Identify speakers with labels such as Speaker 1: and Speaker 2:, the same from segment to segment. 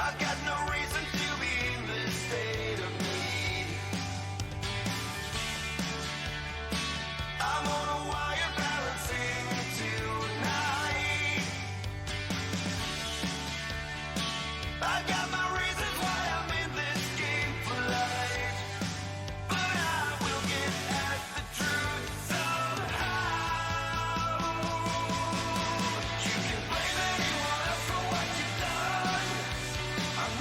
Speaker 1: I got no reason to be in this state of need. I'm on a wire balancing tonight. I got my reasons why I'm in this game for life, but I will get at the truth somehow. You can blame anyone else for what you've done. I'm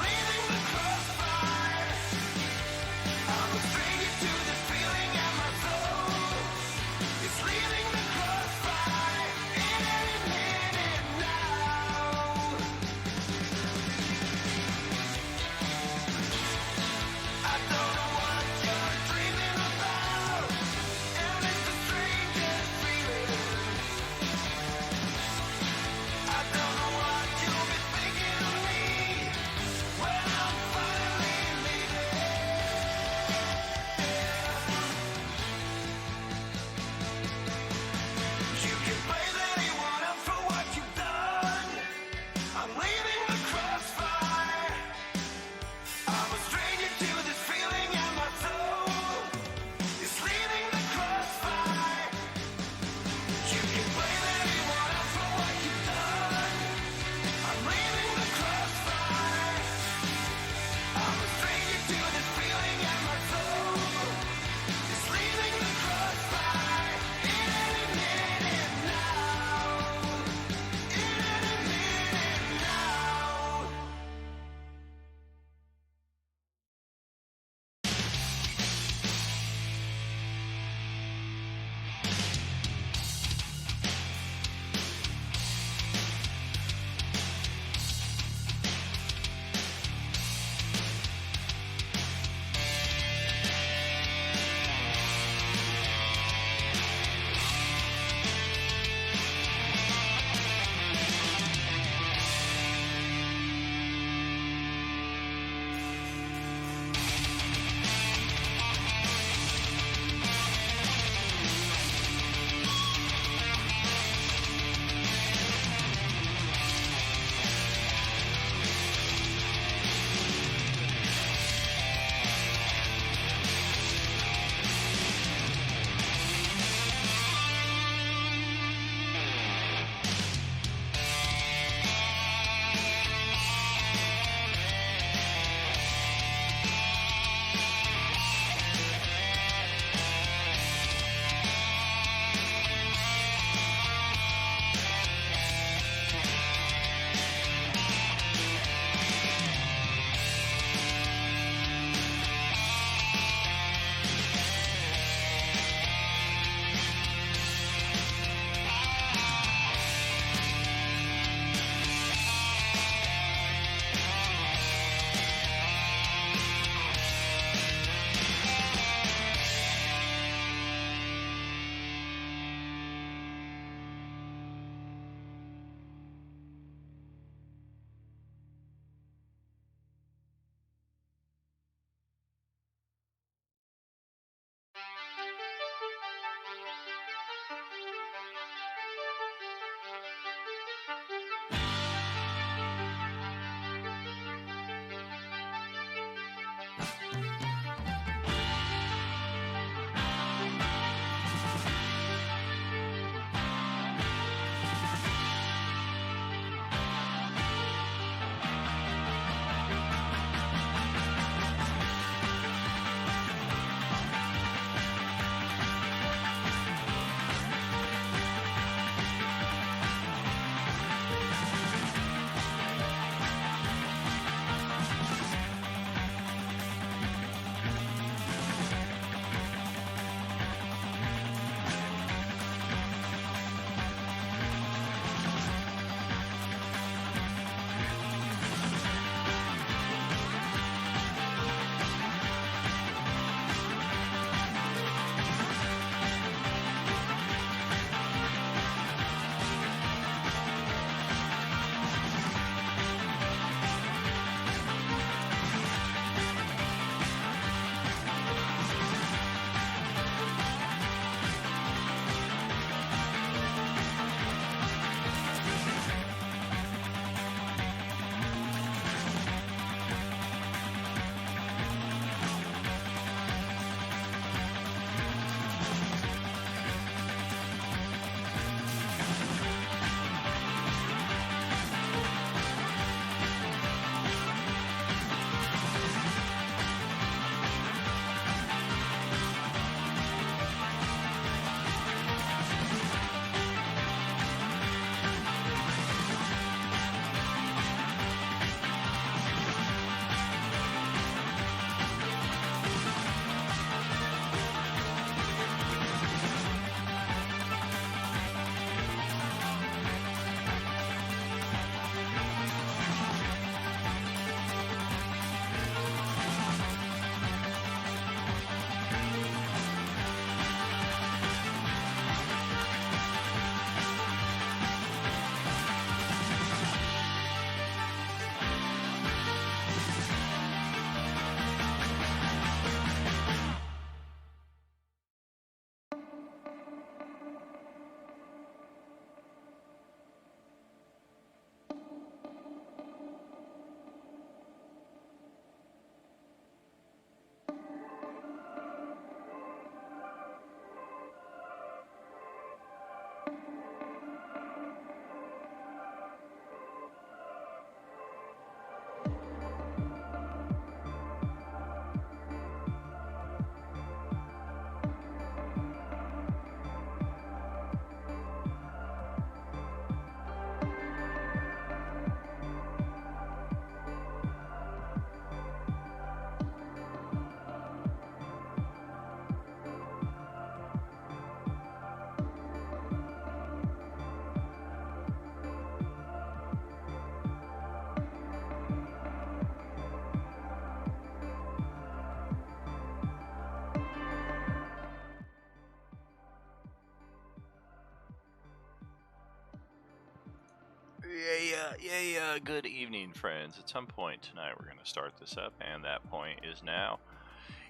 Speaker 2: Good evening, friends. At some point tonight, we're going to start this up, and that point is now.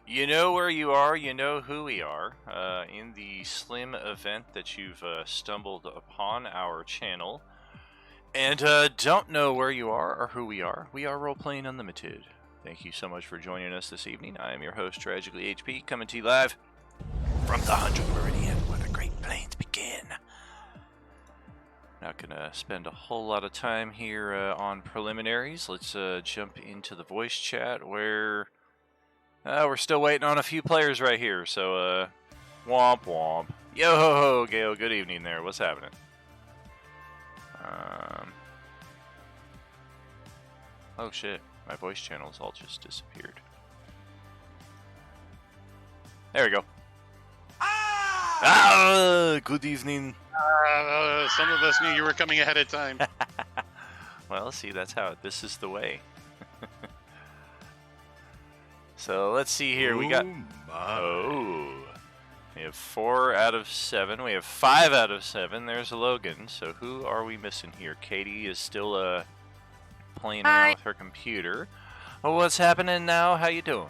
Speaker 2: You know where you are, you know who we are. In the slim event that you've stumbled upon our channel, and don't know where you are or who we are Role Playing Unlimited. Thank you so much for joining us this evening. I am your host, Tragically HP, coming to you live from the 100th Meridian, where the Great Plains begin. Not gonna spend a whole lot of time here on preliminaries. Let's jump into the voice chat where we're still waiting on a few players right here. So womp womp. Yo ho ho, Gail. Good evening there. What's happening? Oh shit, my voice channels all just disappeared. There we go. Good evening.
Speaker 3: Some of us knew you were coming ahead of time.
Speaker 2: Well, see, that's how this is the way. So let's see here. We got we have 4 out of 7. We have 5 out of 7. There's Logan. So who are we missing here? Katie is still playing around with her computer. Oh, what's happening now? How you doing?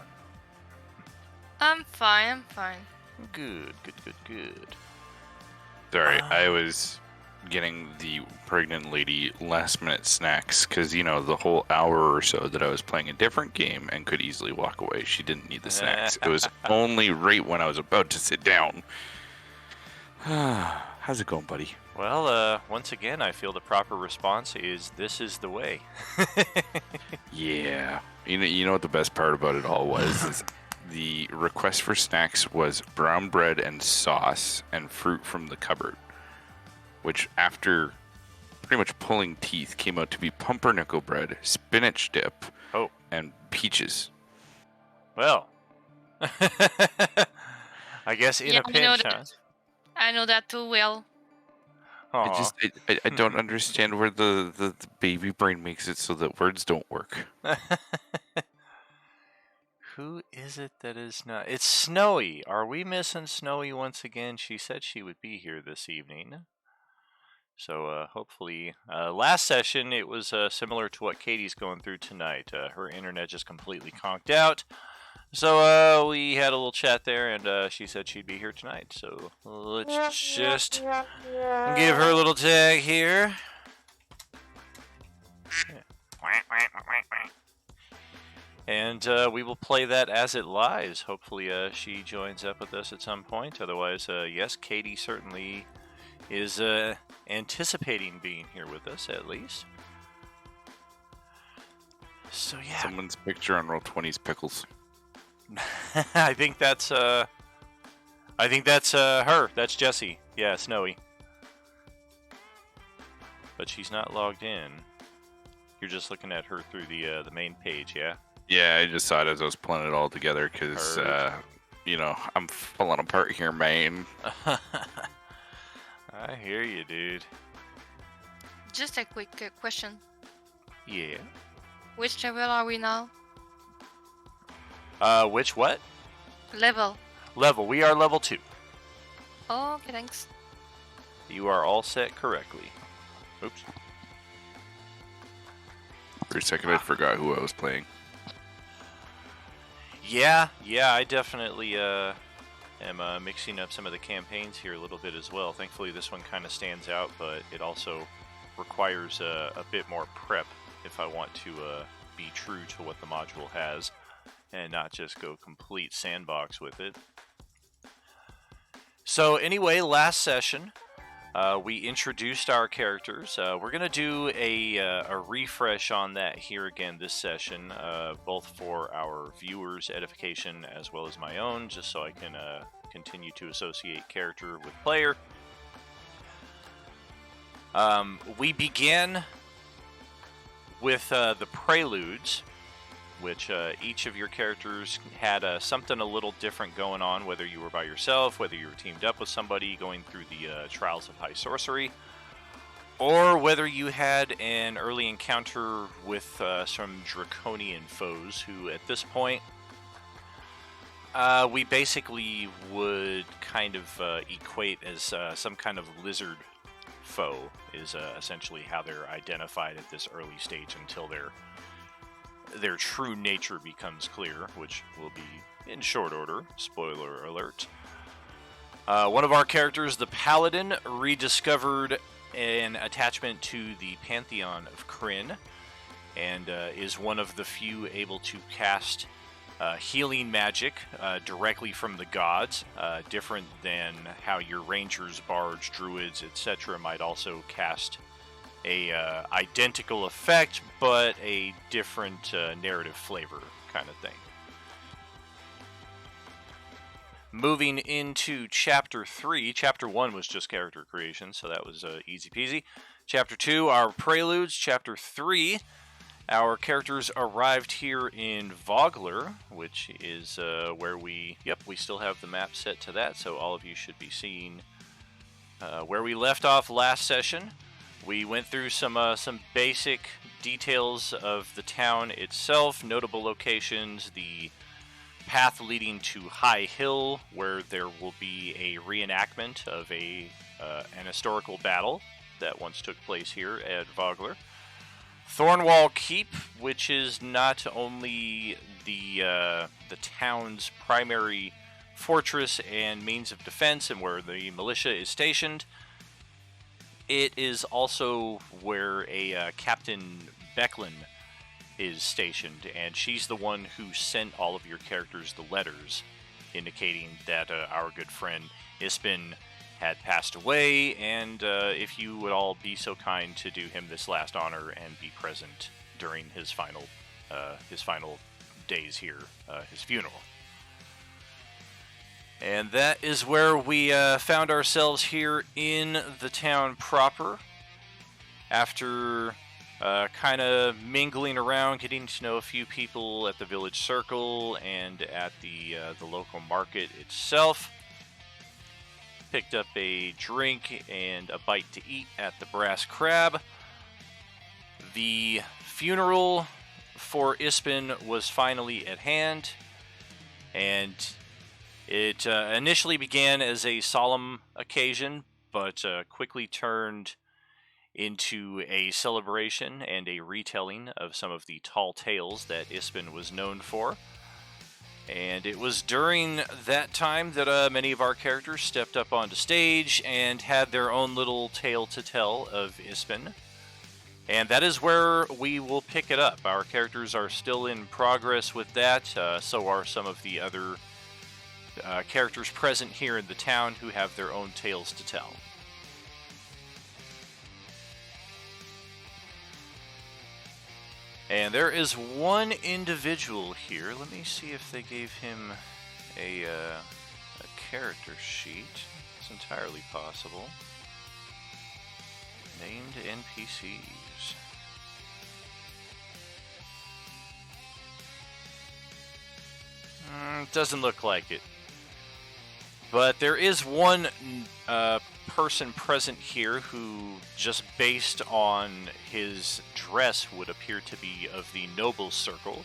Speaker 4: I'm fine.
Speaker 2: Good.
Speaker 3: Sorry, I was getting the pregnant lady last minute snacks because, you know, the whole hour or so that I was playing a different game and could easily walk away, she didn't need the snacks. It was only right when I was about to sit down. How's it going, buddy?
Speaker 2: Well, once again, I feel the proper response is this is the way.
Speaker 3: Yeah. You know what the best part about it all was? Is the request for snacks was brown bread and sauce and fruit from the cupboard, which after pretty much pulling teeth came out to be pumpernickel bread, spinach dip, and peaches.
Speaker 2: Well, I guess in a pinch, huh?
Speaker 4: I know that too well.
Speaker 2: Aw.
Speaker 3: I don't understand where the baby brain makes it so that words don't work.
Speaker 2: Who is it that is not? It's Snowy. Are we missing Snowy once again? She said she would be here this evening. So hopefully, last session it was similar to what Katie's going through tonight. Her internet just completely conked out. So we had a little chat there, and she said she'd be here tonight. So let's just give her a little tag here. And we will play that as it lies. Hopefully she joins up with us at some point. Otherwise, yes, Katie certainly is anticipating being here with us, at least. So, yeah.
Speaker 3: Someone's picture on Roll20's pickles.
Speaker 2: I think that's her. That's Jessie. Yeah, Snowy. But she's not logged in. You're just looking at her through the main page, yeah?
Speaker 3: Yeah, I just saw it as I was pulling it all together because, you know, I'm falling apart here, man.
Speaker 2: I hear you, dude.
Speaker 4: Just a quick question.
Speaker 2: Yeah.
Speaker 4: Which level are we now?
Speaker 2: Which what?
Speaker 4: Level.
Speaker 2: Level. We are level 2.
Speaker 4: Oh, okay, thanks.
Speaker 2: You are all set correctly. Oops.
Speaker 3: For a second, I forgot who I was playing.
Speaker 2: Yeah, I definitely am mixing up some of the campaigns here a little bit as well. Thankfully, this one kind of stands out, but it also requires a bit more prep if I want to be true to what the module has and not just go complete sandbox with it. So anyway, last session, we introduced our characters. We're going to do a refresh on that here again this session, both for our viewers' edification as well as my own, just so I can continue to associate character with player. We began with the preludes, which each of your characters had something a little different going on, whether you were by yourself, whether you were teamed up with somebody going through the trials of high sorcery, or whether you had an early encounter with some draconian foes who, at this point, we basically would kind of equate as some kind of lizard foe, is essentially how they're identified at this early stage until their true nature becomes clear, which will be in short order. Spoiler alert. One of our characters, the Paladin, rediscovered an attachment to the Pantheon of Kryn, and is one of the few able to cast healing magic directly from the gods, different than how your rangers, bards, druids, etc. might also cast a identical effect, but a different narrative flavor kind of thing. Moving into Chapter 3. Chapter 1 was just character creation, so that was easy peasy. Chapter 2, our preludes. Chapter 3, our characters arrived here in Vogler, which is where we still have the map set to that, so all of you should be seeing where we left off last session. We went through some basic details of the town itself, notable locations, the path leading to High Hill, where there will be a reenactment of an historical battle that once took place here at Vogler. Thornwall Keep, which is not only the town's primary fortress and means of defense and where the militia is stationed, it is also where a Captain Becklin is stationed, and she's the one who sent all of your characters the letters indicating that our good friend Ispin had passed away, and if you would all be so kind to do him this last honor and be present during his final days here, his funeral. And that is where we found ourselves here in the town proper. After kind of mingling around, getting to know a few people at the village circle and at the local market itself. Picked up a drink and a bite to eat at the Brass Crab. The funeral for Ispin was finally at hand, and it initially began as a solemn occasion, but quickly turned into a celebration and a retelling of some of the tall tales that Ispin was known for. And it was during that time that many of our characters stepped up onto stage and had their own little tale to tell of Ispin. And that is where we will pick it up. Our characters are still in progress with that, so are some of the other characters present here in the town who have their own tales to tell. And there is one individual here. Let me see if they gave him a character sheet. It's entirely possible. Named NPCs. Doesn't look like it. But there is one person present here who, just based on his dress, would appear to be of the noble circle.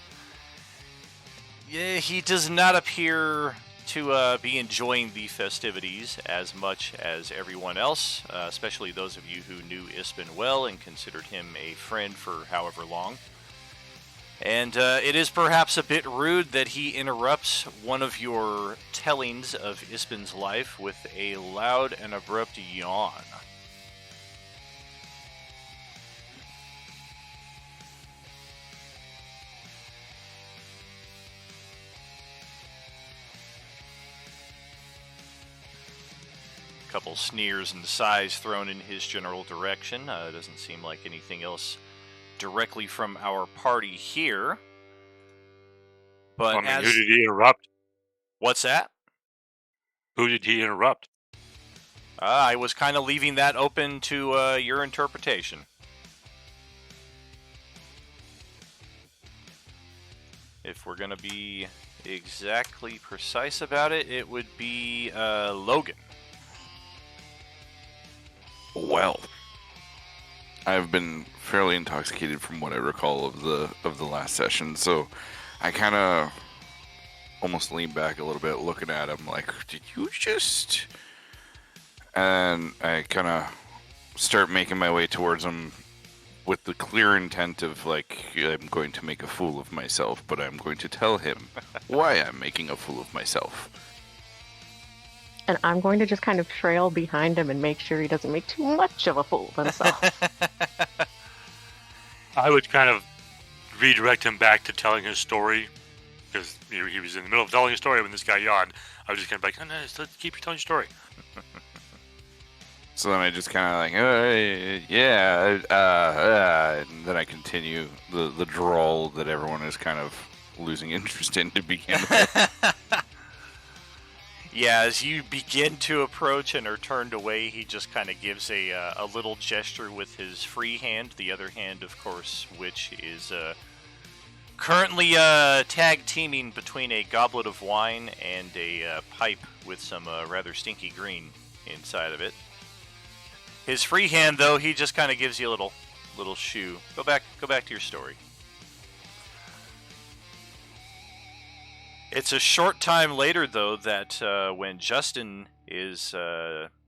Speaker 2: Yeah, he does not appear to be enjoying the festivities as much as everyone else, especially those of you who knew Ispin well and considered him a friend for however long. And it is perhaps a bit rude that he interrupts one of your tellings of Ispin's life with a loud and abrupt yawn. Couple sneers and sighs thrown in his general direction. Doesn't seem like anything else directly from our party here. But
Speaker 5: I mean, who did he interrupt?
Speaker 2: What's that?
Speaker 5: Who did he interrupt?
Speaker 2: I was kind of leaving that open to your interpretation. If we're going to be exactly precise about it, it would be Logan.
Speaker 3: Well, I've been fairly intoxicated from what I recall of the last session, so I kind of almost lean back a little bit, looking at him like, "Did you just?" And I kind of start making my way towards him with the clear intent of, like, I'm going to make a fool of myself, but I'm going to tell him why I'm making a fool of myself.
Speaker 6: And I'm going to just kind of trail behind him and make sure he doesn't make too much of a fool of himself.
Speaker 5: I would kind of redirect him back to telling his story, because he was in the middle of telling his story when this guy yawned. I was just kind of like, oh, no, let's keep telling your story.
Speaker 3: So then I just kind of like, and then I continue the drawl that everyone is kind of losing interest in to begin with.
Speaker 2: Yeah, as you begin to approach and are turned away, he just kind of gives a little gesture with his free hand. The other hand, of course, which is currently tag teaming between a goblet of wine and a pipe with some rather stinky green inside of it. His free hand, though, he just kind of gives you a little shoo. Go back to your story. It's a short time later, though, that when Justin is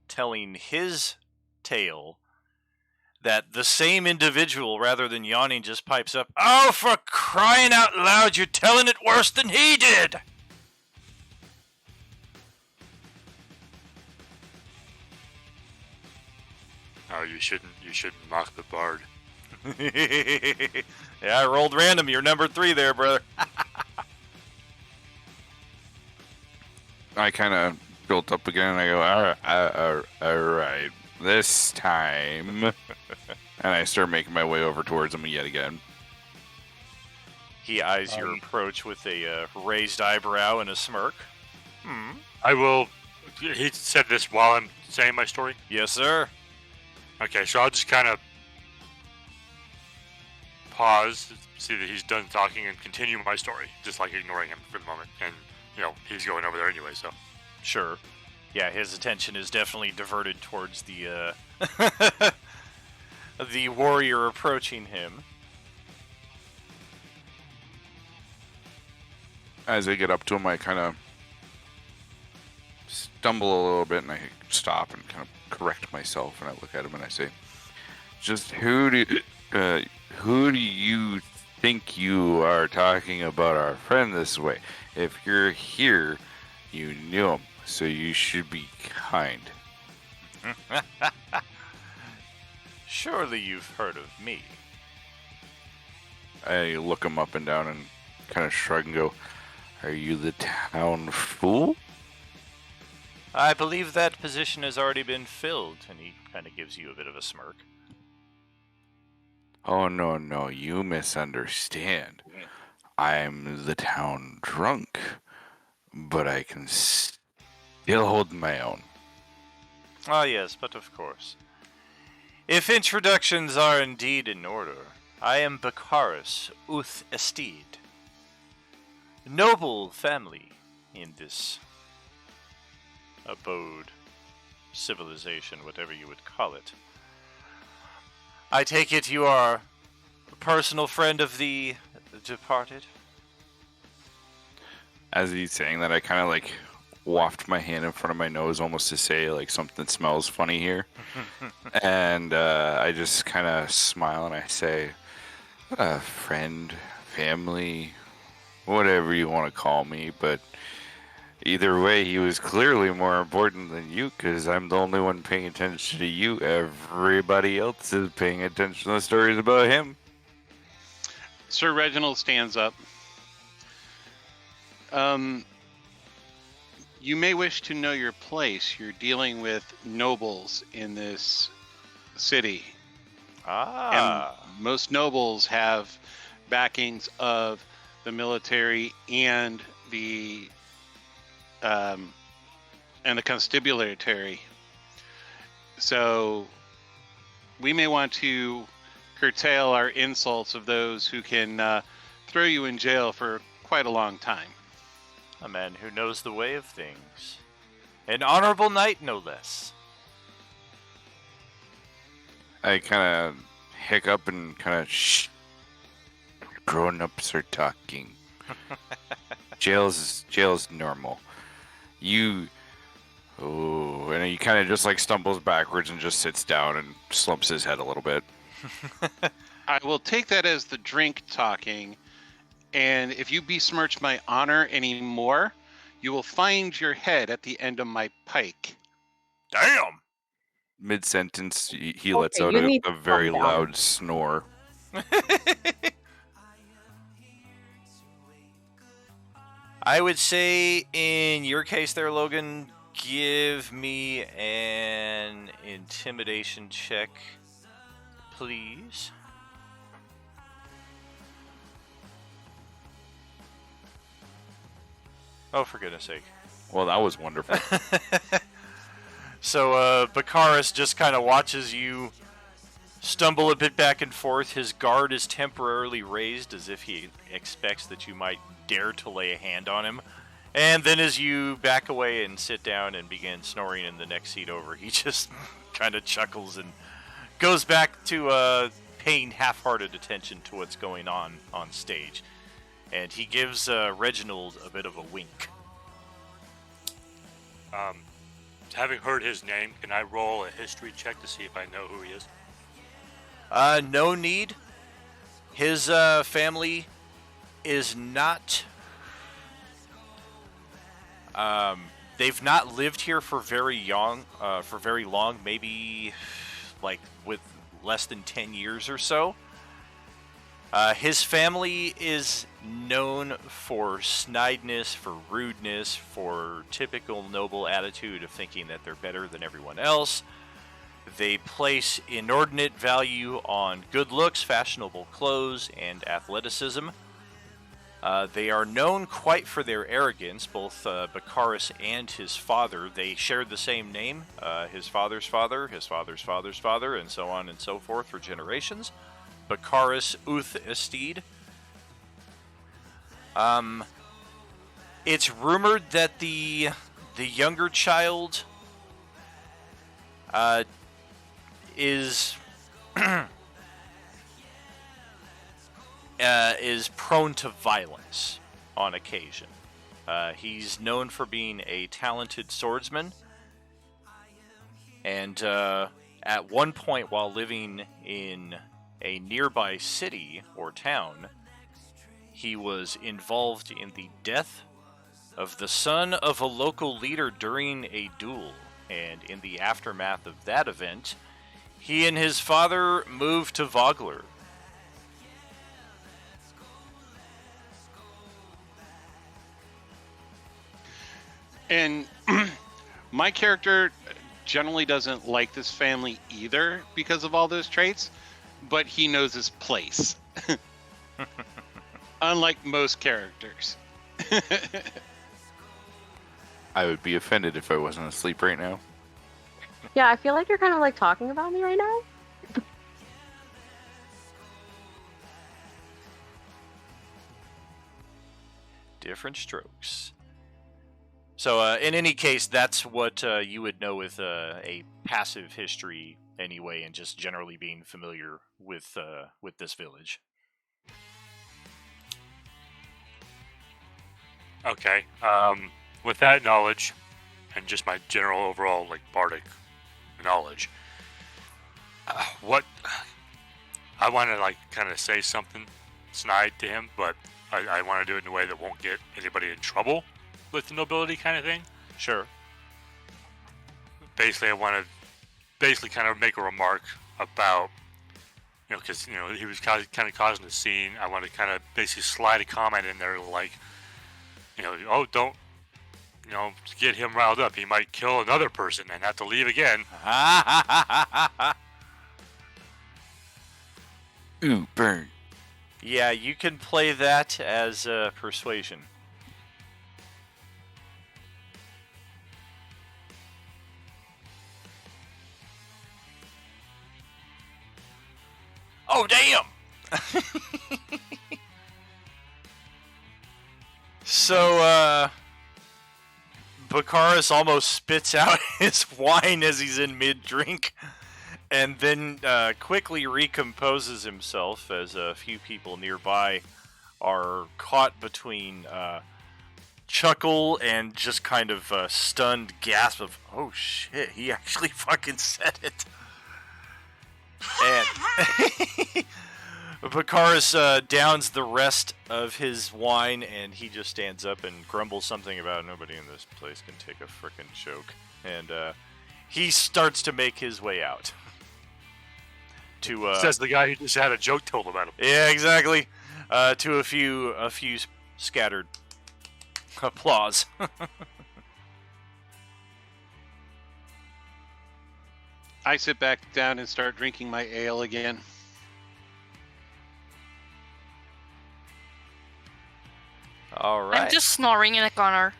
Speaker 2: telling his tale, that the same individual, rather than yawning, just pipes up, "Oh, for crying out loud, you're telling it worse than he did!"
Speaker 5: Oh, you shouldn't mock the bard.
Speaker 2: Yeah, I rolled random. You're number 3 there, brother.
Speaker 3: I kind of built up again, and I go, all right, this time. And I start making my way over towards him yet again.
Speaker 2: He eyes your approach with a raised eyebrow and a smirk.
Speaker 5: I will. He said this while I'm saying my story.
Speaker 2: Yes, sir.
Speaker 5: Okay, so I'll just kind of pause, see that he's done talking, and continue my story, just like ignoring him for the moment. And, he's going over there anyway, so.
Speaker 2: Sure. Yeah, his attention is definitely diverted towards the the warrior approaching him.
Speaker 3: As I get up to him, I kind of stumble a little bit, and I stop and kind of correct myself, and I look at him and I say, "Just who do you think you are talking about our friend this way? If you're here, you knew him, so you should be kind."
Speaker 2: Surely you've heard of me.
Speaker 3: I look him up and down and kind of shrug and go, "Are you the town fool?"
Speaker 2: I believe that position has already been filled, and he kind of gives you a bit of a smirk.
Speaker 3: "Oh, no, you misunderstand. I'm the town drunk, but I can still hold my own."
Speaker 2: Ah, yes, but of course. If introductions are indeed in order, I am Baccharis Uth Estede. Noble family in this abode, civilization, whatever you would call it. I take it you are a personal friend of the departed?
Speaker 3: As he's saying that, I kind of like waft my hand in front of my nose almost to say like something smells funny here. And I just kind of smile and I say, friend, family, whatever you want to call me, but either way, he was clearly more important than you, because I'm the only one paying attention to you. Everybody else is paying attention to the stories about him.
Speaker 7: Sir Reginald stands up. You may wish to know your place. You're dealing with nobles in this city.
Speaker 2: Ah.
Speaker 7: And most nobles have backings of the military and the constabulary. So we may want to curtail our insults of those who can throw you in jail for quite a long time.
Speaker 2: A man who knows the way of things. An honorable knight, no less.
Speaker 3: I kind of hiccup and kind of shh. Grown-ups are talking. Jail's normal. You Oh, and he kind of just like stumbles backwards and just sits down and slumps his head a little bit.
Speaker 7: I will take that as the drink talking, and if you besmirch my honor anymore, you will find your head at the end of my pike.
Speaker 2: Damn!
Speaker 3: Mid sentence, he lets
Speaker 6: Okay,
Speaker 3: out
Speaker 6: you
Speaker 3: a,
Speaker 6: need
Speaker 3: a
Speaker 6: to
Speaker 3: very
Speaker 6: calm down.
Speaker 3: loud snore.
Speaker 2: I would say in your case there, Logan, give me an intimidation check, please. Oh, for goodness sake.
Speaker 3: Well, that was wonderful.
Speaker 2: So, Bakaris just kind of watches you stumble a bit back and forth. His guard is temporarily raised as if he expects that you might dare to lay a hand on him. And then as you back away and sit down and begin snoring in the next seat over, he just kind of chuckles and goes back to paying half-hearted attention to what's going on stage. And he gives Reginald a bit of a wink.
Speaker 5: Having heard his name, can I roll a history check to see if I know who he is?
Speaker 2: No need. His family is not... they've not lived here for very long, maybe like with less than 10 years or so. His family is known for snideness, for rudeness, for typical noble attitude of thinking that they're better than everyone else. They place inordinate value on good looks, fashionable clothes, and athleticism. They are known quite for their arrogance, both Bakaris and his father. They shared the same name, his father's father, his father's father's father, and so on and so forth for generations. Bakaris Uth Estede. It's rumored that the younger child is is prone to violence on occasion. He's known for being a talented swordsman, and at one point while living in a nearby city or town, he was involved in the death of the son of a local leader during a duel, and in the aftermath of that event, he and his father moved to Vogler.
Speaker 7: And my character generally doesn't like this family either because of all those traits, but he knows his place. Unlike most characters.
Speaker 3: I would be offended if I wasn't asleep right now.
Speaker 6: Yeah, I feel like you're kind of like talking about me right now.
Speaker 2: Different strokes. So, in any case, that's what you would know with a passive history anyway, and just generally being familiar with this village.
Speaker 5: Okay. With that knowledge, and just my general overall like bardic knowledge, what I want to like kind of say something snide to him, but I want to do it in a way that won't get anybody in trouble with the nobility kind of thing.
Speaker 2: Sure.
Speaker 5: Basically, I want to kind of make a remark about, because he was kind of causing a scene. I want to kind of basically slide a comment in there like, oh, don't, get him riled up. He might kill another person and have to leave again.
Speaker 3: Ooh, burn.
Speaker 2: Yeah, you can play that as persuasion. Oh, damn! So, Bakaris almost spits out his wine as he's in mid-drink, and then quickly recomposes himself as a few people nearby are caught between chuckle and just kind of stunned gasp of, oh shit, he actually fucking said it. And Bakaris downs the rest of his wine, and he just stands up and grumbles something about nobody in this place can take a frickin' joke. And he starts to make his way out. To
Speaker 5: Says the guy who just had a joke told about him.
Speaker 2: yeah, exactly. To a few scattered applause.
Speaker 7: I sit back down and start drinking my ale again.
Speaker 2: All right.
Speaker 4: I'm just snoring in a corner.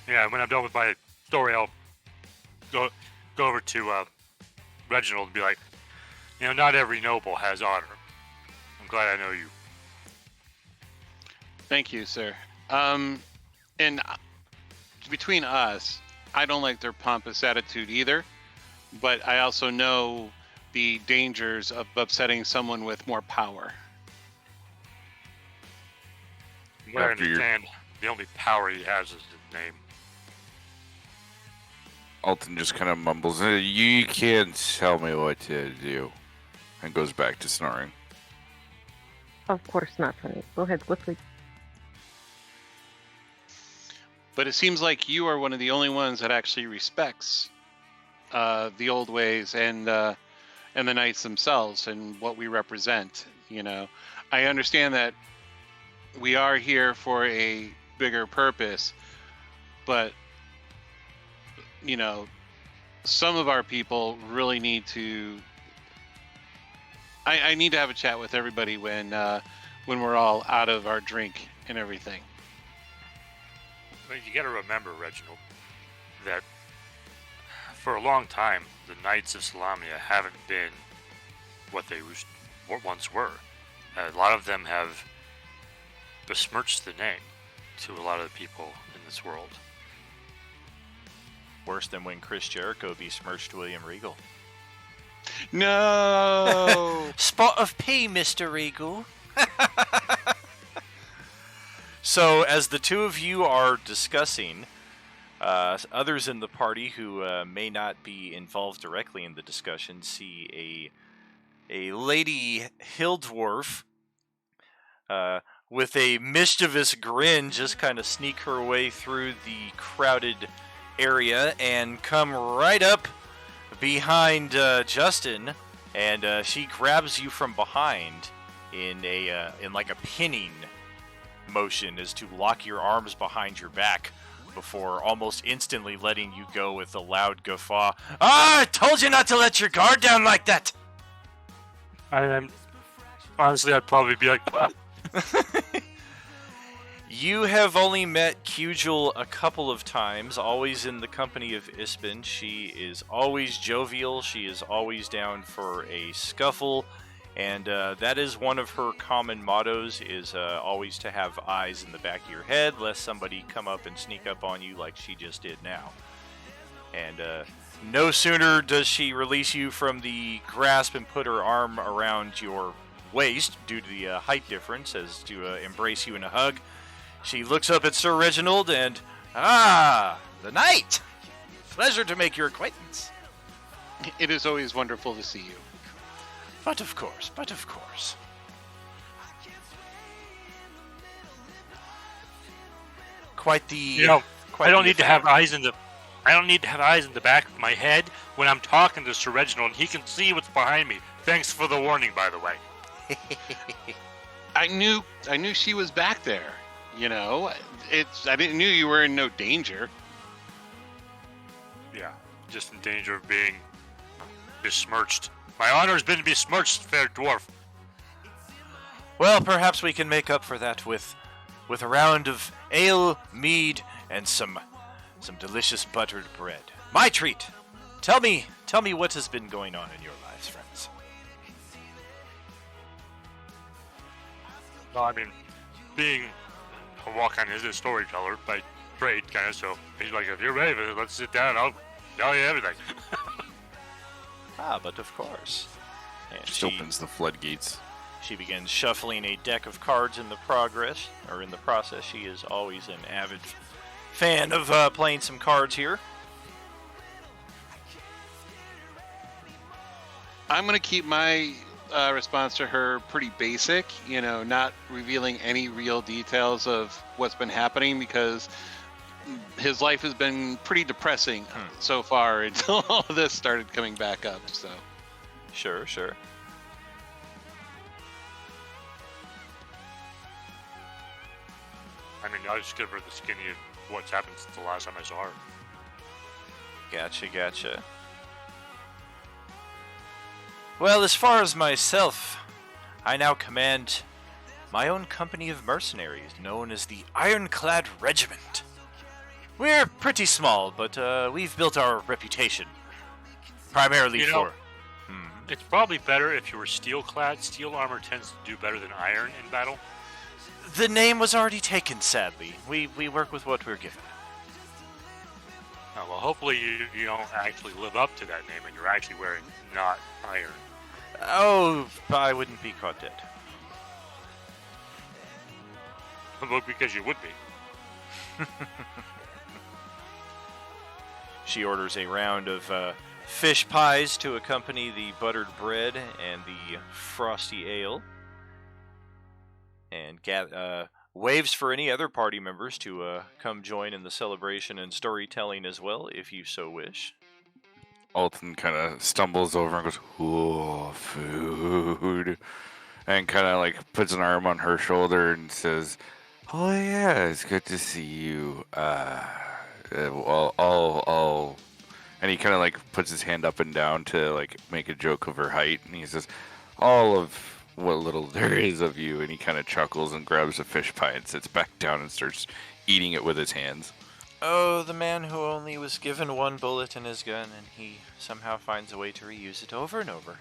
Speaker 5: Yeah, when I'm done with my story, I'll go over to Reginald and be like, not every noble has honor. I'm glad I know you.
Speaker 7: Thank you, sir. And between us, I don't like their pompous attitude either, but I also know the dangers of upsetting someone with more power.
Speaker 5: From what I
Speaker 3: After your-
Speaker 5: understand, the only power he has is his name.
Speaker 3: Alton just kind of mumbles, "You can't tell me what to do," and goes back to snoring.
Speaker 6: Of course not, honey. Go ahead, go sleep.
Speaker 7: But it seems like you are one of the only ones that actually respects the old ways and the knights themselves and what we represent. I understand that we are here for a bigger purpose, but some of our people really need to. I need to have a chat with everybody when we're all out of our drink and everything.
Speaker 5: But you got to remember, Reginald, that for a long time, the Knights of Salamia haven't been what they once were. A lot of them have besmirched the name to a lot of the people in this world.
Speaker 2: Worse than when Chris Jericho besmirched William Regal.
Speaker 7: No.
Speaker 2: Spot of pee, Mr. Regal. So, as the two of you are discussing, others in the party who may not be involved directly in the discussion see a lady hill dwarf with a mischievous grin just kind of sneak her way through the crowded area and come right up behind Justin, and she grabs you from behind in like a pinning motion as to lock your arms behind your back before almost instantly letting you go with a loud guffaw. Ah, I told you not to let your guard down like that.
Speaker 5: Honestly, I'd probably be like, "Ah."
Speaker 2: You have only met Cujul a couple of times, always in the company of Ispin. She is always jovial, she is always down for a scuffle, and that is one of her common mottos, is always to have eyes in the back of your head, lest somebody come up and sneak up on you like she just did now. And no sooner does she release you from the grasp and put her arm around your waist, due to the height difference, as to embrace you in a hug, she looks up at Sir Reginald and, the knight! Pleasure to make your acquaintance.
Speaker 7: It is always wonderful to see you.
Speaker 2: But of course. Quite the...
Speaker 5: I don't need to have eyes in the back of my head when I'm talking to Sir Reginald, and he can see what's behind me. Thanks for the warning, by the way.
Speaker 7: I knew she was back there. I didn't knew you were in no danger.
Speaker 5: Yeah, just in danger of being besmirched. My honor has been besmirched, fair dwarf.
Speaker 2: Well, perhaps we can make up for that with a round of ale, mead, and some delicious buttered bread. My treat. Tell me what has been going on in your lives, friends.
Speaker 5: Well, I mean, being a walk-on is a storyteller by trade, kind of, so he's like, if you're ready, let's sit down, I'll tell you everything.
Speaker 2: But of course. And
Speaker 3: Just opens the floodgates.
Speaker 2: She begins shuffling a deck of cards in the process. She is always an avid fan of playing some cards here.
Speaker 7: I'm going to keep my response to her pretty basic, not revealing any real details of what's been happening because his life has been pretty depressing so far until all of this started coming back up. So,
Speaker 2: Sure.
Speaker 5: I mean, I'll just give her the skinny of what's happened since the last time I saw her.
Speaker 2: Gotcha. Well, as far as myself, I now command my own company of mercenaries known as the Ironclad Regiment. We're pretty small, but we've built our reputation. Primarily for...
Speaker 5: It's probably better if you were steel-clad. Steel armor tends to do better than iron in battle.
Speaker 2: The name was already taken, sadly. We work with what we're given.
Speaker 5: Oh, well, hopefully you don't actually live up to that name and you're actually wearing not iron.
Speaker 2: Oh, I wouldn't be caught dead.
Speaker 5: Well, because you would be.
Speaker 2: She orders a round of fish pies to accompany the buttered bread and the frosty ale. And waves for any other party members to come join in the celebration and storytelling as well, if you so wish.
Speaker 3: Alton kind of stumbles over and goes, "Ooh, food," and kind of like puts an arm on her shoulder and says, "Oh yeah, it's good to see you. I'll," and he kind of like puts his hand up and down to like make a joke of her height, and he says, "All of what little there is of you," and he kind of chuckles and grabs a fish pie and sits back down and starts eating it with his hands.
Speaker 2: Oh, the man who only was given one bullet in his gun, and he somehow finds a way to reuse it over and over.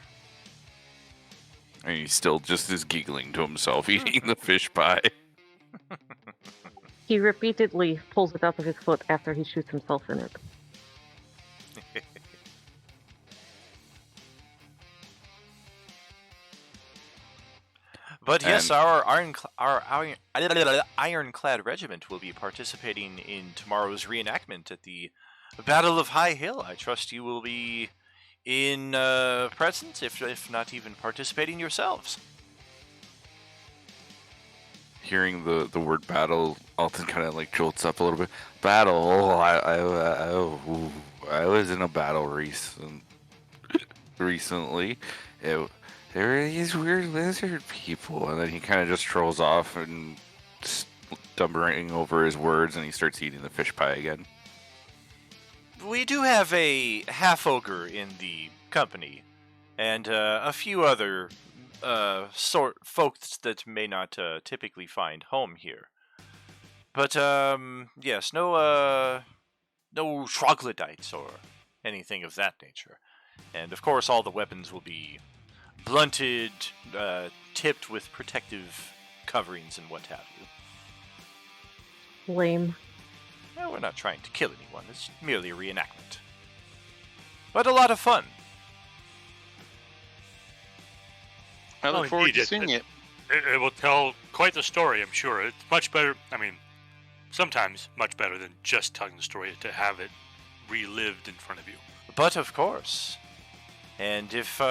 Speaker 3: And he still just is giggling to himself, eating the fish pie.
Speaker 6: He repeatedly pulls it out of his foot after he shoots himself in it.
Speaker 2: But yes,
Speaker 3: And-
Speaker 2: our Ironclad Regiment will be participating in tomorrow's reenactment at the Battle of High Hill. I trust you will be in presence, if not even participating yourselves.
Speaker 3: Hearing the word battle, Alton kind of like jolts up a little bit. Battle? Oh, I was in a battle recently. There are these weird lizard people, and then he kind of just trolls off and stumbling over his words, and he starts eating the fish pie again.
Speaker 2: We do have a half-ogre in the company, and a few other folks that may not typically find home here. But yes, no troglodytes or anything of that nature. And of course, all the weapons will be blunted, tipped with protective coverings and what have you.
Speaker 6: Lame.
Speaker 2: Well, we're not trying to kill anyone. It's merely a reenactment. But a lot of fun.
Speaker 7: I look forward
Speaker 5: indeed,
Speaker 7: to seeing it.
Speaker 5: It will tell quite the story, I'm sure. It's much better, I mean, sometimes much better than just telling the story to have it relived in front of you.
Speaker 2: But of course. And if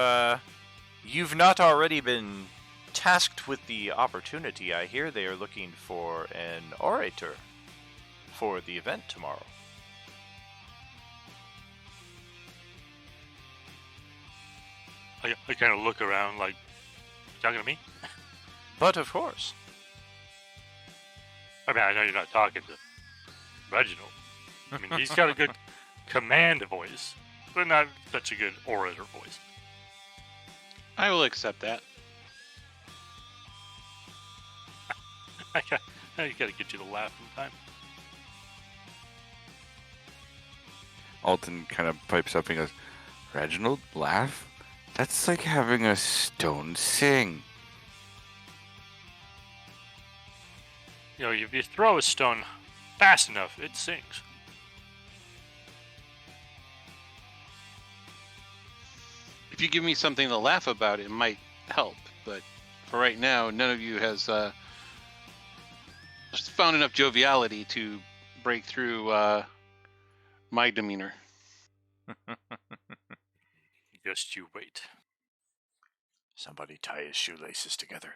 Speaker 2: you've not already been tasked with the opportunity, I hear they are looking for an orator for the event tomorrow.
Speaker 5: I kind of look around like, talking to me?
Speaker 2: But of course.
Speaker 5: I mean, I know you're not talking to Reginald. I mean, he's got a good command voice, but not such a good orator voice.
Speaker 7: I will accept that.
Speaker 5: I gotta get you to laugh sometime.
Speaker 3: Alton kind of pipes up and goes, "Reginald, laugh? That's like having a stone sing."
Speaker 5: You know, if you throw a stone fast enough, it sings.
Speaker 7: If you give me something to laugh about, it might help, but for right now, none of you has found enough joviality to break through my demeanor.
Speaker 5: Just you wait.
Speaker 2: Somebody tie his shoelaces together.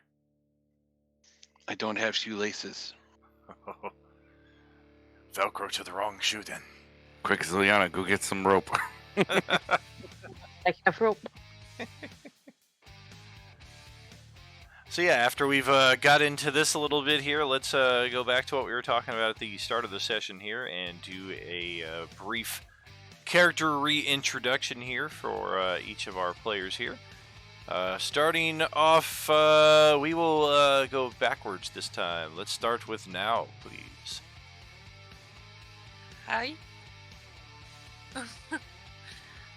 Speaker 7: I don't have shoelaces.
Speaker 2: Velcro to the wrong shoe then.
Speaker 3: Quick, Ziliana, go get some rope.
Speaker 6: I have rope.
Speaker 2: So yeah, after we've got into this a little bit here, let's go back to what we were talking about at the start of the session here and do a brief character reintroduction here for each of our players here. Starting off, we will go backwards this time. Let's start with Now, please.
Speaker 4: Hi.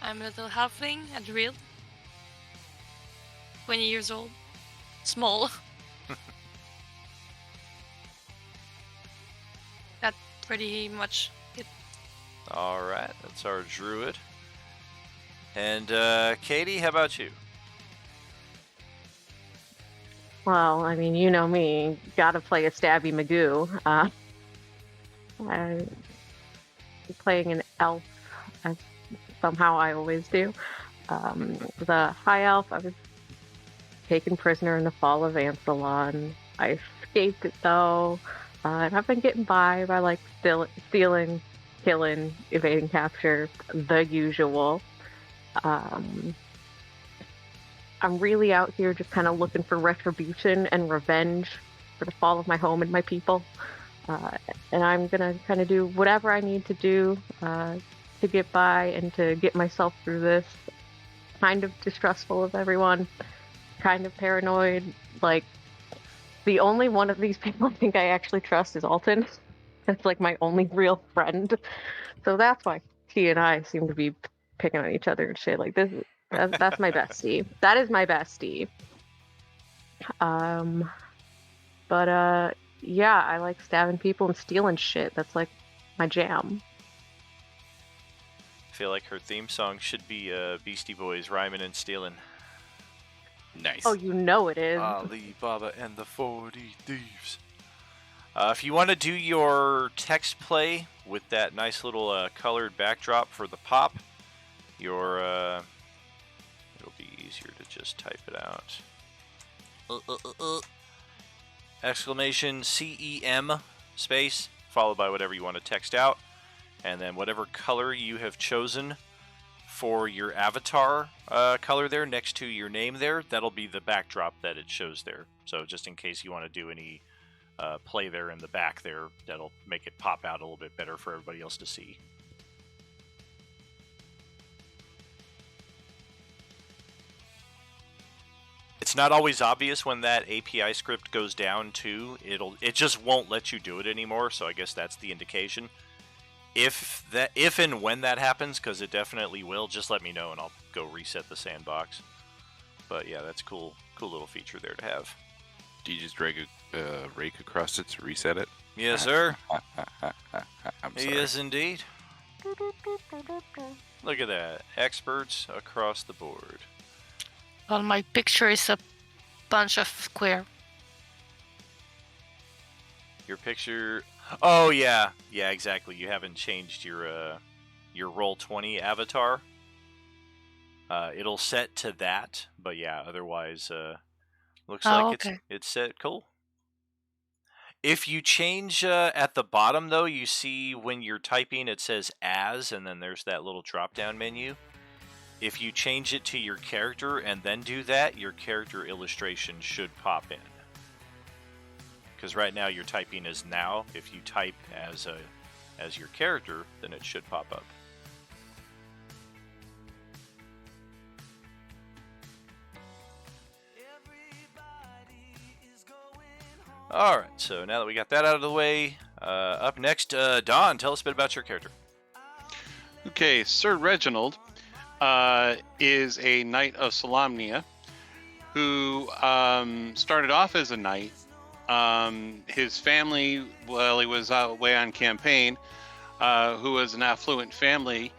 Speaker 4: I'm a little halfling, a druid. 20 years old. Small. That's pretty much it.
Speaker 2: All right, that's our druid. And Katie, how about you?
Speaker 6: Well, I mean, you know me. Gotta play a stabby Magoo. I'm playing an elf, as somehow I always do. The high elf, I was taken prisoner in the fall of Ancelon. I escaped it though, and I've been getting by like stealing, killing, evading capture, the usual. I'm really out here just kind of looking for retribution and revenge for the fall of my home and my people. And I'm gonna kind of do whatever I need to do to get by and to get myself through this. Kind of distrustful of everyone, kind of paranoid. Like, the only one of these people I think I actually trust is Alton. That's like my only real friend. So that's why he and I seem to be picking on each other and shit. Like, that's my bestie. That is my bestie. But yeah, I like stabbing people and stealing shit. That's like my jam.
Speaker 2: I feel like her theme song should be Beastie Boys rhyming and stealing.
Speaker 3: Nice.
Speaker 6: Oh, you know it is.
Speaker 2: Ali Baba and the 40 Thieves. If you want to do your text play with that nice little colored backdrop for the pop, it'll be easier to just type it out. Exclamation CEM space followed by whatever you want to text out, and then whatever color you have chosen for your avatar color there next to your name there, that'll be the backdrop that it shows there. So just in case you want to do any play there in the back there, that'll make it pop out a little bit better for everybody else to see. It's not always obvious when that API script goes down too. It just won't let you do it anymore, so I guess that's the indication. If and when that happens, because it definitely will, just let me know and I'll go reset the sandbox. But yeah, that's cool little feature there to have.
Speaker 3: Do you just drag a rake across it to reset it?
Speaker 2: Yes, sir.
Speaker 3: I'm sorry.
Speaker 2: Yes, indeed. Look at that. Experts across the board.
Speaker 4: Well, my picture is a bunch of square.
Speaker 2: Your picture... Oh, yeah. Yeah, exactly. You haven't changed your Roll20 avatar. It'll set to that, but yeah, otherwise, looks like
Speaker 4: okay.
Speaker 2: it's set. Cool. If you change at the bottom, though, you see when you're typing, it says as, and then there's that little drop-down menu. If you change it to your character and then do that, your character illustration should pop in. Because right now you're typing as now. If you type as your character, then it should pop up. All right, so now that we got that out of the way, up next, Don, tell us a bit about your character.
Speaker 7: Okay, Sir Reginald is a knight of Solamnia who started off as a knight. His family, while he was away on campaign, who was an affluent family,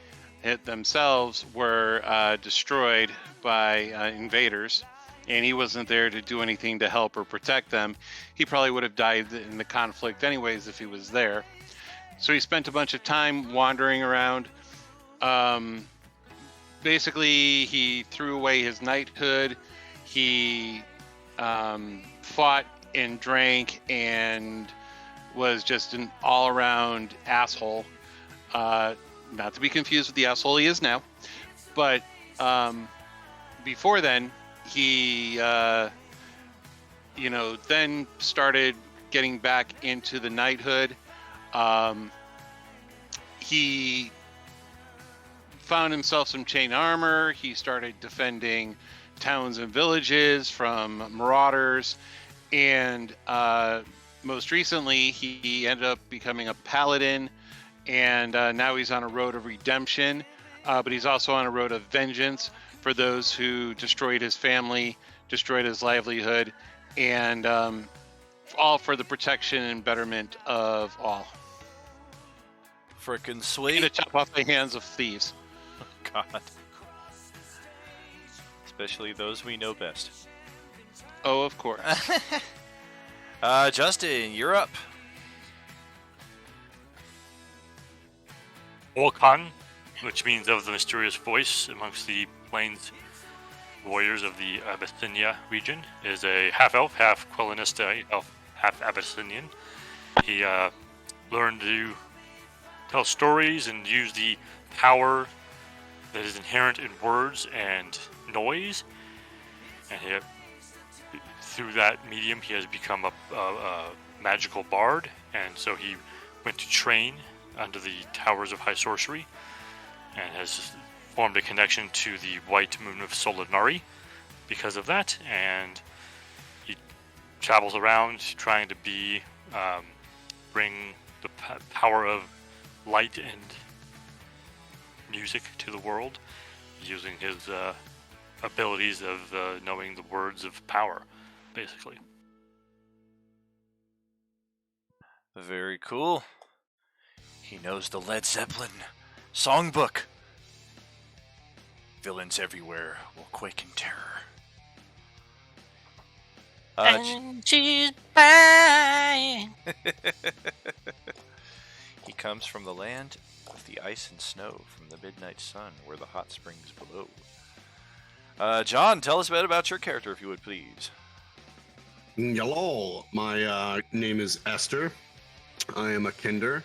Speaker 7: themselves were destroyed by invaders and he wasn't there to do anything to help or protect them. He probably would have died in the conflict anyways if he was there. So he spent a bunch of time wandering around. Basically, he threw away his knighthood. He fought and drank and was just an all-around asshole. Not to be confused with the asshole he is now. But before then, he, then started getting back into the knighthood. He found himself some chain armor. He started defending towns and villages from marauders. And most recently, he ended up becoming a paladin. And now he's on a road of redemption. But he's also on a road of vengeance for those who destroyed his family, destroyed his livelihood, and all for the protection and betterment of all.
Speaker 2: Frickin'
Speaker 7: To
Speaker 2: sweet.
Speaker 7: chop off the hands of thieves.
Speaker 2: God. Especially those we know best.
Speaker 7: Oh, of course.
Speaker 2: Justin, you're up.
Speaker 5: Volkan, which means of the mysterious voice amongst the plains warriors of the Abyssinia region, is a half-elf, half-Quellenista elf, half-Abyssinian. He learned to tell stories and use the power that is inherent in words and noise. And through that medium, he has become a magical bard. And so he went to train under the Towers of High Sorcery and has formed a connection to the White Moon of Solinari because of that. And he travels around trying to bring the power of light and music to the world, using his abilities of knowing the words of power, basically.
Speaker 2: Very cool. He knows the Led Zeppelin songbook. Villains everywhere will quake in terror.
Speaker 4: And she's fine.
Speaker 2: He comes from the land of the ice and snow, from the midnight sun, where the hot springs blow. John, tell us a bit about your character, if you would, please.
Speaker 8: Hello, my name is Esther. I am a kinder.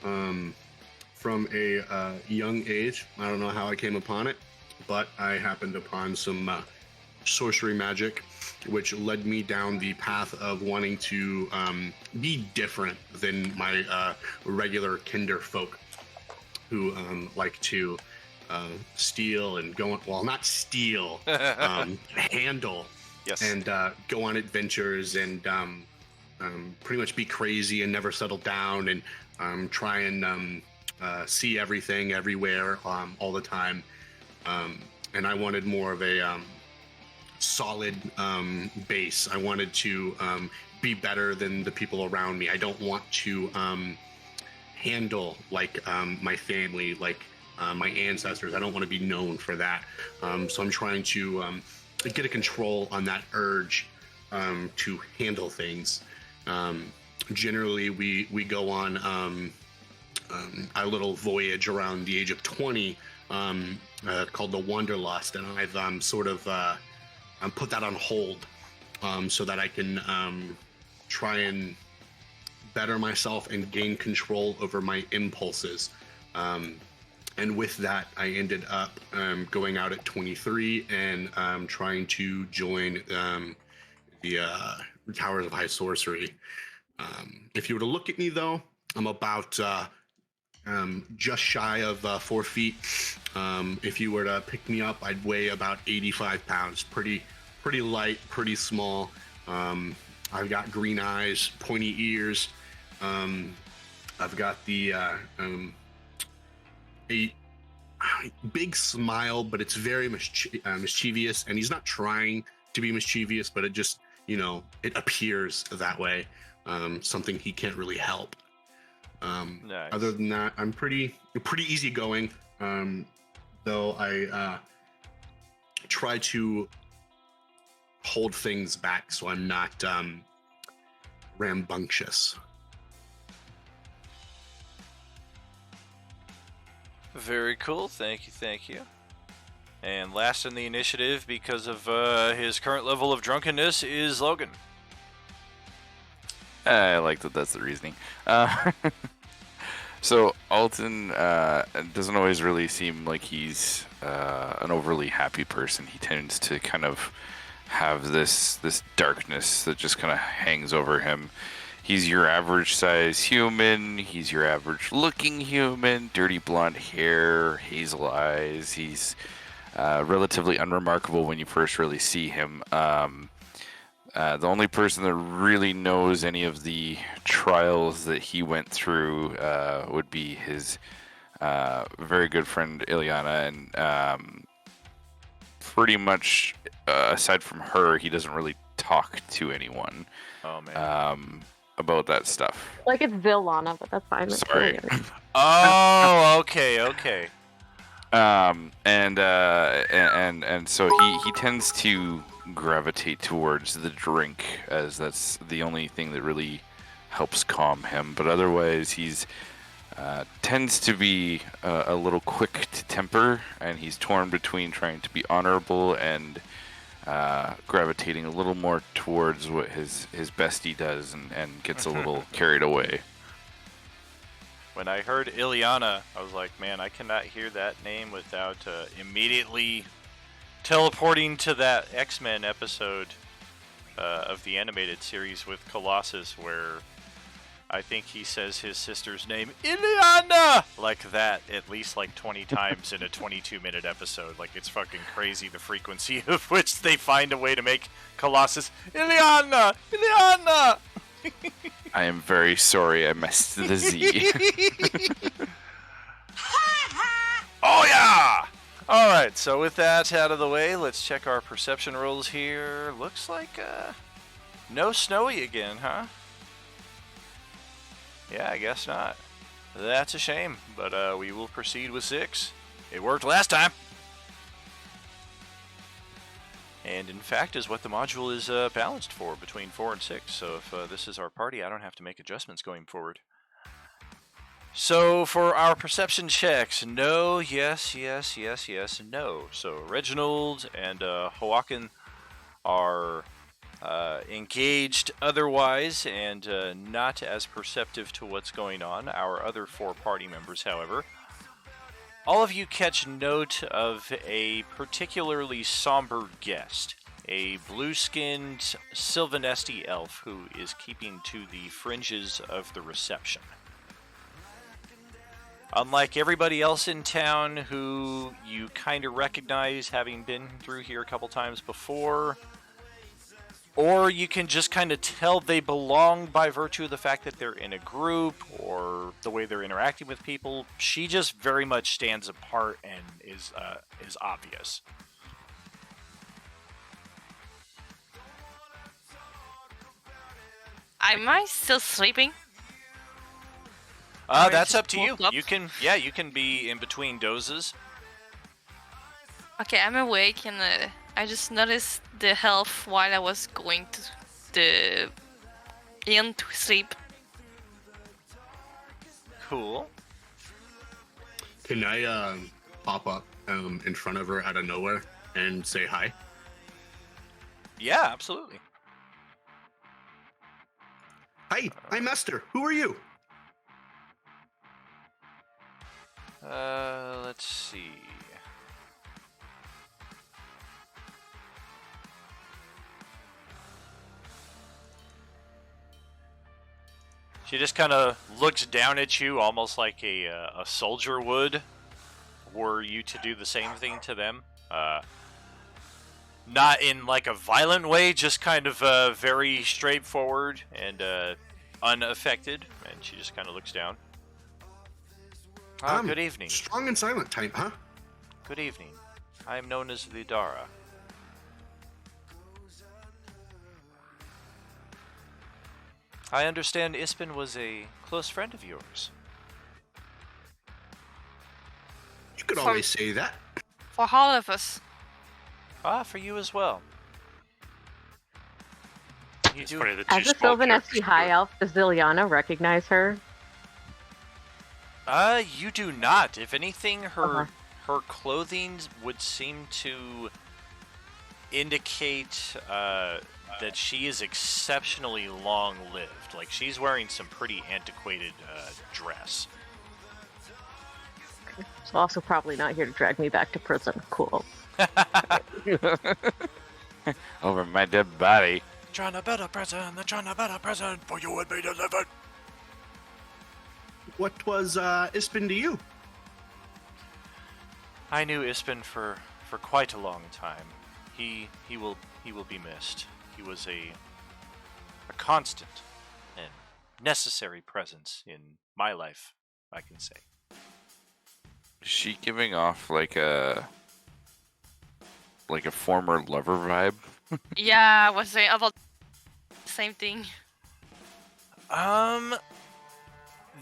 Speaker 8: From a young age, I don't know how I came upon it, but I happened upon some sorcery magic, which led me down the path of wanting to be different than my regular kinder folk who like to steal and go on, well, not steal, handle,
Speaker 2: Yes.
Speaker 8: and go on adventures and pretty much be crazy and never settle down and try and see everything everywhere all the time. And I wanted more of a solid base. I wanted to be better than the people around me. I don't want to handle like my family, like my ancestors. I don't want to be known for that. So I'm trying to get a control on that urge to handle things. Generally, we go on a little voyage around the age of 20 called the Wanderlust, and I've sort of put that on hold so that I can try and better myself and gain control over my impulses. And with that, I ended up going out at 23 and trying to join the Towers of High Sorcery. If you were to look at me, though, I'm about just shy of 4 feet. If you were to pick me up, I'd weigh about 85 pounds. Pretty light, pretty small. I've got green eyes, pointy ears. I've got the a big smile, but it's very mischievous, and he's not trying to be mischievous, but it just, it appears that way. Something he can't really help.
Speaker 2: Nice.
Speaker 8: Other than that, I'm pretty easygoing. Though I try to hold things back so I'm not rambunctious.
Speaker 2: Very cool. Thank you. Thank you. And last in the initiative, because of his current level of drunkenness, is Logan.
Speaker 3: I like that. That's the reasoning. So Alton doesn't always really seem like he's an overly happy person. He tends to kind of have this darkness that just kind of hangs over him. He's your average size human. He's your average looking human. Dirty blonde hair, hazel eyes. He's relatively unremarkable when you first really see him. The only person that really knows any of the trials that he went through would be his very good friend Ilyana, and pretty much aside from her, he doesn't really talk to anyone
Speaker 2: Oh man.
Speaker 3: about that stuff.
Speaker 6: Like it's Villana, but that's fine.
Speaker 3: Sorry.
Speaker 2: Oh, okay.
Speaker 3: And so he tends to gravitate towards the drink, as that's the only thing that really helps calm him. But otherwise, he's tends to be a little quick to temper, and he's torn between trying to be honorable and gravitating a little more towards what his bestie does, and gets a little carried away.
Speaker 2: When I heard Ilyana, I was like, man, I cannot hear that name without immediately teleporting to that X-Men episode of the animated series with Colossus, where I think he says his sister's name, Ilyana, like that, at least like 20 times in a 22-minute episode. Like, it's fucking crazy the frequency of which they find a way to make Colossus, Ilyana, Ilyana.
Speaker 3: I am very sorry I missed the Z.
Speaker 2: Oh yeah! Alright, so with that out of the way, let's check our perception rolls here. Looks like no snowy again, huh? Yeah, I guess not. That's a shame, but we will proceed with 6. It worked last time! And in fact is what the module is balanced for, between 4 and 6. So if this is our party, I don't have to make adjustments going forward. So for our perception checks, no, yes, no. So Reginald and Hoakin are engaged otherwise and not as perceptive to what's going on. Our other 4 party members, however, all of you catch note of a particularly somber guest, a blue-skinned Sylvanesti elf who is keeping to the fringes of the reception. Unlike everybody else in town who you kind of recognize having been through here a couple times before, or you can just kind of tell they belong by virtue of the fact that they're in a group or the way they're interacting with people. She just very much stands apart and is obvious.
Speaker 4: Am I still sleeping?
Speaker 2: That's
Speaker 4: just
Speaker 2: up to you.
Speaker 4: woke up?
Speaker 2: You can be in between dozes.
Speaker 4: Okay, I'm awake and I just noticed the health while I was going to the inn to sleep.
Speaker 2: Cool.
Speaker 8: Can I pop up in front of her out of nowhere and say hi?
Speaker 2: Yeah, absolutely.
Speaker 8: Hi, I'm Esther. Who are you?
Speaker 2: Let's see. She just kind of looks down at you almost like a soldier would, were you to do the same thing to them. Not in like a violent way, just kind of very straightforward and unaffected. And she just kind of looks down. Good evening.
Speaker 8: Strong and silent type, huh?
Speaker 2: Good evening. I am known as Lidara. I understand Ispin was a close friend of yours.
Speaker 8: You could always say that.
Speaker 4: For all of us.
Speaker 2: Ah, for you as well. You
Speaker 5: It's
Speaker 2: do.
Speaker 5: funny, the two
Speaker 6: As a
Speaker 5: small
Speaker 6: Sylvanesti
Speaker 5: characters
Speaker 6: High
Speaker 5: do it.
Speaker 6: Elf, does Ziliana recognize her?
Speaker 2: You do not. If anything, her
Speaker 6: Okay.
Speaker 2: her clothing would seem to indicate that she is exceptionally long-lived. Like she's wearing some pretty antiquated dress.
Speaker 6: So also probably not here to drag me back to prison. Cool.
Speaker 3: Over my dead body.
Speaker 2: Trying to build a prison. They're trying to build a prison for you and me to live in.
Speaker 8: What was Ispin to you?
Speaker 2: I knew Ispin for quite a long time. He will be missed. He was a constant and necessary presence in my life, I can say.
Speaker 3: Is she giving off like a former lover vibe?
Speaker 4: Yeah, I was saying about the same thing.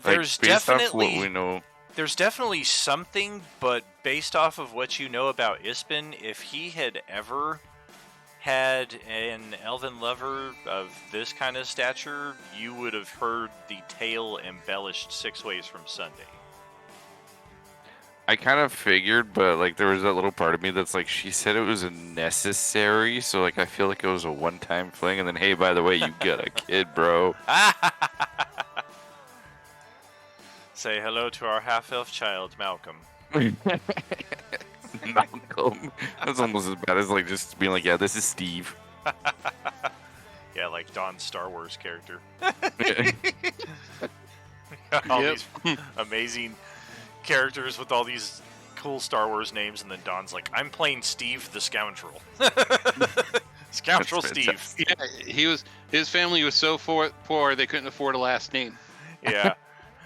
Speaker 2: There's
Speaker 3: based off what
Speaker 2: definitely
Speaker 3: we know.
Speaker 2: there's definitely something, but based off of what you know about Ispin, if he had ever had an elven lover of this kind of stature, you would have heard the tale embellished 6 ways from Sunday.
Speaker 3: I kind of figured, but like there was that little part of me that's like, she said it was a necessary, so like I feel like it was a one-time fling, and then hey, by the way, you got a kid, bro.
Speaker 2: Say hello to our half-elf child, Malcolm.
Speaker 3: Malcolm. That's almost as bad as like just being like, yeah, this is Steve.
Speaker 2: Yeah, like Don's Star Wars character.
Speaker 3: That's
Speaker 2: All
Speaker 7: Yep.
Speaker 2: these amazing characters with all these cool Star Wars names, and then Don's like, I'm playing Steve the Scoundrel. Scoundrel Steve.
Speaker 3: fantastic.
Speaker 7: Yeah, his family was so poor they couldn't afford a last name.
Speaker 2: Yeah.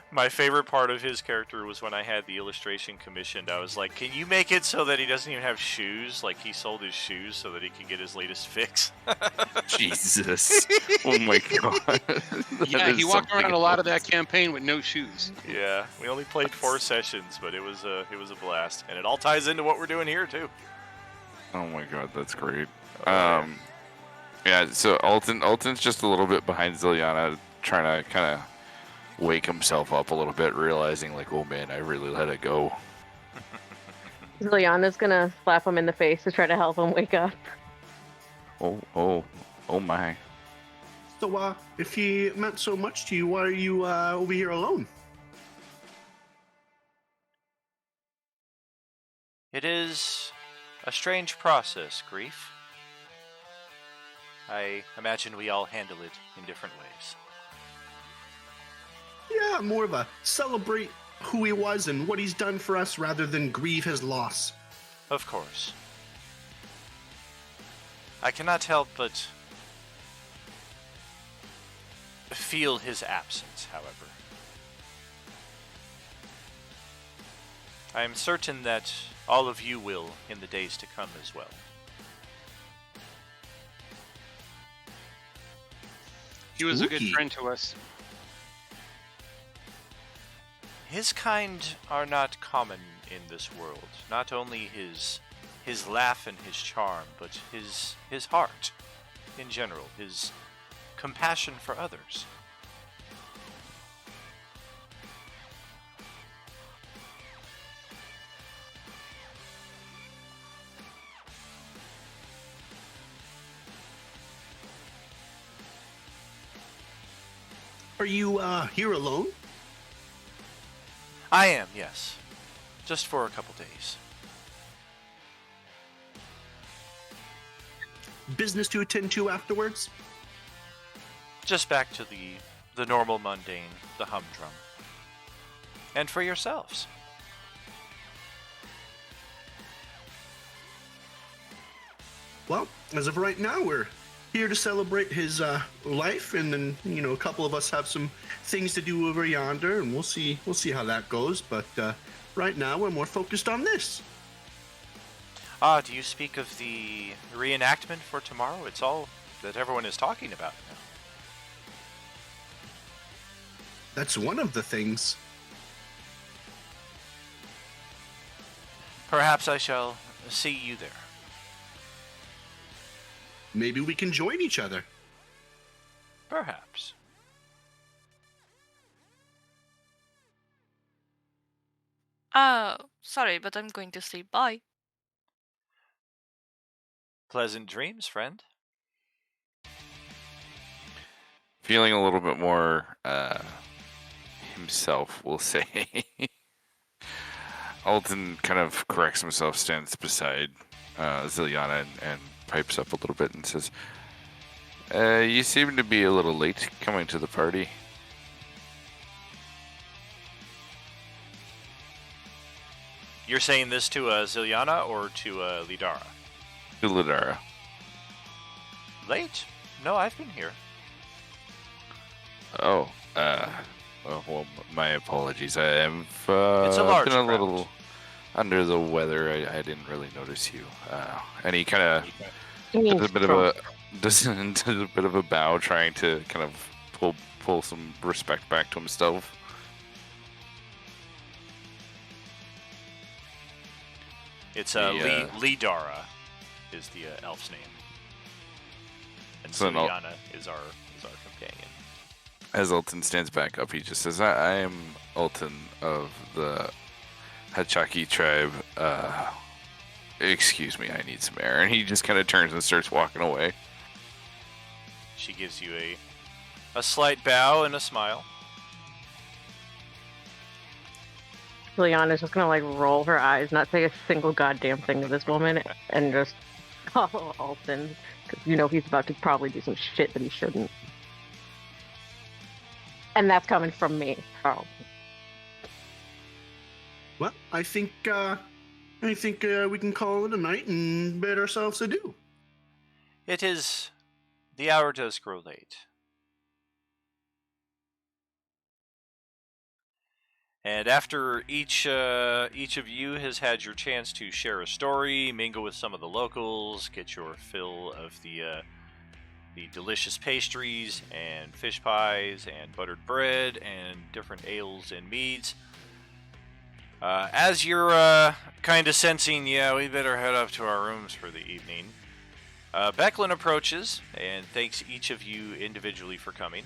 Speaker 2: My favorite part of his character was when I had the illustration commissioned. I was like, can you make it so that he doesn't even have shoes? Like, he sold his shoes so that he could get his latest fix.
Speaker 3: Jesus. Oh my god.
Speaker 7: Yeah, he walked around a lot of that campaign with no shoes.
Speaker 2: Yeah, we only played 4 sessions, but it was a blast. And it all ties into what we're doing here, too.
Speaker 3: Oh my god, that's great.
Speaker 2: Oh,
Speaker 3: Yeah, so Alton's just a little bit behind Ziliana, trying to kind of wake himself up a little bit, realizing like, oh man, I really let it go.
Speaker 6: Ziliana's gonna slap him in the face to try to help him wake up.
Speaker 3: Oh my.
Speaker 8: So, if he meant so much to you, why are you over here alone?
Speaker 2: It is a strange process, grief. I imagine we all handle it in different ways.
Speaker 8: Yeah, more of a celebrate who he was and what he's done for us rather than grieve his loss.
Speaker 2: Of course. I cannot help but feel his absence, however. I am certain that all of you will in the days to come as well.
Speaker 7: He was a good
Speaker 8: Spooky.
Speaker 7: friend to us.
Speaker 2: His kind are not common in this world. Not only his laugh and his charm, but his heart in general, his compassion for others.
Speaker 8: Are you here alone?
Speaker 2: I am, yes. Just for a couple days.
Speaker 8: Business to attend to afterwards?
Speaker 2: Just back to the normal mundane, the humdrum. And for yourselves.
Speaker 8: Well, as of right now, we're here to celebrate his life, and then a couple of us have some things to do over yonder, and we'll see how that goes. But right now, we're more focused on this.
Speaker 2: Ah, do you speak of the reenactment for tomorrow? It's all that everyone is talking about now.
Speaker 8: That's one of the things.
Speaker 2: Perhaps I shall see you there.
Speaker 8: Maybe we can join each other.
Speaker 2: Perhaps.
Speaker 4: Sorry, but I'm going to sleep. Bye.
Speaker 2: Pleasant dreams, friend.
Speaker 3: Feeling a little bit more himself, we'll say. Alton kind of corrects himself, stands beside Ziliana, and pipes up a little bit and says, you seem to be a little late coming to the party.
Speaker 2: You're saying this to Ziliana or to Lidara?
Speaker 3: To Lidara.
Speaker 2: Late? No, I've been here.
Speaker 3: Oh, well, my apologies. I've
Speaker 2: It's a large
Speaker 3: been a
Speaker 2: crowd.
Speaker 3: little under the weather. I didn't really notice you. And he kind of
Speaker 6: He means
Speaker 3: does a bit
Speaker 6: drunk.
Speaker 3: does a bit of a bow, trying to kind of pull some respect back to himself.
Speaker 2: It's
Speaker 3: The,
Speaker 2: Lidara is the elf's name. And
Speaker 3: So no-
Speaker 2: Ziliana is our companion.
Speaker 3: As Alton stands back up, he just says, I am Alton of the Hachaki tribe. Excuse me, I need some air. And he just kind of turns and starts walking away.
Speaker 2: She gives you a slight bow and a smile.
Speaker 6: Juliana's just gonna like roll her eyes, not say a single goddamn thing to this woman, and just follow Alton, because you know he's about to probably do some shit that he shouldn't. And that's coming from me. Oh,
Speaker 8: Well, I think we can call it a night and bid ourselves adieu.
Speaker 2: It is. The hour does grow late. And after each of you has had your chance to share a story, mingle with some of the locals, get your fill of the delicious pastries and fish pies and buttered bread and different ales and meads, as you're kind of sensing, yeah, we better head up to our rooms for the evening, Becklin approaches and thanks each of you individually for coming,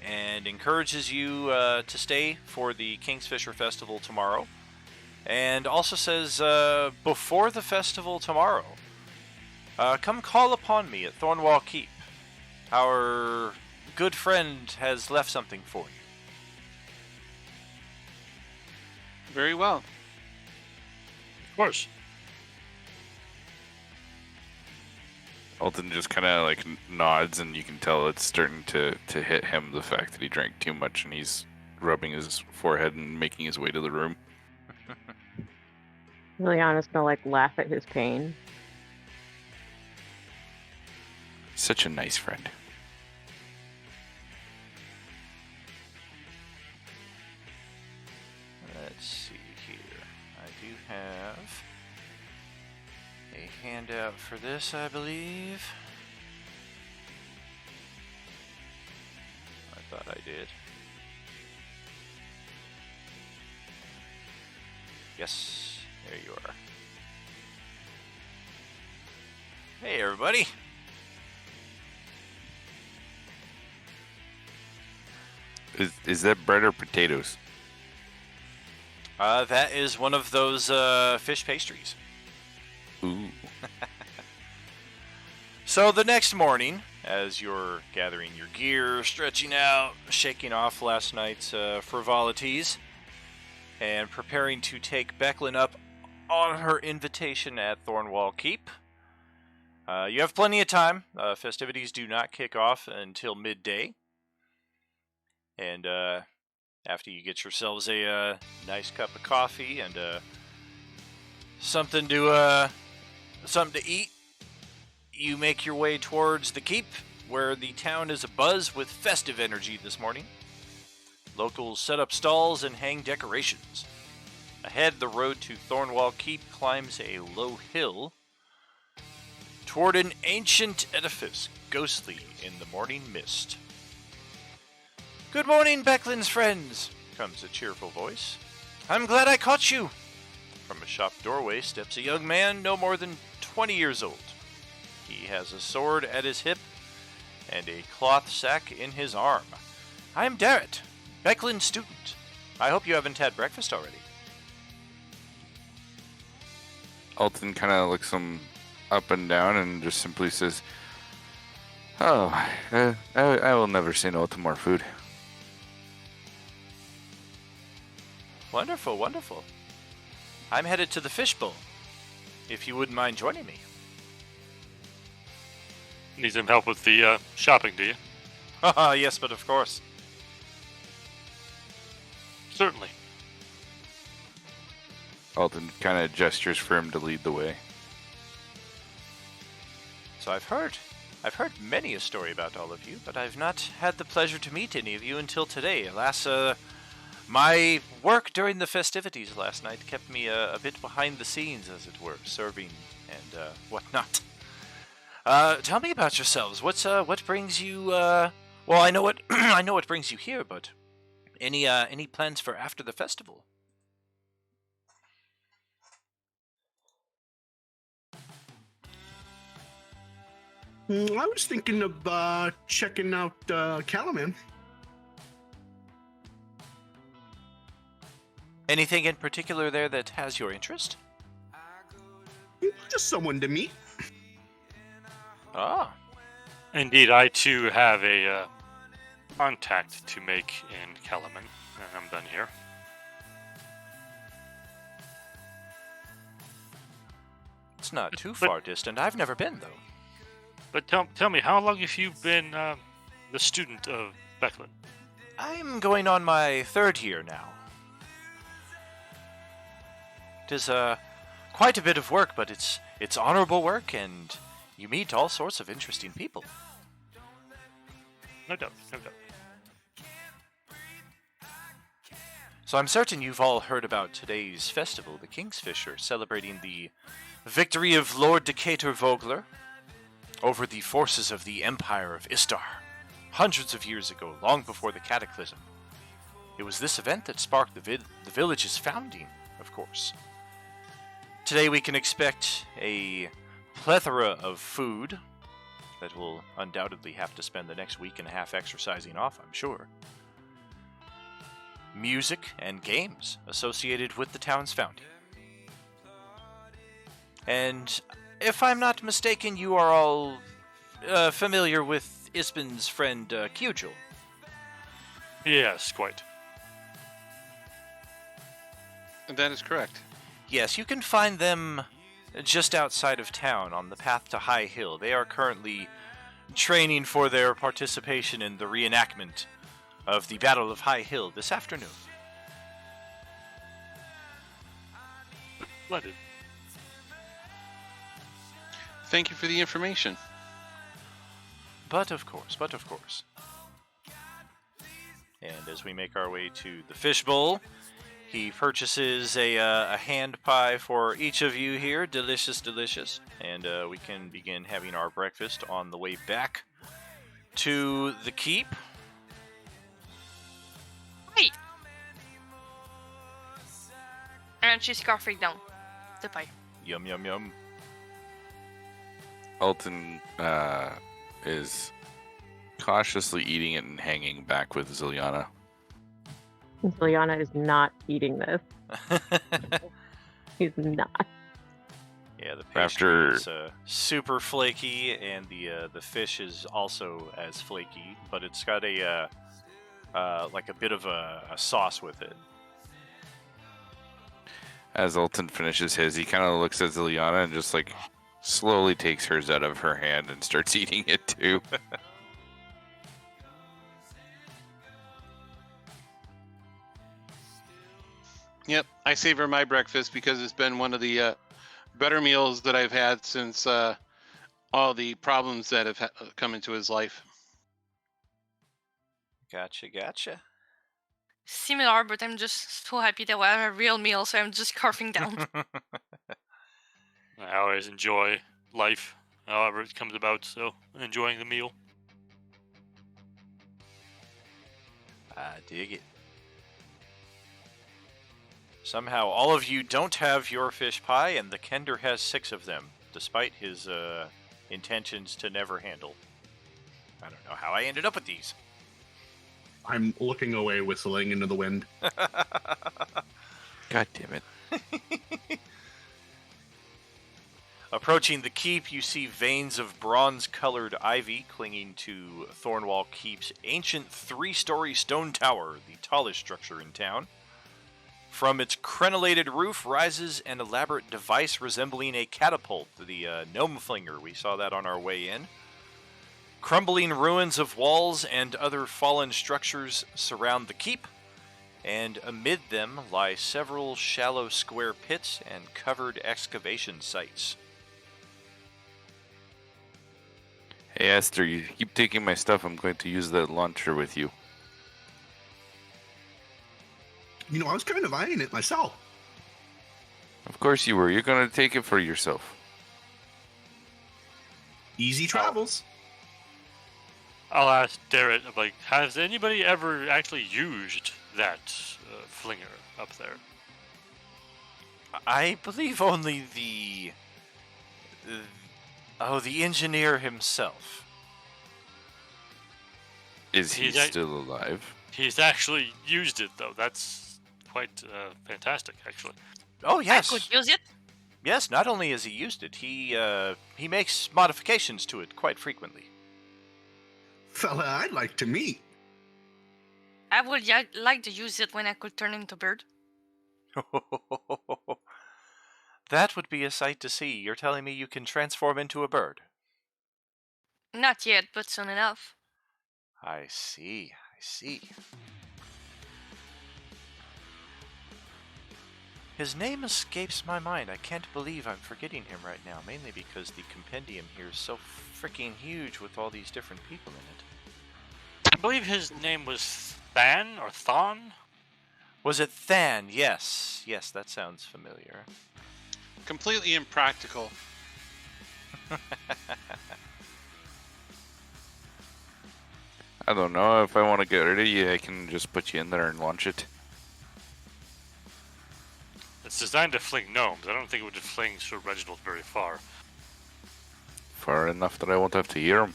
Speaker 2: and encourages you to stay for the Kingsfisher Festival tomorrow, and also says, before the festival tomorrow, come call upon me at Thornwall Keep. Our good friend has left something for you.
Speaker 7: Very well.
Speaker 5: Of course.
Speaker 3: Alton just kind of like nods, and you can tell it's starting to hit him, the fact that he drank too much, and he's rubbing his forehead and making his way to the room.
Speaker 6: Juliana's gonna like laugh at his pain.
Speaker 3: Such a nice friend.
Speaker 2: Let's see here. I do have a handout for this, I believe. I thought I did. Yes, there you are. Hey, everybody.
Speaker 3: Is that bread or potatoes?
Speaker 2: That is one of those fish pastries.
Speaker 3: Ooh.
Speaker 2: So the next morning, as you're gathering your gear, stretching out, shaking off last night's frivolities, and preparing to take Becklin up on her invitation at Thornwall Keep, you have plenty of time. Festivities do not kick off until midday. And after you get yourselves a nice cup of coffee and something to eat, you make your way towards the keep, where the town is abuzz with festive energy this morning. Locals set up stalls and hang decorations. Ahead, the road to Thornwall Keep climbs a low hill toward an ancient edifice, ghostly in the morning mist. "Good morning, Becklin's friends," comes a cheerful voice. "I'm glad I caught you." From a shop doorway steps a young man no more than 20 years old. He has a sword at his hip and a cloth sack in his arm. I am Darrett, Beckland's student. I hope you haven't had breakfast already.
Speaker 3: Alton kind of looks him up and down and just simply says, "Oh, I will never say no to more food."
Speaker 2: Wonderful, wonderful. I'm headed to the fishbowl, if you wouldn't mind joining me.
Speaker 5: Need some help with the shopping, do you?
Speaker 2: Haha, yes, but of course.
Speaker 5: Certainly.
Speaker 3: Alton kind of gestures for him to lead the way.
Speaker 2: So I've heard many a story about all of you, but I've not had the pleasure to meet any of you until today. Alas, my work during the festivities last night kept me a bit behind the scenes, as it were, serving and whatnot. Tell me about yourselves. What brings you? Well, I know what I know what brings you here, but any plans for after the festival?
Speaker 8: I was thinking of checking out Calaman.
Speaker 2: Anything in particular there that has your interest?
Speaker 8: Just someone to meet.
Speaker 2: Ah,
Speaker 5: Indeed, I too have a contact to make in Kalaman, and I'm done here.
Speaker 2: it's not too far distant. I've never been, though.
Speaker 5: But tell me, how long have you been the student of Beckland?
Speaker 2: I'm going on my 3rd year now. It is quite a bit of work, but it's honorable work, and you meet all sorts of interesting people.
Speaker 5: No doubt, no doubt.
Speaker 2: So I'm certain you've all heard about today's festival, the Kingsfisher, celebrating the victory of Lord Decatur Vogler over the forces of the Empire of Istar, hundreds of years ago, long before the Cataclysm. It was this event that sparked the village's founding, of course. Today we can expect a plethora of food that we'll undoubtedly have to spend the next week and a half exercising off, I'm sure. Music and games associated with the town's founding. And if I'm not mistaken, you are all familiar with Isbin's friend Kujul.
Speaker 5: Yes, quite.
Speaker 7: That is correct.
Speaker 2: Yes, you can find them just outside of town on the path to High Hill. They are currently training for their participation in the reenactment of the Battle of High Hill this afternoon.
Speaker 5: Splendid.
Speaker 7: Thank you for the information.
Speaker 2: But of course. And as we make our way to the fishbowl, he purchases a hand pie for each of you here. Delicious, delicious. And we can begin having our breakfast on the way back to the keep.
Speaker 4: Wait. And she's scarfing down the pie.
Speaker 2: Yum, yum, yum.
Speaker 3: Alton is cautiously eating it and hanging back with Ziliana.
Speaker 6: Liana is not eating this. He's not.
Speaker 2: Yeah, the pastry is super flaky, and the fish is also as flaky, but it's got a like a bit of a sauce with it.
Speaker 3: As Alton finishes his, he kind of looks at Ziliana and just like slowly takes hers out of her hand and starts eating it too.
Speaker 7: Yep, I savor my breakfast because it's been one of the better meals that I've had since all the problems that have come into his life.
Speaker 2: Gotcha.
Speaker 4: Similar, but I'm just so happy that we have a real meal, so I'm just scarfing down.
Speaker 5: I always enjoy life, however it comes about, so enjoying the meal.
Speaker 2: I dig it. Somehow, all of you don't have your fish pie, and the Kender has 6 of them, despite his intentions to never handle. I don't know how I ended up with these.
Speaker 8: I'm looking away, whistling into the wind.
Speaker 3: God damn it.
Speaker 2: Approaching the keep, you see veins of bronze-colored ivy clinging to Thornwall Keep's ancient 3-story stone tower, the tallest structure in town. From its crenellated roof rises an elaborate device resembling a catapult, the gnome flinger. We saw that on our way in. Crumbling ruins of walls and other fallen structures surround the keep, and amid them lie several shallow square pits and covered excavation sites.
Speaker 3: Hey, Esther, you keep taking my stuff. I'm going to use that launcher with you.
Speaker 8: You know, I was kind of eyeing it myself.
Speaker 3: Of course you were. You're going to take it for yourself.
Speaker 8: Easy travels.
Speaker 5: I'll ask Darrett, like, has anybody ever actually used that flinger up there?
Speaker 2: I believe only the engineer himself.
Speaker 3: Is he
Speaker 5: He's a-
Speaker 3: still alive?
Speaker 5: He's actually used it, though. That's quite fantastic, actually.
Speaker 2: Oh, yes.
Speaker 4: I could use it.
Speaker 2: Yes, not only has he used it, he makes modifications to it quite frequently.
Speaker 8: Fella, I'd like to meet.
Speaker 4: I would like to use it when I could turn into bird.
Speaker 2: That would be a sight to see. You're telling me you can transform into a bird?
Speaker 4: Not yet, but soon enough.
Speaker 2: I see. His name escapes my mind. I can't believe I'm forgetting him right now, mainly because the compendium here is so freaking huge with all these different people in it.
Speaker 5: I believe his name was Than or Thon.
Speaker 2: Was it Than? Yes, that sounds familiar.
Speaker 7: Completely impractical.
Speaker 3: I don't know. If I want to get rid of you, I can just put you in there and launch it.
Speaker 5: It's designed to fling gnomes. I don't think it would fling Sir Reginald very far.
Speaker 3: Far enough that I won't have to hear him.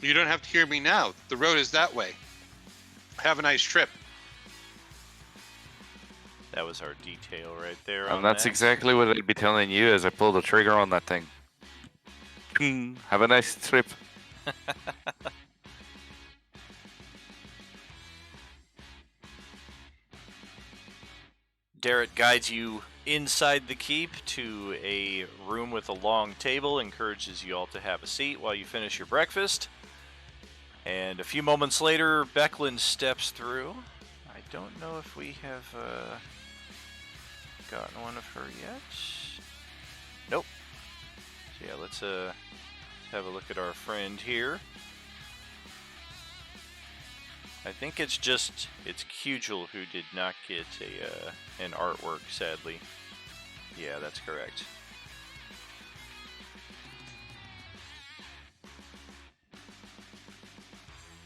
Speaker 7: You don't have to hear me now. The road is that way. Have a nice trip.
Speaker 2: That was our detail right there.
Speaker 3: And that's exactly what I'd be telling you as I pull the trigger on that thing. Have a nice trip.
Speaker 2: Darrett guides you inside the keep to a room with a long table, encourages you all to have a seat while you finish your breakfast. And a few moments later, Becklin steps through. I don't know if we have gotten one of her yet. Nope. So yeah, let's have a look at our friend here. I think it's Cugel who did not get an artwork, sadly. Yeah, that's correct.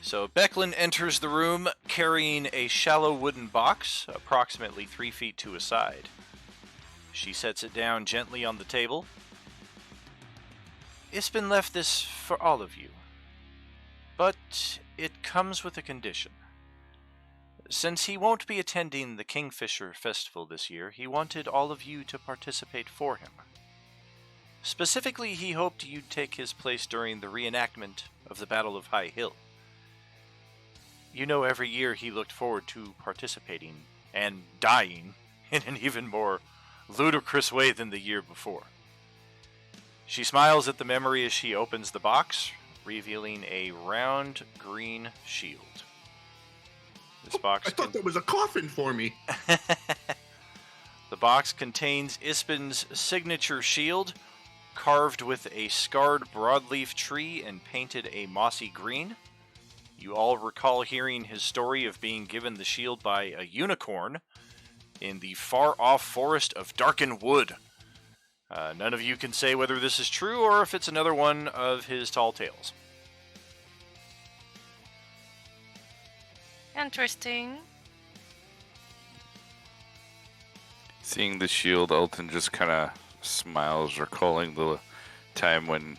Speaker 2: So Becklin enters the room carrying a shallow wooden box, approximately 3 feet to a side. She sets it down gently on the table. Isbin left this for all of you, but it comes with a condition. Since he won't be attending the Kingfisher Festival this year, he wanted all of you to participate for him. Specifically, he hoped you'd take his place during the reenactment of the Battle of High Hill. You know, every year he looked forward to participating and dying in an even more ludicrous way than the year before. She smiles at the memory as she opens the box, revealing a round green shield. This box
Speaker 8: I thought that was a coffin for me.
Speaker 2: The box contains Isbin's signature shield, carved with a scarred broadleaf tree and painted a mossy green. You all recall hearing his story of being given the shield by a unicorn in the far-off forest of Darken Wood. None of you can say whether this is true or if it's another one of his tall tales.
Speaker 4: Interesting.
Speaker 3: Seeing the shield, Alton just kind of smiles, recalling the time when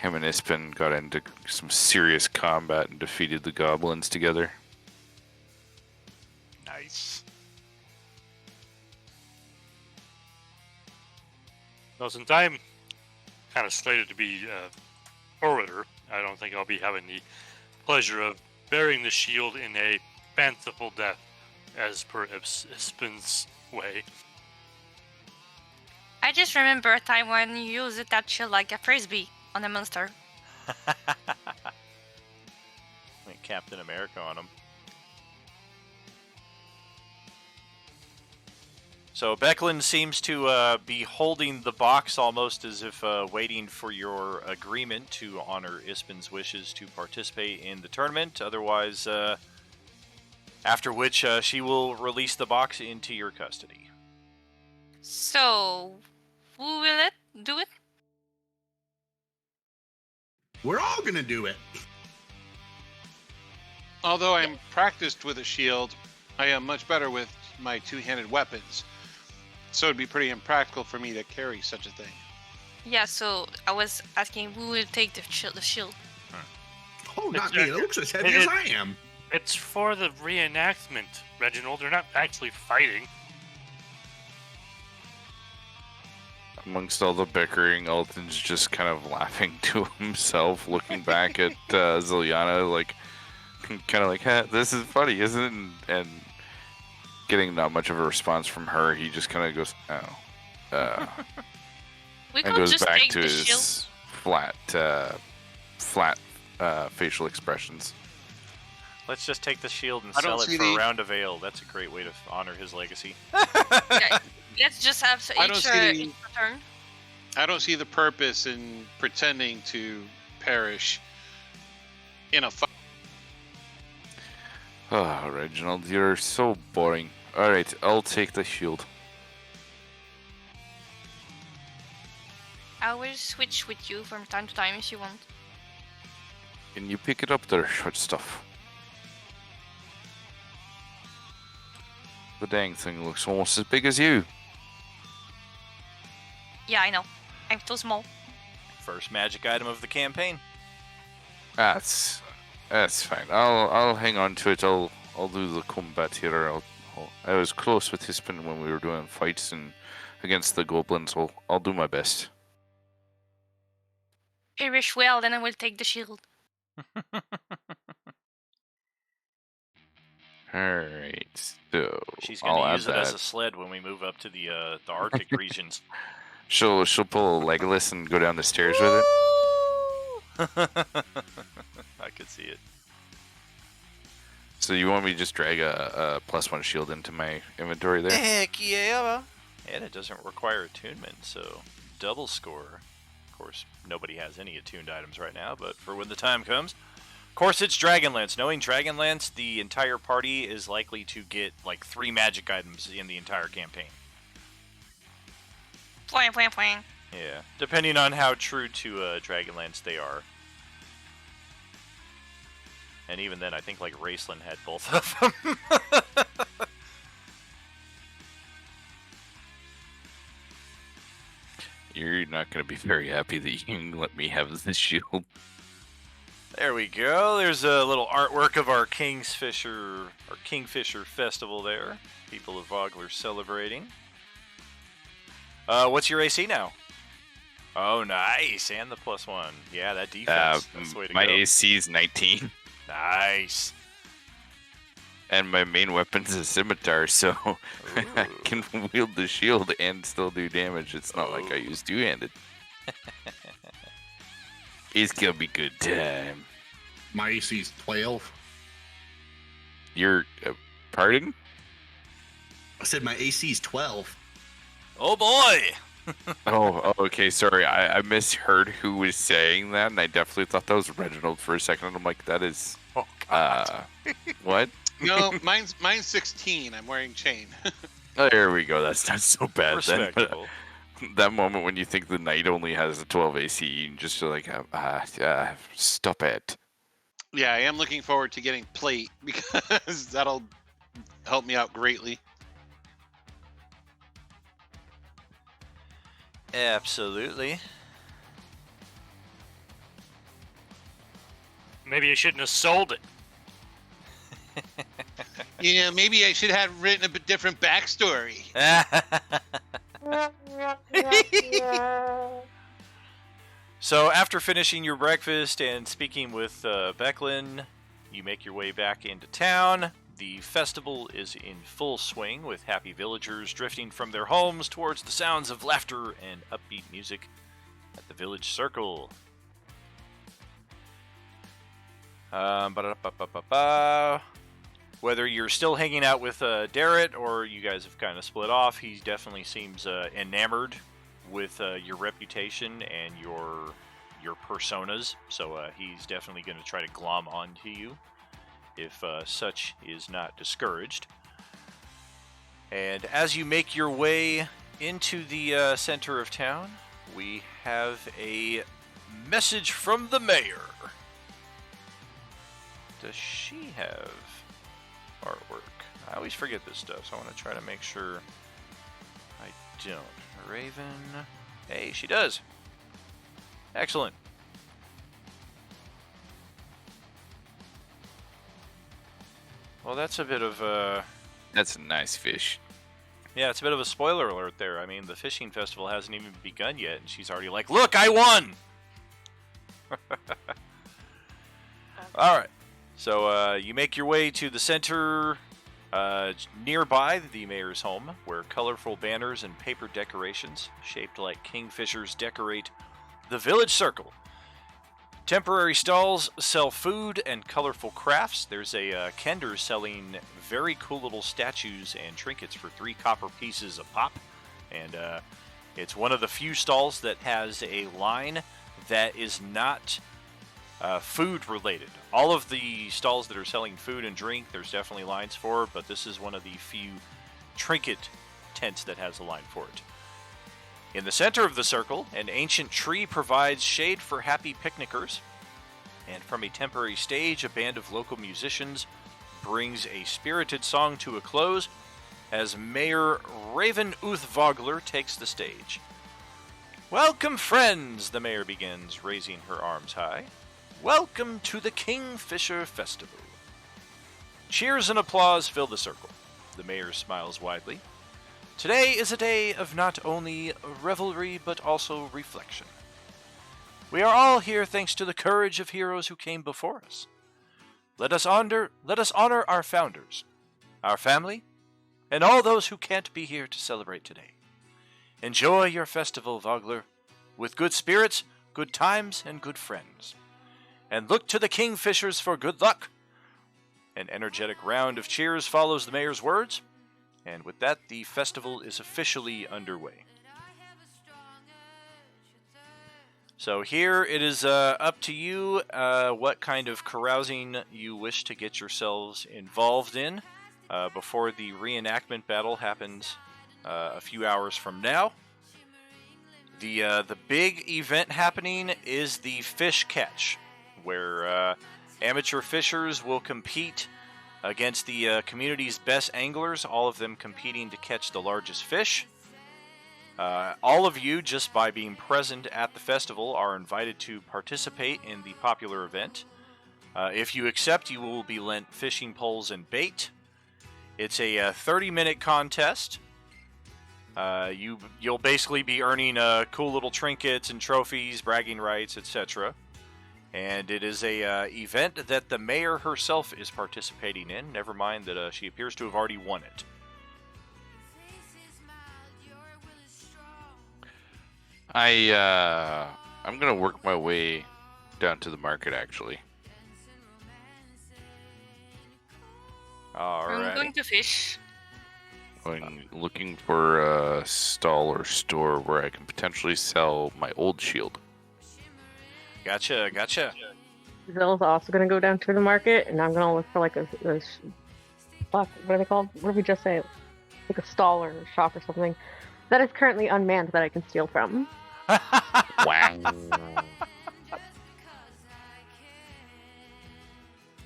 Speaker 3: him and Ispin got into some serious combat and defeated the goblins together.
Speaker 2: Nice.
Speaker 5: Well, since I'm kind of slated to be orator, I don't think I'll be having the pleasure of bearing the shield in a fanciful death, as per Ispin's way.
Speaker 4: I just remember a time when you used that shield like a frisbee on a monster.
Speaker 2: Went Captain America on him. So Becklin seems to be holding the box almost as if waiting for your agreement to honor Ispin's wishes to participate in the tournament. Otherwise, after which she will release the box into your custody.
Speaker 4: So, who will do it?
Speaker 8: We're all gonna do it.
Speaker 7: Although I'm practiced with a shield, I am much better with my two-handed weapons. So it'd be pretty impractical for me to carry such a thing.
Speaker 4: Yeah, so I was asking who will take the shield.
Speaker 8: Oh, not
Speaker 5: It's,
Speaker 8: me. It looks as heavy as I am.
Speaker 5: It's for the reenactment, Reginald. They're not actually fighting.
Speaker 3: Amongst all the bickering, Alton's just kind of laughing to himself, looking back at Ziliana, like, kind of like, hey, this is funny, isn't it? And getting not much of a response from her, he just kind of goes, oh.
Speaker 4: We
Speaker 3: And
Speaker 4: could
Speaker 3: goes
Speaker 4: just
Speaker 3: back
Speaker 4: take
Speaker 3: to
Speaker 4: the
Speaker 3: his
Speaker 4: shield.
Speaker 3: flat facial expressions.
Speaker 2: Let's just take the shield and
Speaker 7: I don't
Speaker 2: sell it
Speaker 7: see
Speaker 2: for
Speaker 7: the-
Speaker 2: a round of ale. That's a great way to honor his legacy.
Speaker 4: Yeah, let's just have
Speaker 7: I don't
Speaker 4: each
Speaker 7: see
Speaker 4: each turn.
Speaker 7: I don't see the purpose in pretending to perish in a fight.
Speaker 3: Oh, Reginald, you're so boring. Alright, I'll take the shield.
Speaker 4: I will switch with you from time to time if you want.
Speaker 3: Can you pick it up there, short stuff? The dang thing looks almost as big as you.
Speaker 4: Yeah, I know. I'm too small.
Speaker 2: First magic item of the campaign.
Speaker 3: That's fine. I'll hang on to it. I'll do the combat here. I was close with Hispin when we were doing fights and against the goblins. I'll do my best.
Speaker 4: Perish well, then I will take the shield.
Speaker 3: Alright, so
Speaker 2: She's
Speaker 3: I'll
Speaker 2: gonna
Speaker 3: add
Speaker 2: use it as
Speaker 3: that.
Speaker 2: a sled when we move up to the Arctic regions.
Speaker 3: She'll pull a Legolas and go down the stairs with it.
Speaker 2: I could see it.
Speaker 3: So you want me to just drag a +1 shield into my inventory there?
Speaker 2: Heck yeah! And it doesn't require attunement, so double score. Of course, nobody has any attuned items right now, but for when the time comes. Of course, it's Dragonlance. Knowing Dragonlance, the entire party is likely to get like 3 magic items in the entire campaign.
Speaker 4: Pwang, pwang, pwang.
Speaker 2: Yeah, depending on how true to Dragonlance they are. And even then, I think like Raceland had both of them.
Speaker 3: You're not going to be very happy that you can let me have this shield.
Speaker 2: There we go. There's a little artwork of our Kingfisher Festival there. People of Vogler celebrating. What's your AC now? Oh, nice. And the +1. Yeah, that defense. That's the way to
Speaker 3: My
Speaker 2: go.
Speaker 3: AC is 19,
Speaker 2: Nice.
Speaker 3: and my main weapon's a scimitar, so I
Speaker 2: Ooh.
Speaker 3: can wield the shield and still do damage. It's not like I use two-handed. It's gonna be good time.
Speaker 8: My AC's 12.
Speaker 3: You're, pardon?
Speaker 8: I said my AC's 12.
Speaker 2: Oh, boy.
Speaker 3: Oh, okay, sorry. I misheard who was saying that, and I definitely thought that was Reginald for a second. And I'm like, that is,
Speaker 2: Oh, God.
Speaker 3: what?
Speaker 7: No, mine's 16. I'm wearing chain.
Speaker 3: Oh, there we go. That's not so bad then.
Speaker 2: Respectable.
Speaker 3: That moment when you think the knight only has a 12 AC, you just are like, stop it.
Speaker 7: Yeah, I am looking forward to getting plate because that'll help me out greatly.
Speaker 2: Absolutely.
Speaker 5: Maybe you shouldn't have sold it.
Speaker 7: Maybe I should have written a bit different backstory.
Speaker 2: So after finishing your breakfast and speaking with Becklin, you make your way back into town. The festival is in full swing, with happy villagers drifting from their homes towards the sounds of laughter and upbeat music at the village circle. Whether you're still hanging out with Darrett or you guys have kind of split off, he definitely seems enamored with your reputation and your personas. So he's definitely going to try to glom onto you if such is not discouraged. And as you make your way into the center of town, we have a message from the mayor. Does she have artwork? I always forget this stuff, so I want to try to make sure I don't. Raven. Hey, she does. Excellent. Well, that's a bit of
Speaker 3: That's a nice fish.
Speaker 2: yeah, it's a bit of a spoiler alert there. I mean, the fishing festival hasn't even begun yet, and she's already like, "Look, I won!" All right. So you make your way to the center nearby the mayor's home, where colorful banners and paper decorations shaped like kingfishers decorate the village circle. Temporary stalls sell food and colorful crafts. There's a kender selling very cool little statues and trinkets for 3 copper pieces a pop. And it's one of the few stalls that has a line that is not food related. All of the stalls that are selling food and drink, there's definitely lines for, but this is one of the few trinket tents that has a line for it. In the center of the circle, an ancient tree provides shade for happy picnickers, and from a temporary stage, a band of local musicians brings a spirited song to a close as Mayor Raven Uthvogler takes the stage. "Welcome, friends," the mayor begins, raising her arms high. "Welcome to the Kingfisher Festival." Cheers and applause fill the circle. The mayor smiles widely. "Today is a day of not only revelry but also reflection. We are all here thanks to the courage of heroes who came before us. Let us honor our founders, our family, and all those who can't be here to celebrate today. Enjoy your festival, Vogler, with good spirits, good times, and good friends. And look to the Kingfishers for good luck." An energetic round of cheers follows the mayor's words, and with that, the festival is officially underway. So here it is up to you what kind of carousing you wish to get yourselves involved in before the reenactment battle happens a few hours from now. The big event happening is the fish catch, where amateur fishers will compete against the community's best anglers, all of them competing to catch the largest fish. All of you, just by being present at the festival, are invited to participate in the popular event. If you accept, you will be lent fishing poles and bait. It's a 30-minute contest. You'll basically be earning cool little trinkets and trophies, bragging rights, etc. And it is a event that the mayor herself is participating in. Never mind that she appears to have already won it.
Speaker 3: I'm gonna work my way down to the market actually.
Speaker 2: All
Speaker 4: I'm
Speaker 2: right.
Speaker 4: going to fish.
Speaker 3: I'm looking for a stall or store where I can potentially sell my old shield.
Speaker 2: Gotcha.
Speaker 6: Zill's also going to go down to the market, and I'm going to look for like what are they called? What did we just say? Like a stall or a shop or something that is currently unmanned that I can steal from.
Speaker 3: Wow.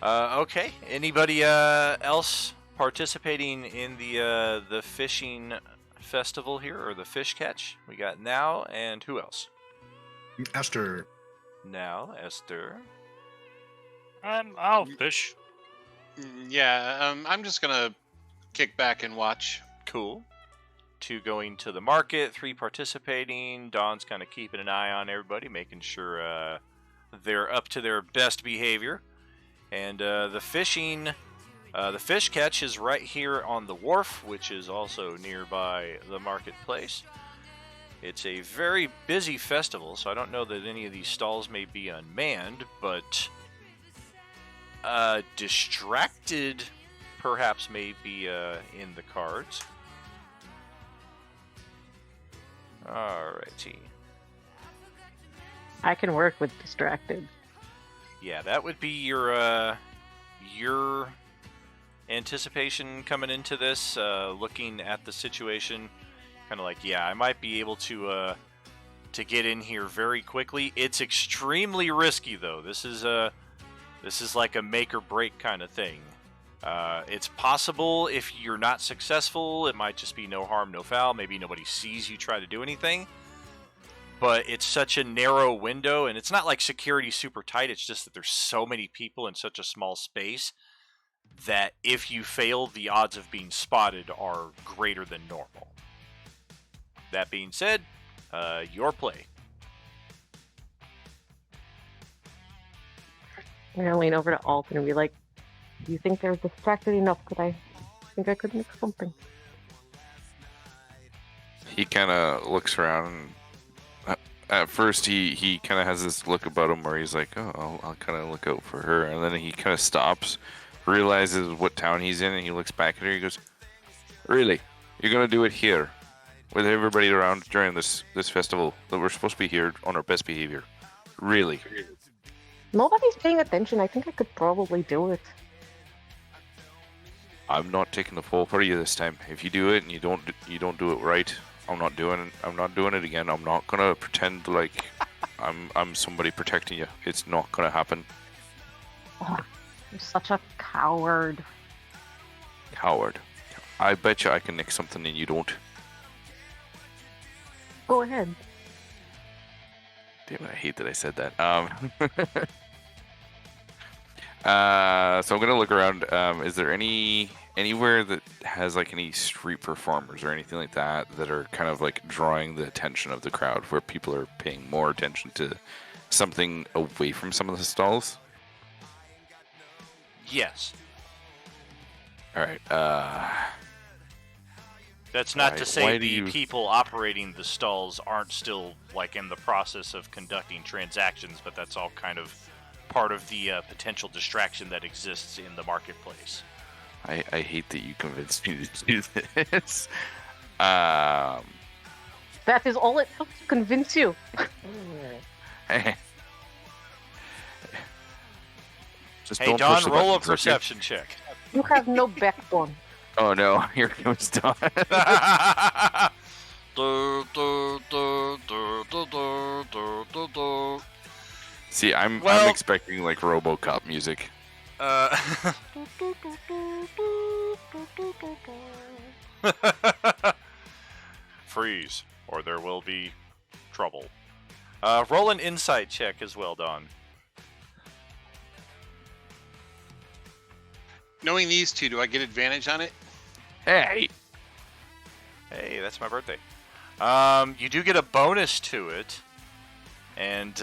Speaker 2: Okay. Anybody else participating in the fishing festival here, or the fish catch? We got Now, and who else?
Speaker 8: Esther.
Speaker 2: Now, Esther.
Speaker 5: I'll fish.
Speaker 7: Yeah, I'm just gonna kick back and watch.
Speaker 2: Cool. 2 going to the market, 3 participating. Don's kind of keeping an eye on everybody, making sure they're up to their best behavior. And the fishing, the fish catch is right here on the wharf, which is also nearby the marketplace. It's a very busy festival, so I don't know that any of these stalls may be unmanned, but distracted perhaps may be in the cards. Alrighty.
Speaker 6: I can work with distracted.
Speaker 2: Yeah, that would be your anticipation coming into this, looking at the situation, kind of like, yeah, I might be able to get in here very quickly. It's extremely risky, though. This is like a make or break kind of thing. It's possible if you're not successful, it might just be no harm, no foul. Maybe nobody sees you try to do anything. But it's such a narrow window, and it's not like security's super tight. It's just that there's so many people in such a small space that if you fail, the odds of being spotted are greater than normal. That being said, your play.
Speaker 6: I'm gonna lean over to Alton and be like, "Do you think they're distracted enough that I think I could make something?"
Speaker 3: He kind of looks around and at first he kind of has this look about him where he's like, oh, I'll kind of look out for her, and then he kind of stops, realizes what town he's in, and he looks back at her. He goes, "Really? You're gonna do it here, with everybody around during this festival that we're supposed to be here on our best behavior? Really?"
Speaker 6: Nobody's paying attention. I think I could probably do it.
Speaker 3: I'm not taking the fall for you this time. If you do it and you don't do it right, I'm not doing it again. I'm not gonna pretend like I'm somebody protecting you. It's not gonna happen.
Speaker 6: Oh, you're such a coward.
Speaker 3: Coward. I bet you I can nick something and you don't.
Speaker 6: Go ahead.
Speaker 3: Damn it, I hate that I said that. So I'm gonna look around. Is there anywhere that has like any street performers or anything like that are kind of like drawing the attention of the crowd, where people are paying more attention to something away from some of the stalls?
Speaker 2: Yes.
Speaker 3: All right.
Speaker 2: That's not to
Speaker 3: Why
Speaker 2: say
Speaker 3: do
Speaker 2: the
Speaker 3: you-
Speaker 2: people operating the stalls aren't still like in the process of conducting transactions, but that's all kind of part of the potential distraction that exists in the marketplace.
Speaker 3: I hate that you convinced me to do this.
Speaker 6: That is all it took to convince you.
Speaker 3: Just
Speaker 2: Hey,
Speaker 3: don't
Speaker 2: Don,
Speaker 3: push the
Speaker 2: roll a
Speaker 3: buttons, okay?
Speaker 2: perception check.
Speaker 6: You have no backbone.
Speaker 3: Oh no, here comes Don. See, I'm
Speaker 2: Well-
Speaker 3: expecting like RoboCop music.
Speaker 2: Freeze, or there will be trouble. Roll an insight check as well, Don.
Speaker 7: Knowing these two, do I get advantage on it?
Speaker 3: Hey,
Speaker 2: Hey, that's my birthday. You do get a bonus to it, and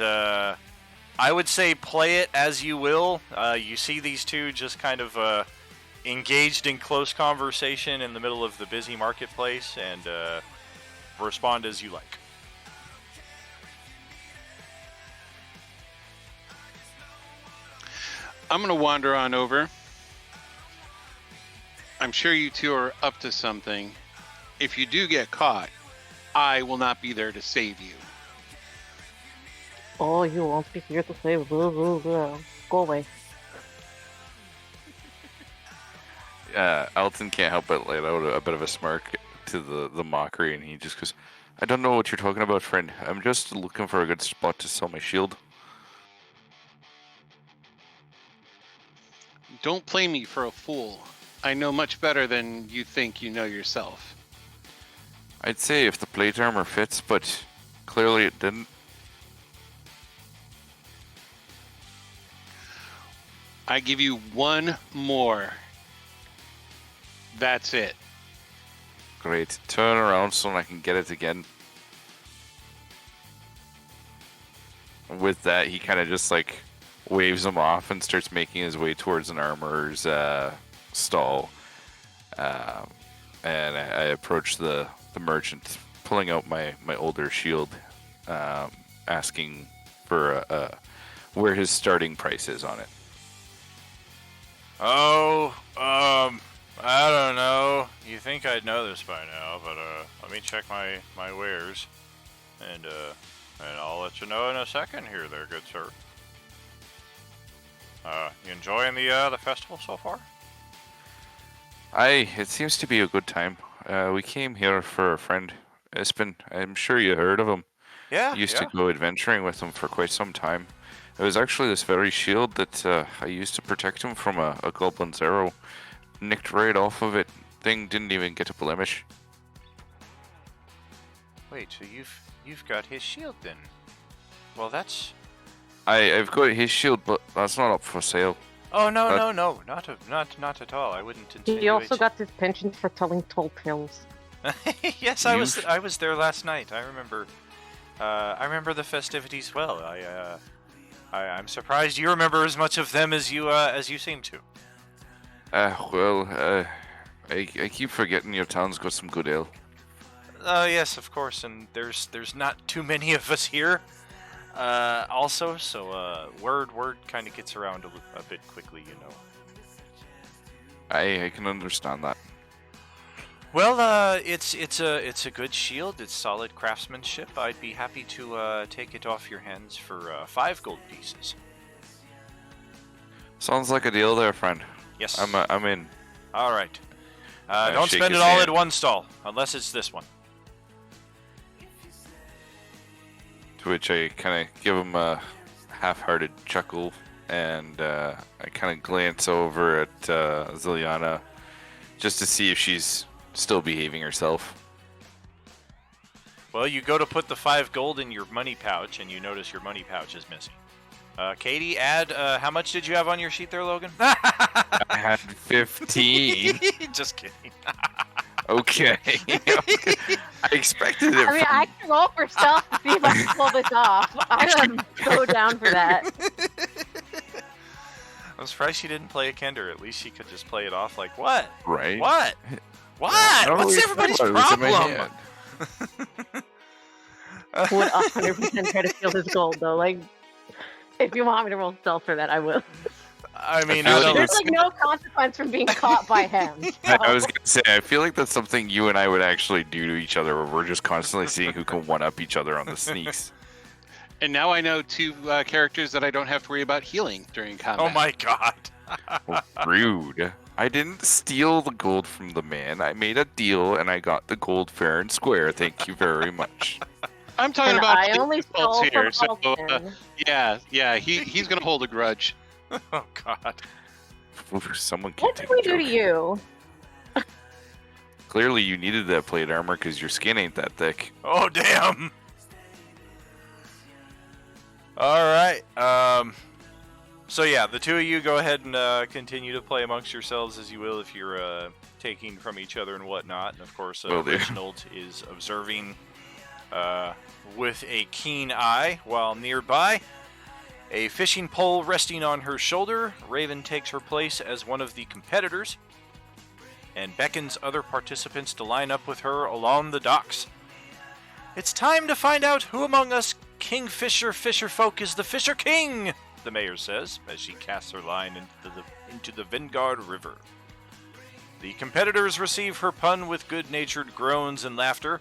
Speaker 2: I would say play it as you will. You see these two just kind of engaged in close conversation in the middle of the busy marketplace, and respond as you like.
Speaker 7: I'm gonna wander on over. I'm sure you two are up to something. If you do get caught, I will not be there to save you.
Speaker 6: Oh, you won't be here to save. Blah, blah, blah. Go away.
Speaker 3: Alton can't help but let out a bit of a smirk to the mockery, and he just goes, "I don't know what you're talking about, friend. I'm just looking for a good spot to sell my shield."
Speaker 7: Don't play me for a fool. I know much better than you think you know yourself.
Speaker 3: I'd say if the plate armor fits, but clearly it didn't.
Speaker 7: I give you one more. That's it.
Speaker 3: Great. Turn around so I can get it again. With that, he kind of just like waves him off and starts making his way towards an armorer's stall. And I approach the merchant, pulling out my older shield, asking for where his starting price is on it.
Speaker 2: Oh, I don't know. You think I'd know this by now, but let me check my wares, and I'll let you know in a second here, there, good sir. You enjoying the festival so far?
Speaker 3: It seems to be a good time. We came here for a friend, Espen. I'm sure you heard of him.
Speaker 2: Yeah,
Speaker 3: Used to go adventuring with him for quite some time. It was actually this very shield that I used to protect him from a goblin's arrow. Nicked right off of it. Thing didn't even get a blemish.
Speaker 2: Wait, so you've got his shield then? Well, that's.
Speaker 3: I've got his shield, but that's not up for sale.
Speaker 2: Oh no, not at all. I wouldn't insinuate.
Speaker 6: He also got his penchant for telling tall tales.
Speaker 2: Yes, I was there last night. I remember. I remember the festivities well. I'm surprised you remember as much of them as you seem to.
Speaker 3: I keep forgetting your town's got some good ale.
Speaker 2: Yes, of course, and there's not too many of us here. Also, so word kind of gets around a bit quickly, you know.
Speaker 3: I can understand that.
Speaker 2: Well, it's a good shield. It's solid craftsmanship. I'd be happy to take it off your hands for 5 gold pieces.
Speaker 3: Sounds like a deal there, friend.
Speaker 2: Yes.
Speaker 3: I'm in.
Speaker 2: All right. Don't
Speaker 3: shake
Speaker 2: spend it
Speaker 3: his
Speaker 2: all
Speaker 3: hand.
Speaker 2: at one stall, unless it's this one.
Speaker 3: To which I kind of give him a half-hearted chuckle, and I kind of glance over at Ziliana just to see if she's still behaving herself.
Speaker 2: Well, you go to put the 5 gold in your money pouch, and you notice your money pouch is missing. Katie, add, how much did you have on your sheet there, Logan?
Speaker 3: I had 15.
Speaker 2: Just kidding.
Speaker 3: Okay. I expected it.
Speaker 6: I mean, I can roll for stealth to see if I can pull this off. I'm so down for that.
Speaker 2: I'm surprised she didn't play a Kender. At least she could just play it off like, what?
Speaker 3: Right?
Speaker 2: What? What?
Speaker 3: I don't
Speaker 2: What's
Speaker 3: really
Speaker 2: everybody's
Speaker 3: know, it was in my
Speaker 2: problem?
Speaker 3: hand.
Speaker 6: Would 100% try to steal his gold, though. Like, if you want me to roll stealth for that, I will.
Speaker 2: I mean,
Speaker 3: feel
Speaker 2: I
Speaker 3: like
Speaker 2: don't.
Speaker 6: There's like no consequence from being caught by him.
Speaker 3: I was gonna say, I feel like that's something you and I would actually do to each other, where we're just constantly seeing who can one-up each other on the sneaks.
Speaker 7: And now I know 2 characters that I don't have to worry about healing during combat.
Speaker 2: Oh my god.
Speaker 3: Rude. I didn't steal the gold from the man. I made a deal, and I got the gold fair and square. Thank you very much.
Speaker 7: I'm talking
Speaker 6: And
Speaker 7: about
Speaker 6: I only
Speaker 7: faults
Speaker 6: stole
Speaker 7: here,
Speaker 6: from
Speaker 7: so
Speaker 6: Alton.
Speaker 7: yeah, he's gonna hold a grudge.
Speaker 2: Oh god.
Speaker 3: Oof, someone can
Speaker 6: What
Speaker 3: take
Speaker 6: did we
Speaker 3: a
Speaker 6: do to
Speaker 3: joke.
Speaker 6: you?
Speaker 3: Clearly, you needed that plate armor because your skin ain't that thick.
Speaker 2: Oh damn. All right. So yeah, the 2 of you go ahead and continue to play amongst yourselves as you will, if you're taking from each other and whatnot. And of course,
Speaker 3: Will do.
Speaker 2: Reginald is observing with a keen eye, while nearby, a fishing pole resting on her shoulder, Raven takes her place as one of the competitors and beckons other participants to line up with her along the docks. It's time to find out who among us Kingfisher fisherfolk is the Fisher King, the mayor says, as she casts her line into the Vanguard River. The competitors receive her pun with good-natured groans and laughter,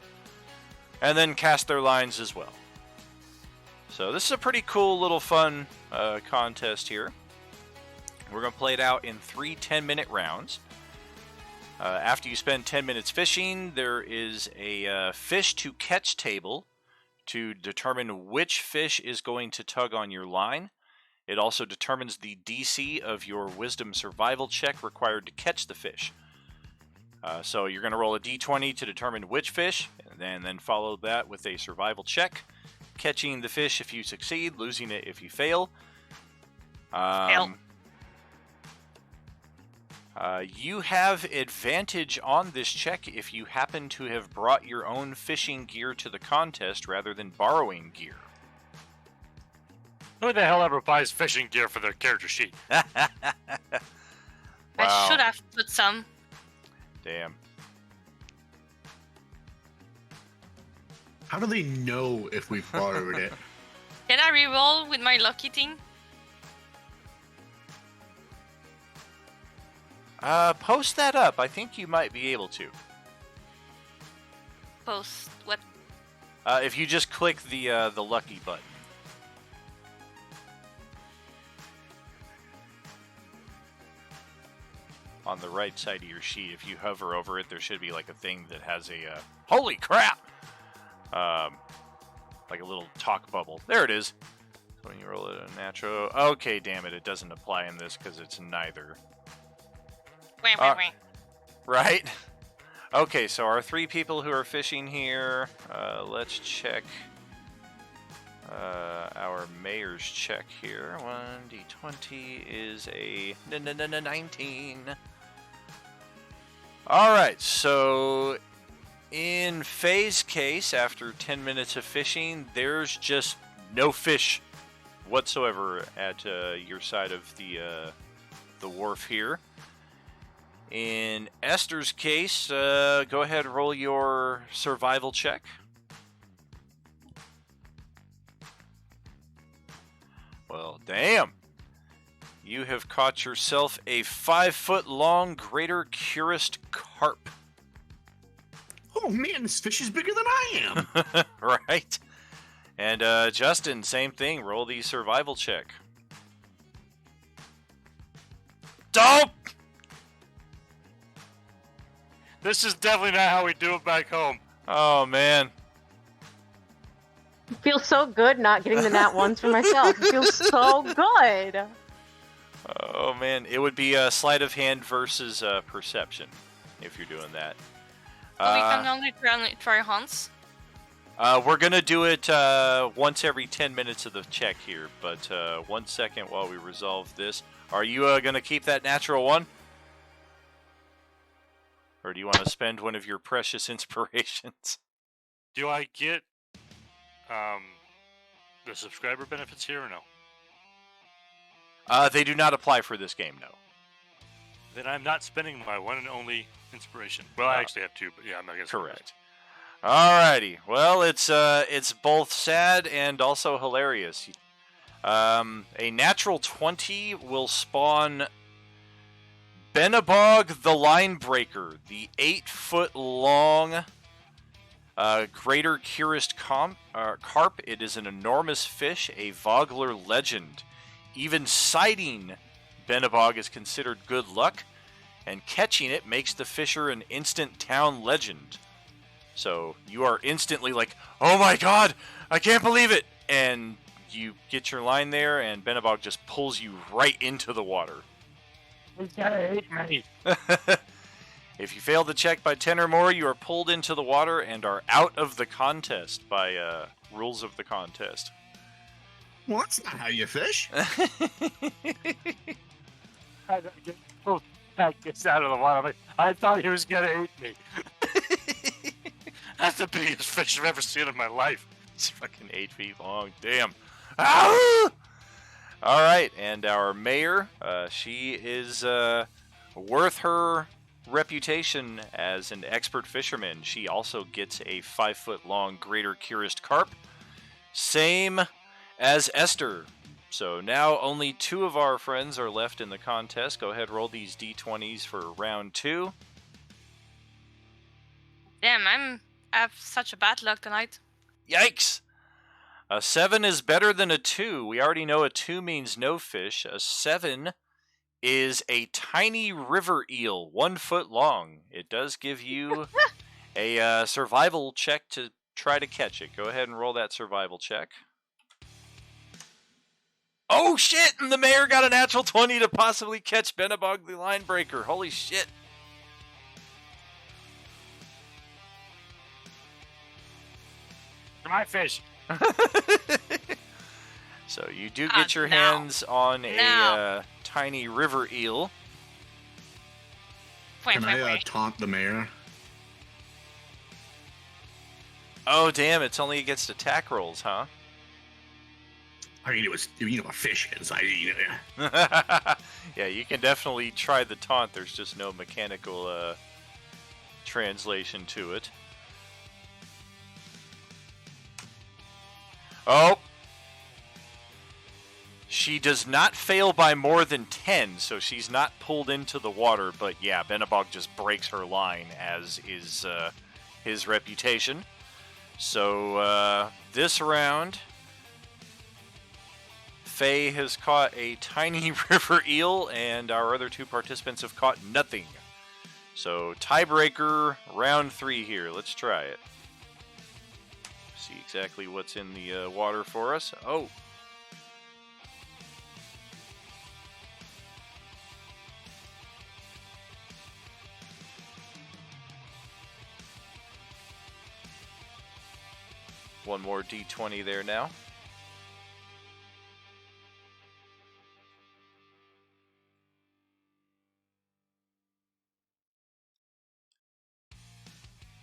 Speaker 2: and then cast their lines as well. So this is a pretty cool little fun contest here. We're going to play it out in 3 10-minute rounds. After you spend 10 minutes fishing, there is a fish to catch table to determine which fish is going to tug on your line. It also determines the DC of your wisdom survival check required to catch the fish. So you're going to roll a d20 to determine which fish, and then follow that with a survival check. Catching the fish if you succeed, losing it if you fail.
Speaker 4: Fail.
Speaker 2: You have advantage on this check if you happen to have brought your own fishing gear to the contest rather than borrowing gear.
Speaker 5: Who the hell ever buys fishing gear for their character sheet?
Speaker 2: Wow.
Speaker 4: I should have put some.
Speaker 2: Damn.
Speaker 8: How do they know if we've borrowed it?
Speaker 4: Can I reroll with my lucky thing?
Speaker 2: Post that up. I think you might be able to.
Speaker 4: Post what?
Speaker 2: If you just click the lucky button. On the right side of your sheet, if you hover over it, there should be like a thing that has a holy crap, like a little talk bubble. There it is. So when you roll it a natural, okay, damn it doesn't apply in this because it's neither.
Speaker 4: Wait.
Speaker 2: Right? Okay, so our 3 people who are fishing here, let's check our mayor's check here. 1d20 is a 19. Alright, so in Faye's case, after 10 minutes of fishing, there's just no fish whatsoever at your side of the wharf here. In Esther's case, go ahead and roll your survival check. Well, damn. You have caught yourself a 5-foot-long greater curist carp.
Speaker 8: Oh man, this fish is bigger than I am.
Speaker 2: Right? And Justin, same thing. Roll the survival check. Dope!
Speaker 5: This is definitely not how we do it back home.
Speaker 2: Oh, man.
Speaker 6: It feels so good not getting the nat ones for myself. It feels so good.
Speaker 2: Oh, man. It would be sleight of hand versus perception if you're doing that.
Speaker 4: We can only try hunts.
Speaker 2: We're going to do it once every 10 minutes of the check here, but 1 second while we resolve this. Are you going to keep that natural one? Or do you want to spend one of your precious inspirations?
Speaker 5: Do I get the subscriber benefits here or no?
Speaker 2: They do not apply for this game, no.
Speaker 5: Then I'm not spending my one and only inspiration. Well, I actually have 2, but yeah, I'm not gonna spend
Speaker 2: Correct. Alrighty. Well, it's both sad and also hilarious. A natural 20 will spawn Benabog the Linebreaker, the 8-foot-long greater curist carp. It is an enormous fish, a Vogler legend. Even sighting Benabog is considered good luck, and catching it makes the fisher an instant town legend. So you are instantly like, oh my god, I can't believe it! And you get your line there, and Benabog just pulls you right into the water.
Speaker 5: He's gotta hate me.
Speaker 2: If you fail the check by 10 or more, you are pulled into the water and are out of the contest by rules of the contest.
Speaker 8: Well, that's not how you fish.
Speaker 5: I don't get that gets out of the water. I thought he was gonna hate me. That's the biggest fish I've ever seen in my life.
Speaker 2: It's fucking 8 feet long. Damn. Ah! All right, and our mayor, she is worth her reputation as an expert fisherman. She also gets a 5-foot-long greater curist carp, same as Esther. So now only 2 of our friends are left in the contest. Go ahead, roll these d20s for round 2.
Speaker 4: Damn, I have such a bad luck tonight.
Speaker 2: Yikes! A 7 is better than a 2. We already know a 2 means no fish. A 7 is a tiny river eel, 1 foot long. It does give you a survival check to try to catch it. Go ahead and roll that survival check. Oh shit! And the mayor got a natural 20 to possibly catch Benabog the Linebreaker. Holy shit!
Speaker 5: My fish.
Speaker 2: So you do get your hands on a tiny river eel.
Speaker 8: Can I taunt the mayor?
Speaker 2: Oh, damn, it's only against attack rolls, huh?
Speaker 8: I mean, it was, a fish is.
Speaker 2: Yeah, you can definitely try the taunt. There's just no mechanical translation to it. Oh! She does not fail by more than 10, so she's not pulled into the water, but yeah, Benabog just breaks her line, as is his reputation. So this round, Faye has caught a tiny river eel, and our other two participants have caught nothing. So tiebreaker, round 3 here. Let's try it. See exactly what's in the water for us. Oh! One more D20 there now.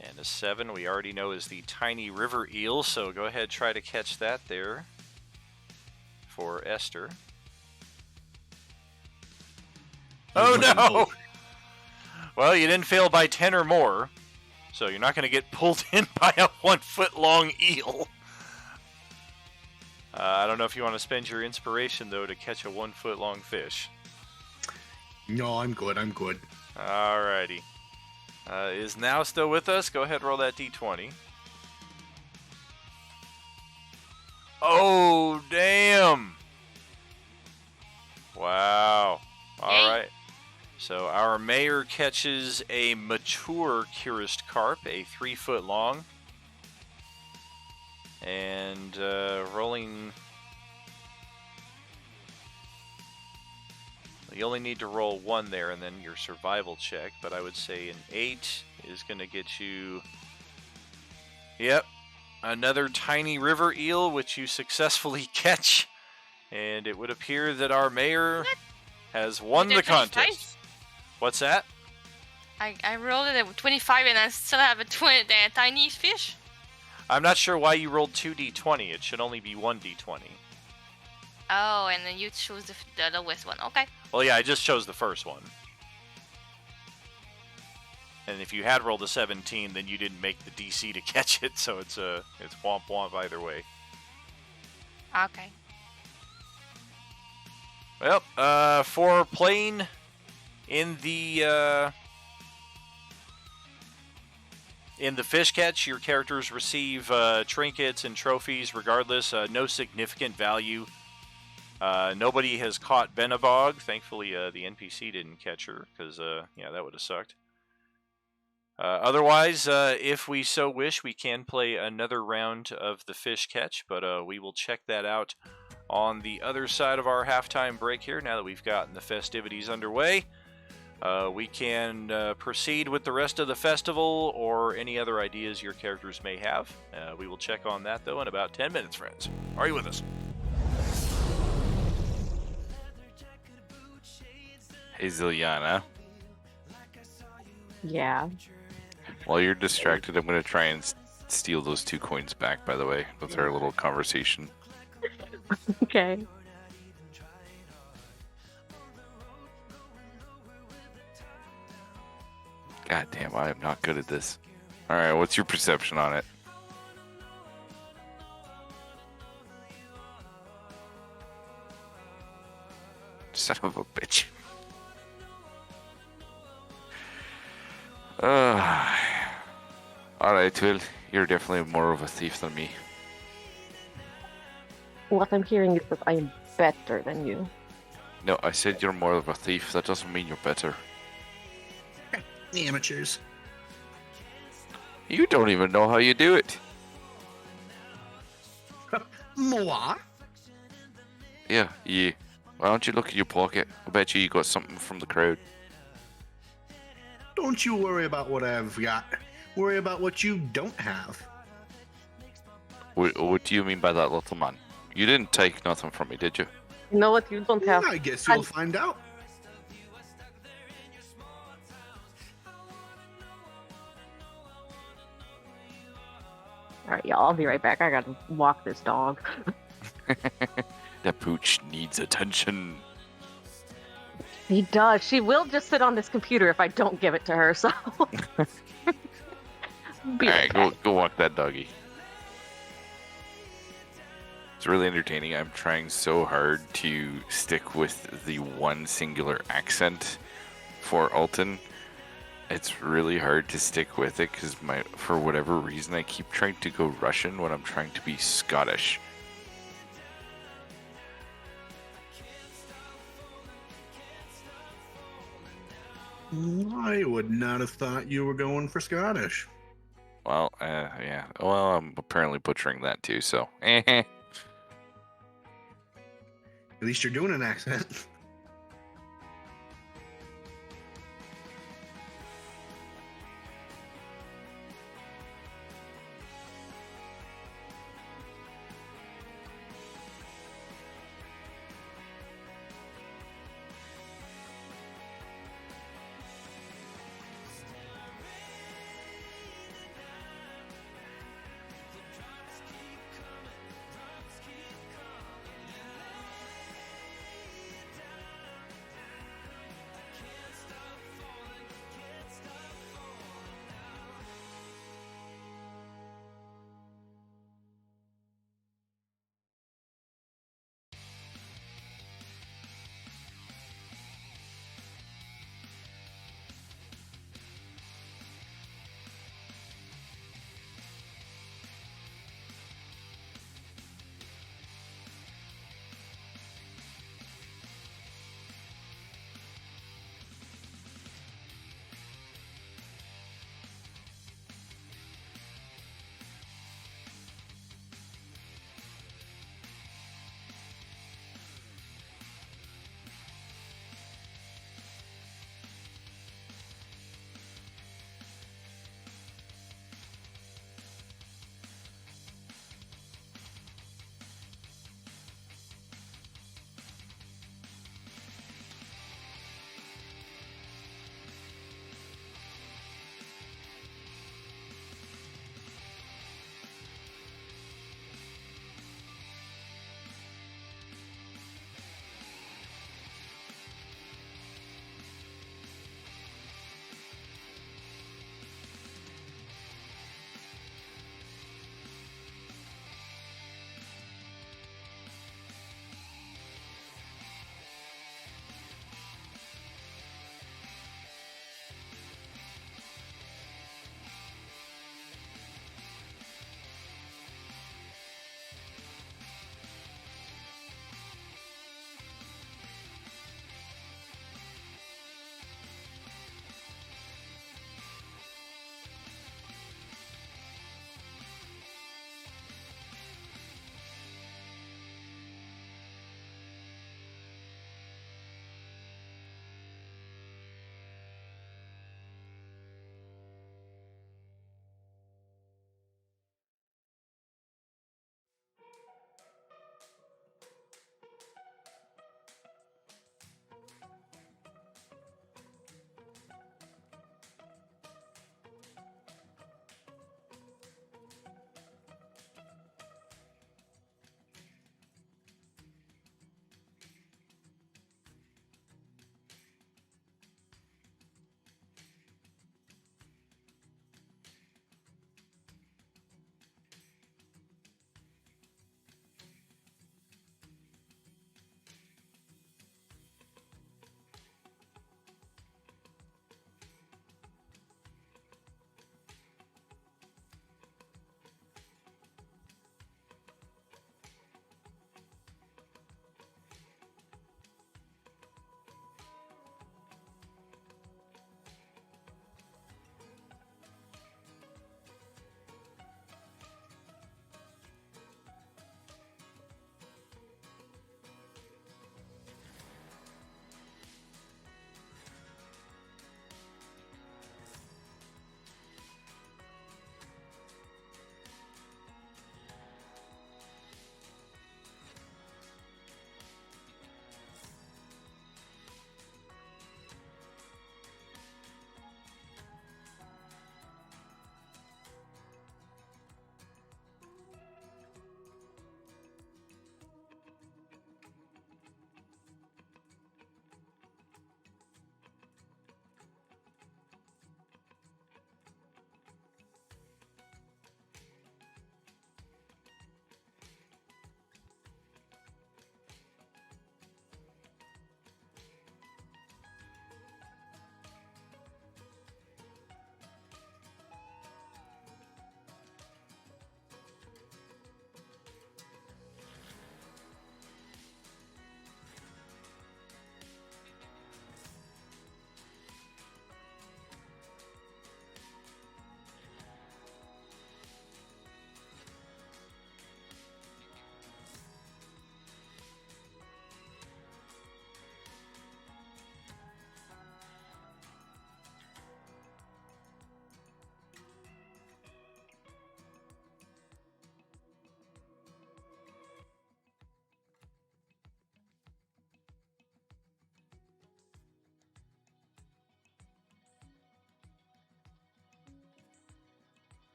Speaker 2: And a 7 we already know is the tiny river eel, so go ahead, try to catch that there for Esther. Oh no! Well, you didn't fail by 10 or more, so you're not going to get pulled in by a 1-foot-long eel. I don't know if you want to spend your inspiration, though, to catch a 1-foot-long fish.
Speaker 8: No, I'm good.
Speaker 2: Alrighty. Is Now still with us? Go ahead, roll that D20. Oh, damn! Wow. Alright. So our mayor catches a mature Curist carp, a 3-foot long. And rolling... You only need to roll 1 there and then your survival check, but I would say an 8 is going to get you... Yep, another tiny river eel, which you successfully catch. And it would appear that our mayor has won the contest. What's that?
Speaker 4: I rolled it at 25 and I still have a tiny fish.
Speaker 2: I'm not sure why you rolled 2d20. It should only be 1d20.
Speaker 4: Oh, and then you choose the lowest one. Okay.
Speaker 2: Well, yeah, I just chose the first one. And if you had rolled a 17, then you didn't make the DC to catch it, so it's womp womp either way.
Speaker 4: Okay.
Speaker 2: Well, for playing in the fish catch, your characters receive trinkets and trophies regardless. No significant value. Nobody has caught Benabog. Thankfully, the NPC didn't catch her, because, yeah, that would have sucked. Otherwise, if we so wish, we can play another round of the fish catch, but we will check that out on the other side of our halftime break here, now that we've gotten the festivities underway. We can proceed with the rest of the festival, or any other ideas your characters may have. We will check on that, though, in about 10 minutes, friends. Are you with us?
Speaker 3: Hey, Ziliana.
Speaker 6: Yeah.
Speaker 3: While you're distracted, I'm going to try and steal those 2 coins back, by the way. That's our little conversation.
Speaker 6: Okay.
Speaker 3: God damn, I am not good at this. Alright, what's your perception on it? Son of a bitch. Alright, well, you're definitely more of a thief than me.
Speaker 6: What I'm hearing is that I am better than you.
Speaker 3: No, I said you're more of a thief. That doesn't mean you're better.
Speaker 8: Amateurs.
Speaker 3: You don't even know how you do it.
Speaker 8: Moi?
Speaker 3: Yeah. Why don't you look at your pocket? I bet you got something from the crowd.
Speaker 8: Don't you worry about what I've got. Worry about what you don't have.
Speaker 3: What do you mean by that, little man? You didn't take nothing from me, did you?
Speaker 6: You know what you don't have?
Speaker 8: I guess you'll find out.
Speaker 6: right, y'all. I'll be right back. I gotta walk this dog.
Speaker 3: That pooch needs attention.
Speaker 6: He does. She will just sit on this computer if I don't give it to her. So. Be
Speaker 3: All
Speaker 6: right
Speaker 3: right,
Speaker 6: back.
Speaker 3: go walk that doggy. It's really entertaining. I'm trying so hard to stick with the one singular accent for Alton. It's really hard to stick with it because for whatever reason I keep trying to go Russian when I'm trying to be Scottish.
Speaker 8: I would not have thought you were going for Scottish.
Speaker 3: Well, yeah. Well, I'm apparently butchering that too. So,
Speaker 8: At least you're doing an accent.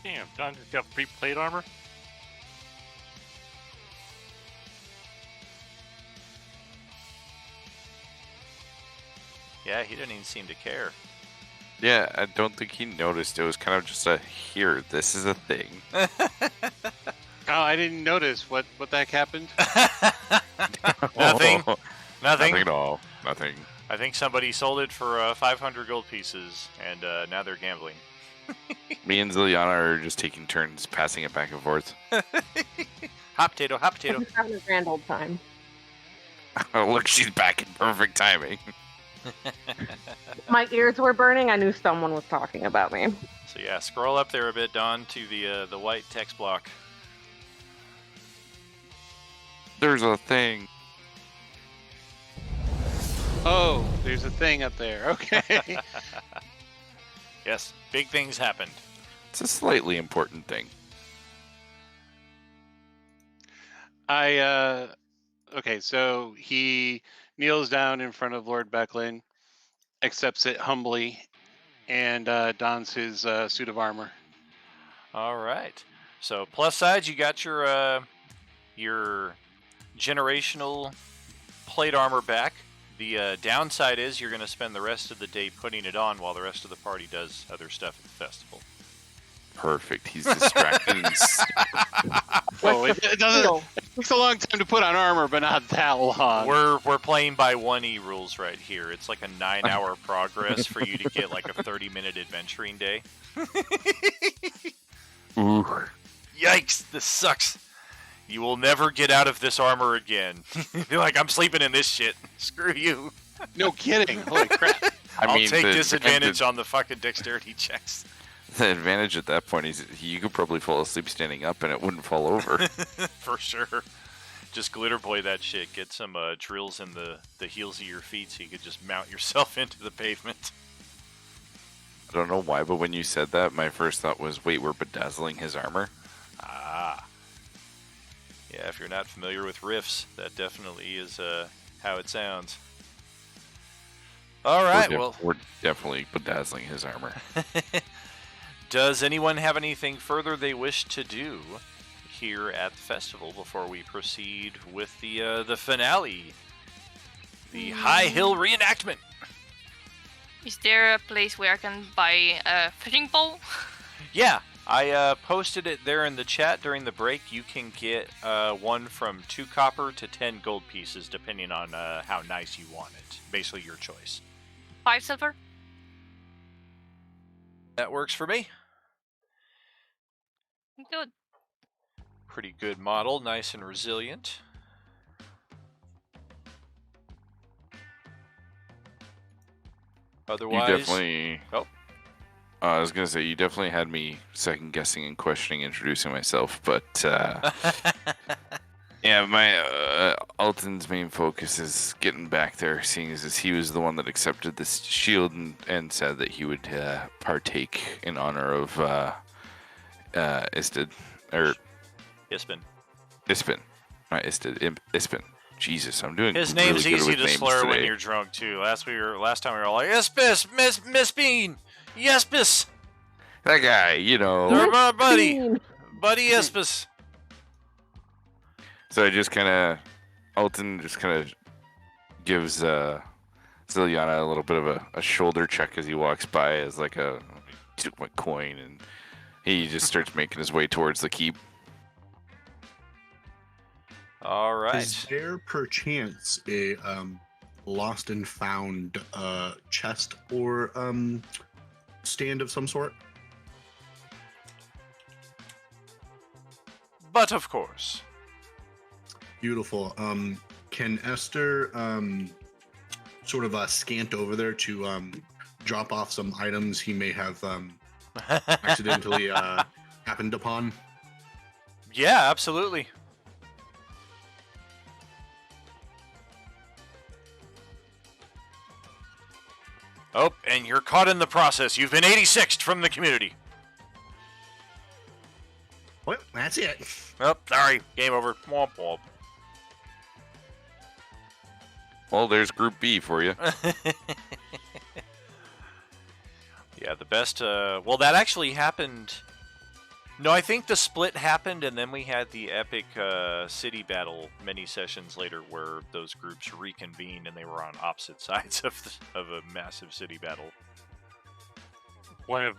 Speaker 5: Damn, Don just got free plate armor.
Speaker 2: Yeah, he didn't even seem to care.
Speaker 3: Yeah, I don't think he noticed. It was kind of just a here. This is a thing.
Speaker 7: Oh, I didn't notice. What the heck happened?
Speaker 2: Nothing.
Speaker 3: Nothing
Speaker 2: Nothing.
Speaker 3: at all. Nothing.
Speaker 2: I think somebody sold it for 500 gold pieces, and now they're gambling.
Speaker 3: Me and Ziliana are just taking turns passing it back and forth.
Speaker 2: Hot potato, hot potato.
Speaker 6: Just having a grand old time.
Speaker 3: Oh, look, she's back in perfect timing.
Speaker 6: My ears were burning. I knew someone was talking about me.
Speaker 2: So yeah, scroll up there a bit, Don, to the white text block.
Speaker 3: There's a thing.
Speaker 7: Oh, there's a thing up there. Okay.
Speaker 2: Yes, big things happened.
Speaker 3: It's a slightly important thing.
Speaker 7: Okay, so he kneels down in front of Lord Becklin, accepts it humbly, and dons his suit of armor.
Speaker 2: All right. So plus side, you got your generational plate armor back. The downside is you're going to spend the rest of the day putting it on while the rest of the party does other stuff at the festival.
Speaker 3: Perfect. He's distracted.
Speaker 7: Oh, it doesn't. It takes a long time to put on armor, but not that long.
Speaker 2: We're playing by 1E rules right here. It's like a 9-hour progress for you to get like a 30-minute adventuring day.
Speaker 3: Ooh.
Speaker 2: Yikes! This sucks. You will never get out of this armor again. You're like, I'm sleeping in this shit. Screw you.
Speaker 7: No kidding. Holy crap.
Speaker 2: I'll
Speaker 3: mean,
Speaker 2: take
Speaker 3: the
Speaker 2: disadvantage on the fucking dexterity checks.
Speaker 3: The advantage at that point is you could probably fall asleep standing up and it wouldn't fall over.
Speaker 2: For sure. Just glitter boy that shit. Get some drills in the heels of your feet so you could just mount yourself into the pavement.
Speaker 3: I don't know why, but when you said that, my first thought was, wait, we're bedazzling his armor?
Speaker 2: Ah. Yeah, if you're not familiar with riffs, that definitely is how it sounds. All right,
Speaker 3: We're definitely bedazzling his armor.
Speaker 2: Does anyone have anything further they wish to do here at the festival before we proceed with the finale, the High Hill reenactment?
Speaker 4: Is there a place where I can buy a fishing pole?
Speaker 2: Yeah, I posted it there in the chat during the break. You can get one from 2 copper to 10 gold pieces, depending on how nice you want it. Basically, your choice.
Speaker 4: 5 silver?
Speaker 2: That works for me.
Speaker 4: Good.
Speaker 2: Pretty good model, nice and resilient. Otherwise,
Speaker 3: You definitely...
Speaker 2: Oh.
Speaker 3: I was going to say, you definitely had me second-guessing and questioning introducing myself, but... yeah, my... Alton's main focus is getting back there, seeing as he was the one that accepted this shield and said that he would partake in honor of Istid. Or...
Speaker 2: Ispin.
Speaker 3: Ispin. Not Istid. Ispin. Jesus, I'm doing
Speaker 2: His
Speaker 3: really
Speaker 2: name's
Speaker 3: good
Speaker 2: easy
Speaker 3: with
Speaker 2: to
Speaker 3: names
Speaker 2: slur when
Speaker 3: today.
Speaker 2: you're drunk too. Last time we were all like, Ispis, Miss Bean, Yespis,
Speaker 3: That guy, you know.
Speaker 2: they're my buddy,
Speaker 6: Bean.
Speaker 2: buddy Yespis.
Speaker 3: So I just kind of, Alton just kind of gives Ziliana a little bit of a shoulder check as he walks by, as like a, he took my coin, and he just starts making his way towards the keep.
Speaker 2: All right.
Speaker 8: Is there perchance a lost and found chest or stand of some sort?
Speaker 2: But of course.
Speaker 8: Beautiful. Can Esther sort of scant over there to drop off some items he may have accidentally happened upon?
Speaker 2: Yeah, absolutely. Oh, and you're caught in the process. You've been 86'd from the community.
Speaker 8: Well, that's it.
Speaker 2: Oh, sorry. Game over. Womp womp.
Speaker 3: Well, there's Group B for you.
Speaker 2: Yeah, the best. Well, that actually happened No, I think the split happened, and then we had the epic city battle many sessions later, where those groups reconvened and they were on opposite sides of a massive city battle.
Speaker 5: One of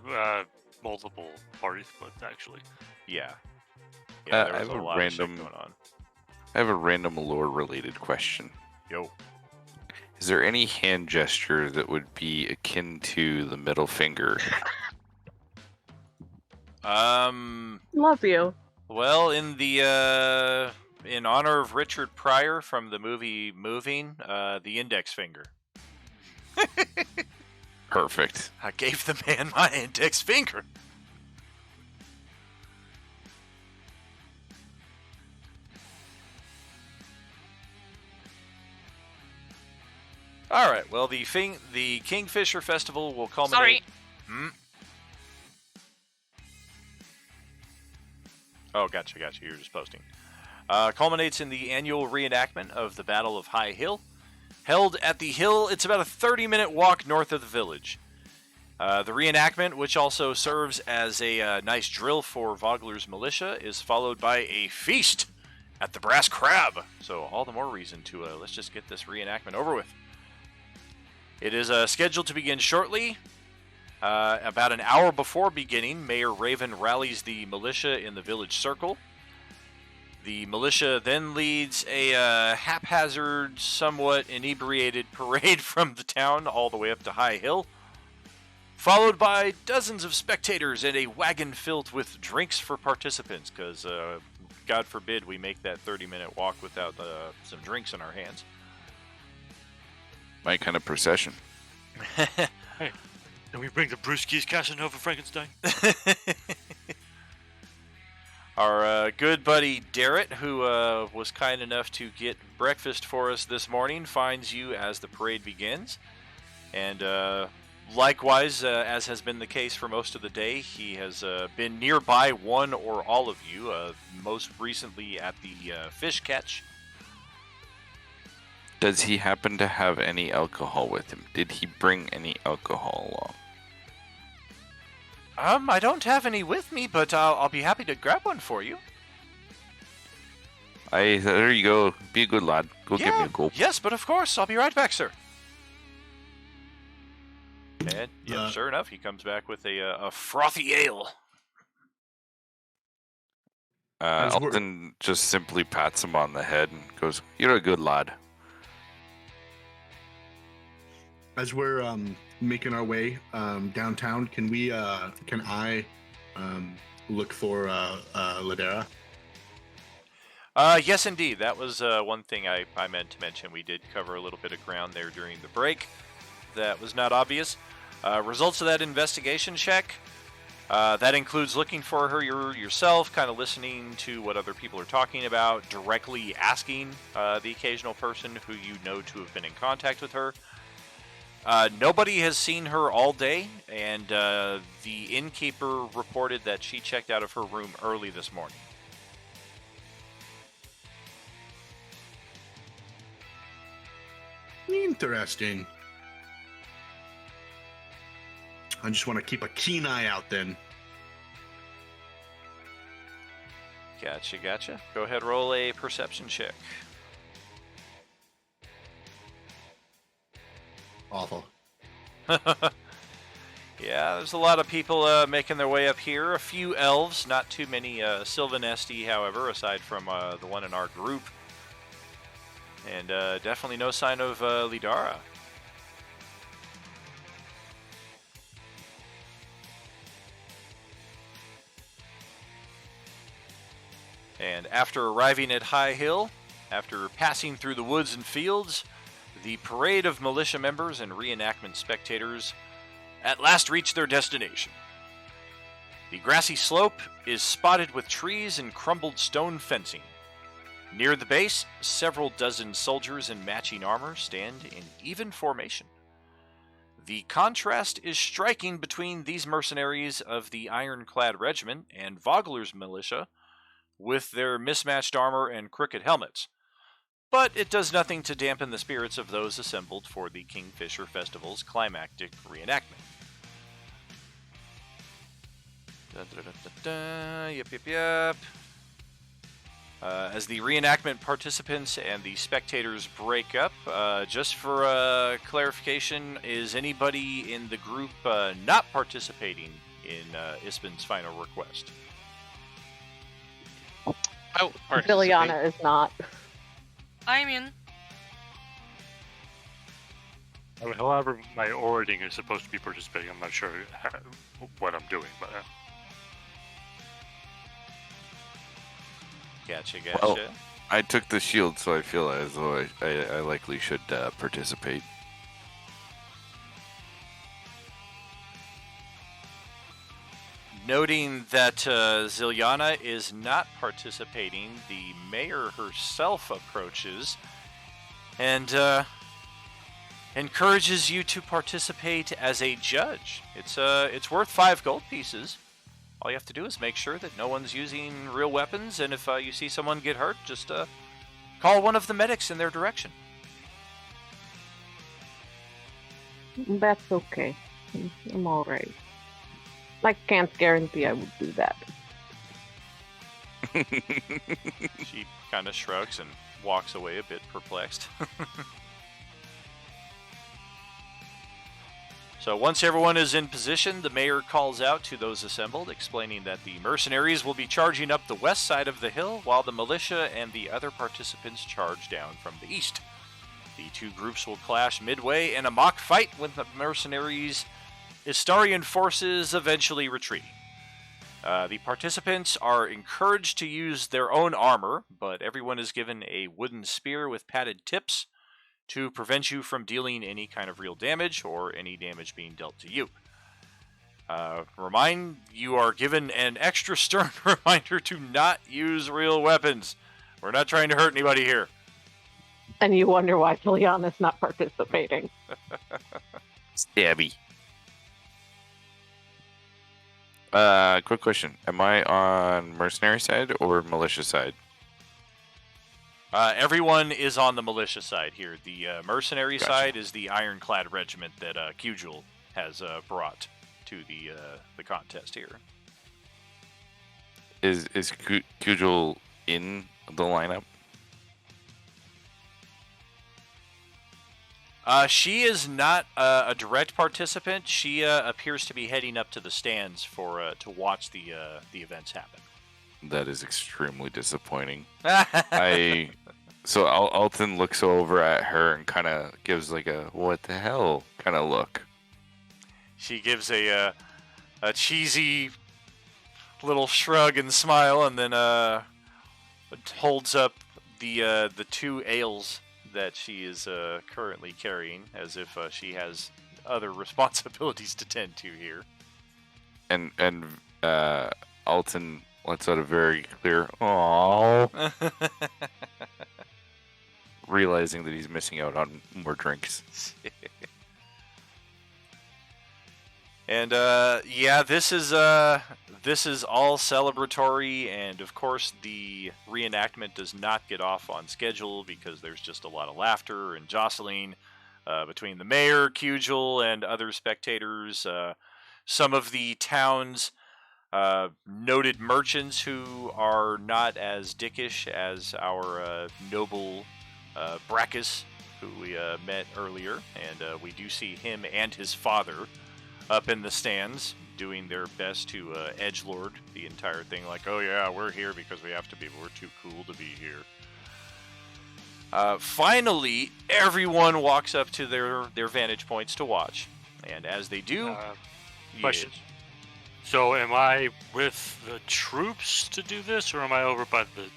Speaker 5: multiple party splits, actually.
Speaker 2: Yeah, yeah, there
Speaker 3: I
Speaker 2: was
Speaker 3: have
Speaker 2: a
Speaker 3: a
Speaker 2: lot of shit
Speaker 3: random-
Speaker 2: going on.
Speaker 3: I have a random lore-related question.
Speaker 2: Yo,
Speaker 3: Is there any hand gesture that would be akin to the middle finger?
Speaker 6: Love you.
Speaker 2: well, in honor of Richard Pryor from the movie Moving, the index finger.
Speaker 3: Perfect.
Speaker 2: I gave the man my index finger. All right. Well, the Kingfisher Festival will culminate.
Speaker 4: Sorry.
Speaker 2: Hmm? Oh, gotcha. You were just posting. Culminates in the annual reenactment of the Battle of High Hill, held at the hill. It's about a 30-minute walk north of the village. The reenactment, which also serves as a nice drill for Vogler's militia, is followed by a feast at the Brass Crab. So all the more reason to let's just get this reenactment over with. It is scheduled to begin shortly. About an hour before beginning, Mayor Raven rallies the militia in the village circle. The militia then leads a haphazard, somewhat inebriated parade from the town all the way up to High Hill, followed by dozens of spectators and a wagon filled with drinks for participants, because God forbid we make that 30-minute walk without some drinks in our hands.
Speaker 3: My kind of procession.
Speaker 5: Hey, and we bring the Brewskis Casanova Frankenstein.
Speaker 2: Our good buddy Darrett, who was kind enough to get breakfast for us this morning, finds you as the parade begins. And likewise, as has been the case for most of the day, he has been nearby one or all of you, most recently at the fish catch.
Speaker 3: Does he happen to have any alcohol with him? Did he bring any alcohol along?
Speaker 2: I don't have any with me, but I'll be happy to grab one for you.
Speaker 3: There you go. Be a good lad. Go get me a gulp.
Speaker 2: Yes, but of course. I'll be right back, sir. And sure enough, he comes back with a frothy ale.
Speaker 8: As we're-
Speaker 3: Alden just simply pats him on the head and goes, "You're a good lad."
Speaker 8: As we're making our way downtown, can I look for Ladera?
Speaker 2: Yes, indeed. That was one thing I meant to mention. We did cover a little bit of ground there during the break. That was not obvious. Results of that investigation check. That includes looking for her yourself, kind of listening to what other people are talking about, directly asking the occasional person who you know to have been in contact with her. Nobody has seen her all day, and the innkeeper reported that she checked out of her room early this morning.
Speaker 8: Interesting. I just want to keep a keen eye out then.
Speaker 2: Gotcha. Go ahead, roll a perception check.
Speaker 8: Awful.
Speaker 2: Yeah, there's a lot of people making their way up here. A few elves, not too many Sylvanesti, however, aside from the one in our group. And definitely no sign of Lidara. And after arriving at High Hill, after passing through the woods and fields, the parade of militia members and reenactment spectators at last reach their destination. The grassy slope is spotted with trees and crumbled stone fencing. Near the base, several dozen soldiers in matching armor stand in even formation. The contrast is striking between these mercenaries of the Ironclad Regiment and Vogler's militia with their mismatched armor and crooked helmets. But it does nothing to dampen the spirits of those assembled for the Kingfisher Festival's climactic reenactment. Yep. As the reenactment participants and the spectators break up, just for clarification, is anybody in the group not participating in Ispen's final request?
Speaker 7: Oh, participate.
Speaker 6: Liliana is not.
Speaker 4: I'm in.
Speaker 5: However, my orating is supposed to be participating. I'm not sure what I'm doing, but
Speaker 2: Gotcha.
Speaker 3: Well, I took the shield, so I feel as though I likely should participate.
Speaker 2: Noting that Ziliana is not participating, the mayor herself approaches and encourages you to participate as a judge. It's worth 5 gold pieces. All you have to do is make sure that no one's using real weapons, and if you see someone get hurt, just call one of the medics in their direction.
Speaker 6: That's okay. I'm all right. I can't guarantee I would do that.
Speaker 2: She kind of shrugs and walks away a bit perplexed. So once everyone is in position, the mayor calls out to those assembled, explaining that the mercenaries will be charging up the west side of the hill, while the militia and the other participants charge down from the east. The two groups will clash midway in a mock fight, with the mercenaries' Istarian forces eventually retreating. The participants are encouraged to use their own armor, but everyone is given a wooden spear with padded tips to prevent you from dealing any kind of real damage or any damage being dealt to you. You are given an extra stern reminder to not use real weapons. We're not trying to hurt anybody here.
Speaker 6: And you wonder why Liliana's not participating.
Speaker 3: Stabby. Quick question. Am I on mercenary side or militia side?
Speaker 2: Everyone is on the militia side here. The mercenary
Speaker 3: Gotcha.
Speaker 2: side is the ironclad regiment that Cujul has brought to the contest here.
Speaker 3: Is Kujul in the lineup?
Speaker 2: She is not a direct participant. She appears to be heading up to the stands for to watch the events happen.
Speaker 3: That is extremely disappointing. So Alton looks over at her and kind of gives like a "what the hell" kind of look.
Speaker 2: She gives a cheesy little shrug and smile, and then holds up the 2 ales that she is currently carrying, as if she has other responsibilities to tend to here.
Speaker 3: And Alton lets out a very clear "aww," realizing that he's missing out on more drinks.
Speaker 2: And yeah, this is all celebratory, and of course the reenactment does not get off on schedule because there's just a lot of laughter and jostling between the mayor, Cujul, and other spectators. Some of the town's noted merchants who are not as dickish as our noble Brachus, who we met earlier, and we do see him and his father up in the stands doing their best to edgelord the entire thing, like, oh yeah, we're here because we have to be, but we're too cool to be here. Finally, everyone walks up to their vantage points to watch, and as they do,
Speaker 5: question. So am I with the troops to do this, or am I over by the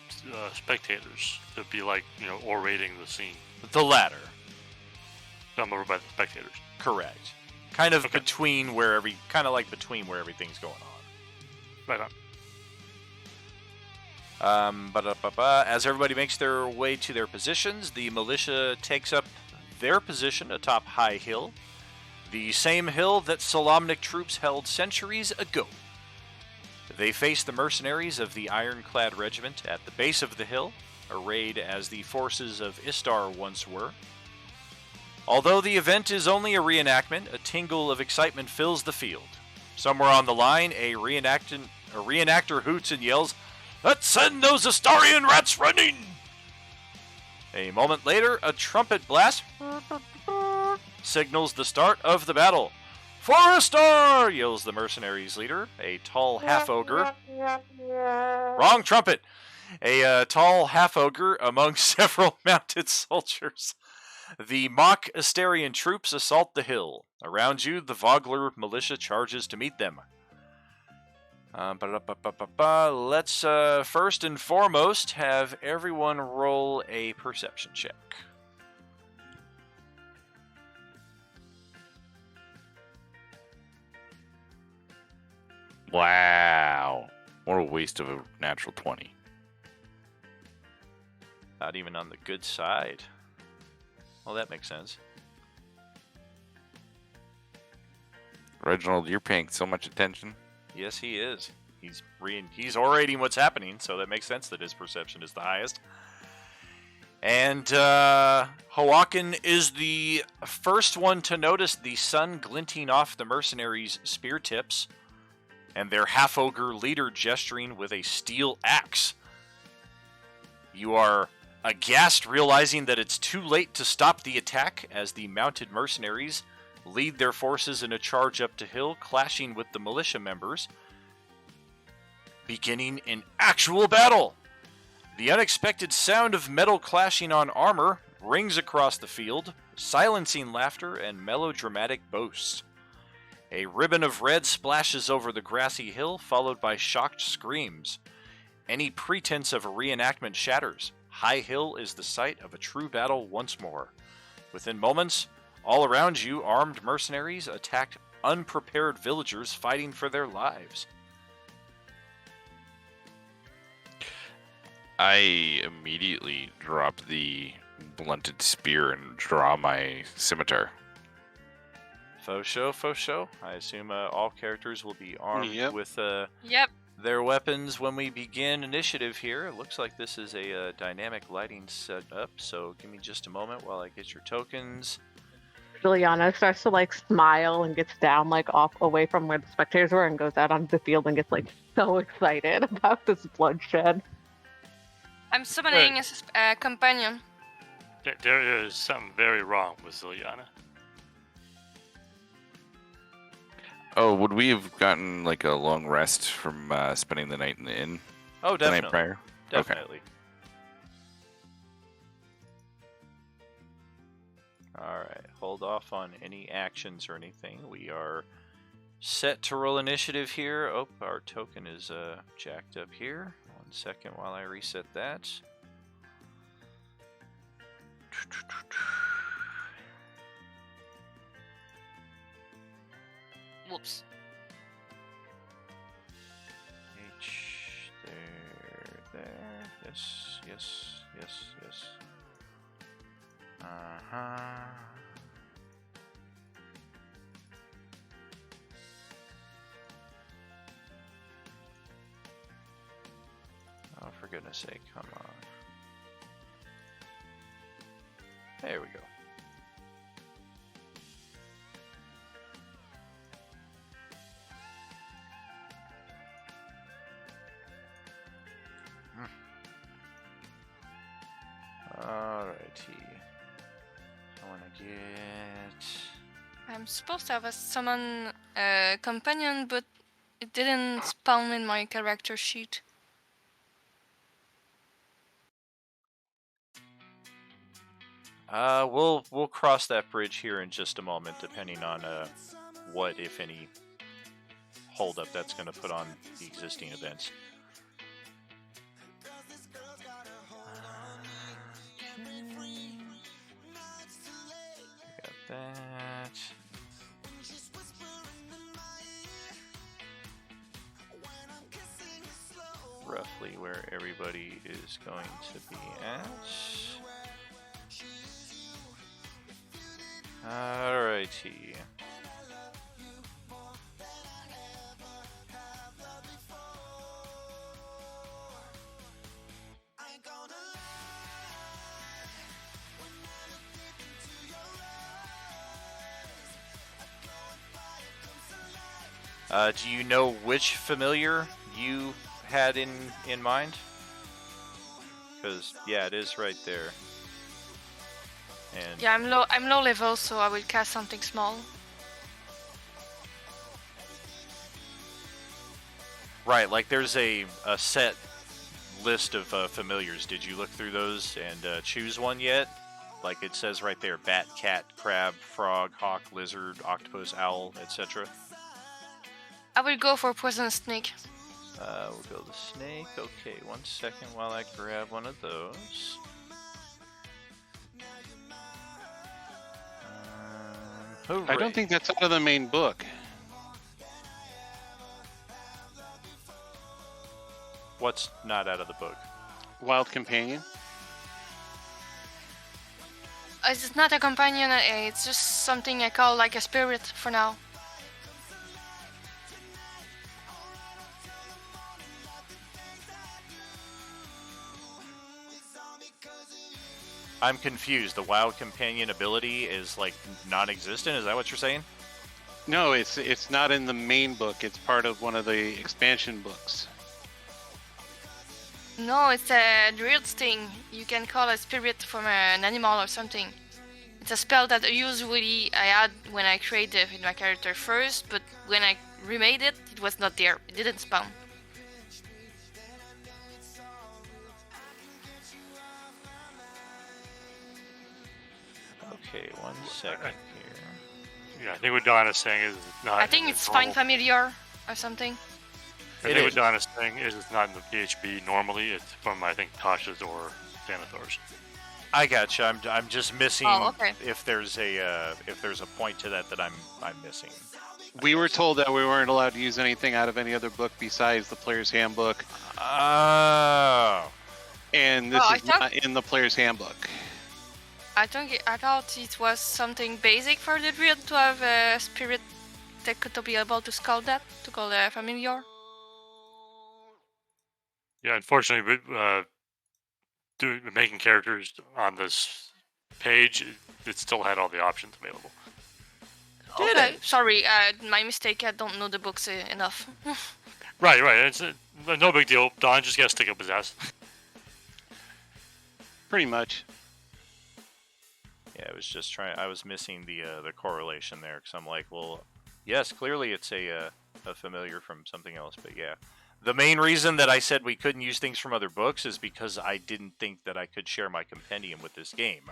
Speaker 5: spectators to be like, orating the scene?
Speaker 2: The latter.
Speaker 5: I'm over by the spectators.
Speaker 2: Correct. Kind of
Speaker 5: Okay.
Speaker 2: between where between where everything's going on.
Speaker 5: Right on.
Speaker 2: As everybody makes their way to their positions, the militia takes up their position atop High Hill, the same hill that Solamnic troops held centuries ago. They face the mercenaries of the Ironclad Regiment at the base of the hill, arrayed as the forces of Istar once were. Although the event is only a reenactment, a tingle of excitement fills the field. Somewhere on the line, a reenactor hoots and yells, "Let's send those Astarian rats running!" A moment later, a trumpet blast signals the start of the battle. "For a star!" yells the mercenaries' leader, a tall half-ogre. Wrong trumpet! A tall half-ogre among several mounted soldiers. The mock Astarian troops assault the hill. Around you, the Vogler militia charges to meet them. Let's first and foremost have everyone roll a perception check.
Speaker 3: Wow. What a waste of a natural 20.
Speaker 2: Not even on the good side. Well, that makes sense.
Speaker 3: Reginald, you're paying so much attention.
Speaker 2: Yes, he is. He's orating what's happening, so that makes sense that his perception is the highest. And Hawakan is the first one to notice the sun glinting off the mercenaries' spear tips, and their half-ogre leader gesturing with a steel axe. You are aghast, realizing that it's too late to stop the attack as the mounted mercenaries lead their forces in a charge up the hill, clashing with the militia members, beginning an actual battle. The unexpected sound of metal clashing on armor rings across the field, silencing laughter and melodramatic boasts. A ribbon of red splashes over the grassy hill, followed by shocked screams. Any pretense of a reenactment shatters. High Hill is the site of a true battle once more. Within moments, all around you, armed mercenaries attacked unprepared villagers fighting for their lives.
Speaker 3: I immediately drop the blunted spear and draw my scimitar.
Speaker 2: Faux show. I assume all characters will be armed
Speaker 7: Yep.
Speaker 2: with
Speaker 4: Yep.
Speaker 2: their weapons when we begin initiative here. It looks like this is a dynamic lighting setup, so give me just a moment while I get your tokens.
Speaker 6: Juliana starts to like smile and gets down like off away from where the spectators were and goes out onto the field and gets like so excited about this bloodshed.
Speaker 4: I'm summoning a companion.
Speaker 5: There is something very wrong with Ziliana.
Speaker 3: Oh, would we have gotten like a long rest from spending the night in the inn
Speaker 2: Oh,
Speaker 3: the night
Speaker 2: definitely.
Speaker 3: prior?
Speaker 2: Definitely. Alright, hold off on any actions or anything. We are set to roll initiative here. Oh, our token is jacked up here. 1 second while I reset that.
Speaker 4: Whoops.
Speaker 2: H, there. Yes. Uh-huh. Oh, for goodness sake, come on. There we go. Alrighty. I want to get...
Speaker 4: I'm supposed to have a summon companion, but it didn't spawn in my character sheet.
Speaker 2: We'll cross that bridge here in just a moment, depending on what, if any, holdup that's going to put on the existing events. Got that. Roughly where everybody is going to be at. Alrighty. Do you know which familiar you had in mind? Because yeah, it is right there. And
Speaker 4: Yeah, I'm low level, so I will cast something small.
Speaker 2: right, like there's a set list of familiars. Did you look through those and choose one yet? Like it says right there: bat, cat, crab, frog, hawk, lizard, octopus, owl, etc.
Speaker 4: I will go for poison snake.
Speaker 2: We'll go the snake. Okay, 1 second while I grab one of those.
Speaker 7: I
Speaker 2: Hooray.
Speaker 7: don't think that's out of the main book.
Speaker 2: What's not out of the book?
Speaker 7: Wild Companion.
Speaker 4: It's not a companion, it's just something I call like a spirit for now.
Speaker 2: I'm confused. The wild companion ability is like non-existent. Is that what you're saying?
Speaker 7: No, it's not in the main book. It's part of one of the expansion books.
Speaker 4: No, it's a weird thing. You can call a spirit from an animal or something. It's a spell that usually I add when I create my character first, but when I remade it, it was not there. It didn't spawn.
Speaker 2: Okay, 1 second here.
Speaker 5: Yeah, I think what Donna's saying is it's not.
Speaker 4: I think
Speaker 5: in the
Speaker 4: it's
Speaker 5: normal-
Speaker 4: Find Familiar or something.
Speaker 5: I
Speaker 2: It
Speaker 5: think what
Speaker 2: is.
Speaker 5: Donna's saying is it's not in the PHB normally. It's from I think Tasha's or Xanathar's.
Speaker 2: I gotcha. I'm just missing
Speaker 4: Oh, okay.
Speaker 2: if there's a point to that I'm missing.
Speaker 7: We were told that we weren't allowed to use anything out of any other book besides the Player's Handbook,
Speaker 2: Oh.
Speaker 7: and this
Speaker 4: Oh, I
Speaker 7: is
Speaker 4: thought-
Speaker 7: not in the Player's Handbook.
Speaker 4: I thought it was something basic for the druid to have a spirit that could be able to call a familiar.
Speaker 5: Yeah, unfortunately, but making characters on this page, it still had all the options available.
Speaker 2: Did
Speaker 4: Okay,
Speaker 2: it?
Speaker 4: sorry, my mistake. I don't know the books enough.
Speaker 5: Right. It's no big deal. Don just got to stick up his ass.
Speaker 7: Pretty much.
Speaker 2: Yeah, I was just trying. I was missing the correlation there because I'm like, well, yes, clearly it's a familiar from something else, but yeah. The main reason that I said we couldn't use things from other books is because I didn't think that I could share my compendium with this game.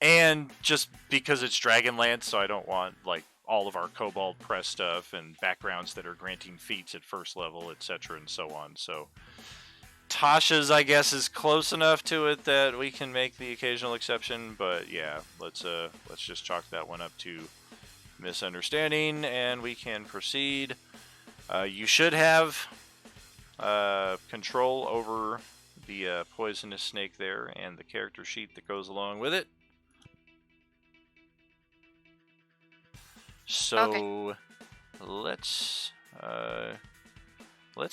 Speaker 2: And just because it's Dragonlance, so I don't want like all of our Kobold Press stuff and backgrounds that are granting feats at first level, etc. and so on. So Tasha's, I guess, is close enough to it that we can make the occasional exception, but yeah, let's just chalk that one up to misunderstanding, and we can proceed. You should have control over the poisonous snake there and the character sheet that goes along with it. So let's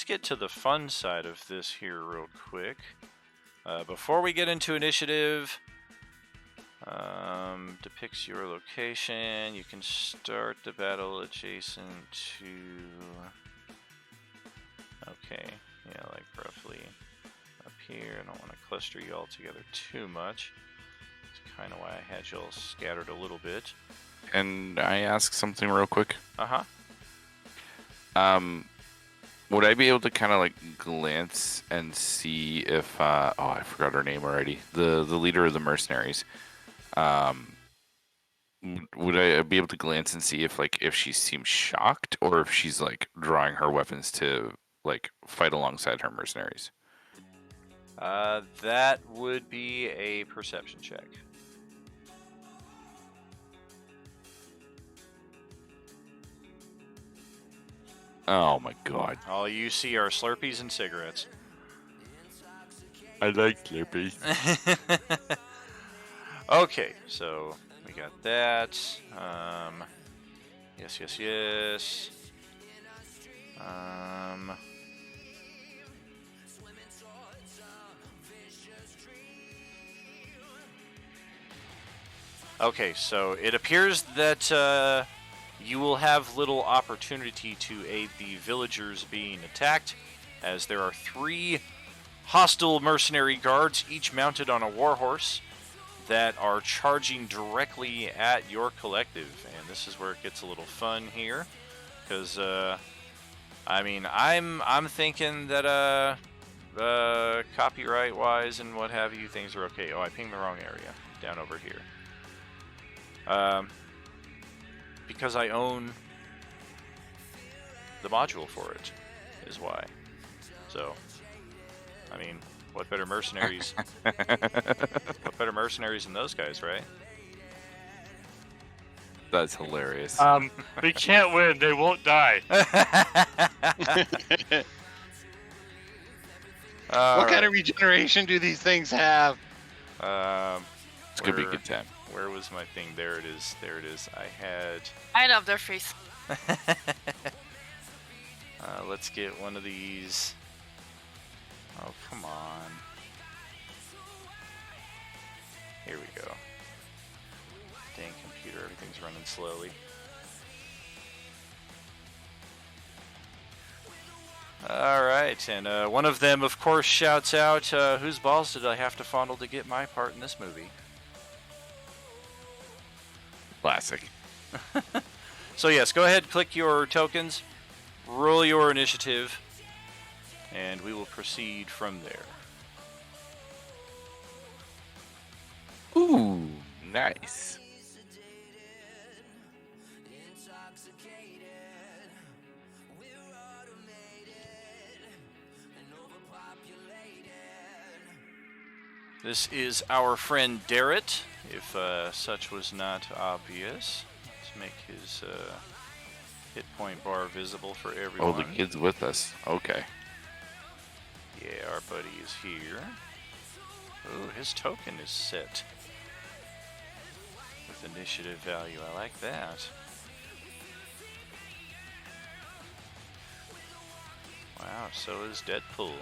Speaker 2: get to the fun side of this here real quick. Before we get into initiative, depicts your location. You can start the battle adjacent to... Okay, yeah, like roughly up here. I don't want to cluster you all together too much. That's kind of why I had you all scattered a little bit.
Speaker 3: And I ask something real quick.
Speaker 2: Uh-huh.
Speaker 3: Would I be able to kind of like glance and see if I forgot her name already. The leader of the mercenaries. Would I be able to glance and see if she seems shocked or if she's like drawing her weapons to like fight alongside her mercenaries?
Speaker 2: That would be a perception check.
Speaker 3: Oh my god.
Speaker 2: All you see are Slurpees and cigarettes.
Speaker 3: I like Slurpees.
Speaker 2: Okay, so we got that. Yes. Okay, so it appears that you will have little opportunity to aid the villagers being attacked, as there are 3 hostile mercenary guards, each mounted on a warhorse, that are charging directly at your collective. And this is where it gets a little fun here, because I mean, I'm thinking that copyright wise and what have you, things are okay. Oh, I pinged the wrong area down over here. Because I own the module for it is why. So, I mean, what better mercenaries? What better mercenaries than those guys, right?
Speaker 3: That's hilarious.
Speaker 5: They can't win. They won't die.
Speaker 7: What kind of regeneration do these things have?
Speaker 3: It's gonna be a good time.
Speaker 2: Where was my thing? There it is. There it is.
Speaker 4: I love their face.
Speaker 2: Let's get one of these. Oh, come on. Here we go. Dang computer, everything's running slowly. Alright, and one of them, of course, shouts out, whose balls did I have to fondle to get my part in this movie?
Speaker 3: Classic.
Speaker 2: So yes, go ahead, click your tokens, roll your initiative, and we will proceed from there.
Speaker 3: Ooh, nice.
Speaker 2: This is our friend Darrett, if such was not obvious. Let's make his hit point bar visible for everyone.
Speaker 3: Oh, the kid's with us. Okay.
Speaker 2: Yeah, our buddy is here. Oh, his token is set with initiative value. I like that. Wow, so is Deadpool.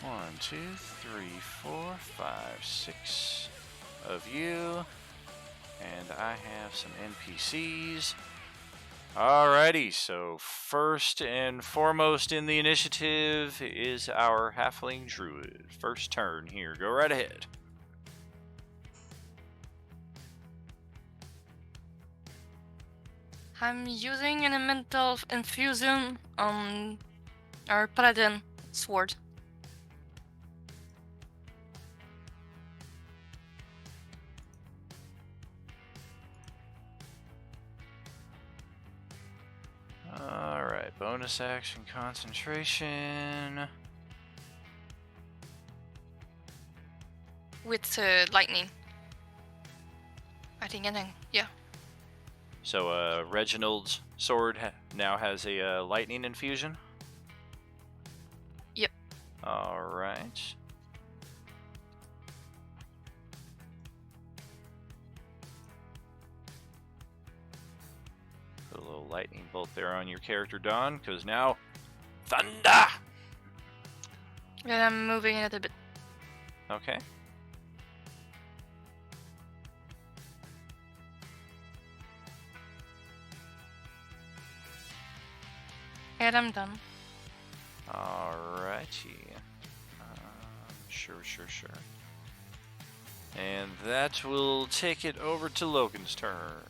Speaker 2: One, 2, 3, 4, 5, 6 of you. And I have some NPCs. Alrighty, so first and foremost in the initiative is our Halfling Druid. First turn here, go right ahead.
Speaker 4: I'm using an elemental infusion on our paladin sword.
Speaker 2: Alright, bonus action concentration.
Speaker 4: With lightning. I think, yeah.
Speaker 2: So Reginald's sword now has a lightning infusion?
Speaker 4: Yep.
Speaker 2: Alright. Put a little lightning bolt there on your character, Dawn, because now, thunder!
Speaker 4: And I'm moving it a bit.
Speaker 2: Okay.
Speaker 4: And I'm done.
Speaker 2: Alrighty. Sure. And that will take it over to Logan's turn.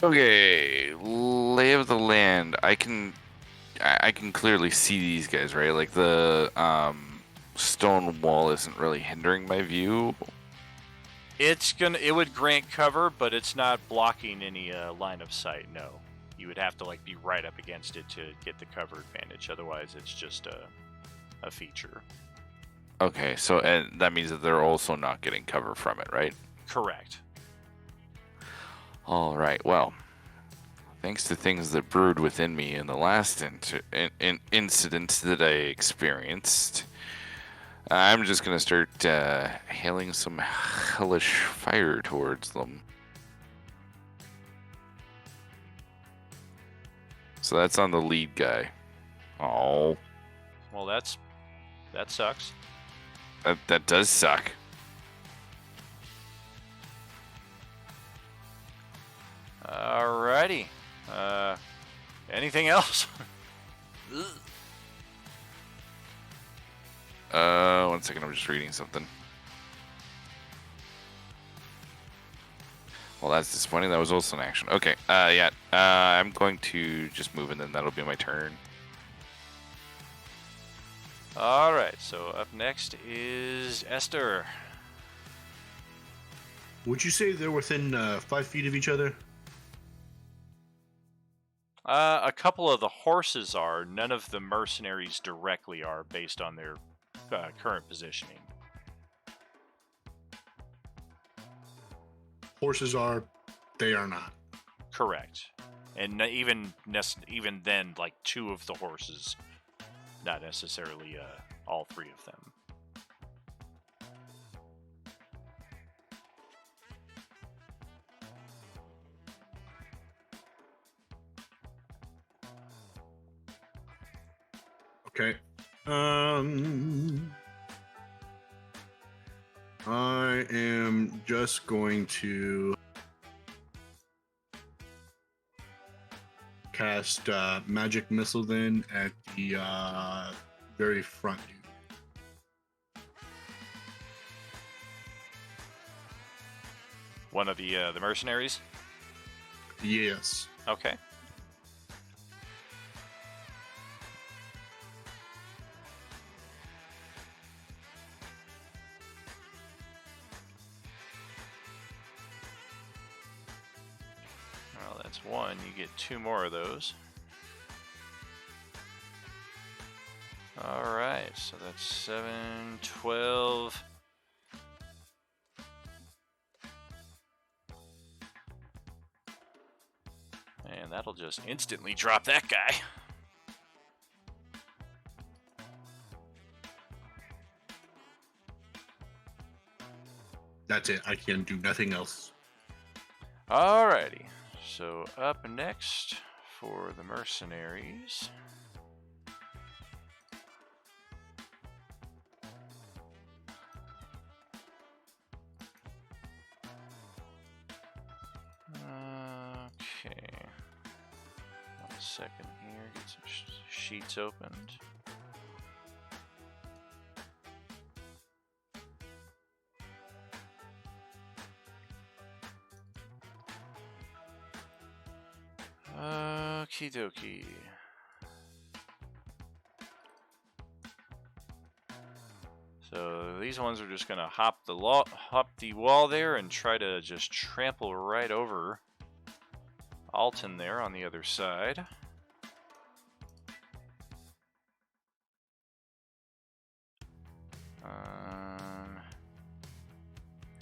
Speaker 3: Okay, lay of the land. I can clearly see these guys, right? Like the stone wall isn't really hindering my view.
Speaker 2: It would grant cover, but it's not blocking any line of sight. No, you would have to like be right up against it to get the cover advantage. Otherwise, it's just a feature.
Speaker 3: Okay, so and that means that they're also not getting cover from it, right?
Speaker 2: Correct.
Speaker 3: All right. Well, thanks to things that brewed within me in the last incident that I experienced, I'm just gonna start hailing some hellish fire towards them. So that's on the lead guy. Oh,
Speaker 2: Well, that sucks.
Speaker 3: that does suck.
Speaker 2: Alrighty. Anything else?
Speaker 3: 1 second, I'm just reading something. Well, that's disappointing. That was also an action. Okay, yeah. I'm going to just move, and then that'll be my turn.
Speaker 2: Alright, so up next is Esther.
Speaker 8: Would you say they're within 5 feet of each other?
Speaker 2: A couple of the horses are. None of the mercenaries directly are, based on their current positioning.
Speaker 8: Horses are, they are not.
Speaker 2: Correct. And even then, like 2 of the horses, not necessarily all 3 of them.
Speaker 8: Okay. I am just going to cast magic missile then at the very front dude.
Speaker 2: One of the mercenaries?
Speaker 8: Yes.
Speaker 2: Okay. Well, that's 1. You get 2 more of those. Alright, so that's 7, 12. And that'll just instantly drop that guy.
Speaker 8: That's it. I can do nothing else.
Speaker 2: Alrighty, so up next for the mercenaries. Okay. 1 second here, get some sheets opened. Okie dokie. So these ones are just gonna hop the wall there and try to just trample right over Alton there on the other side.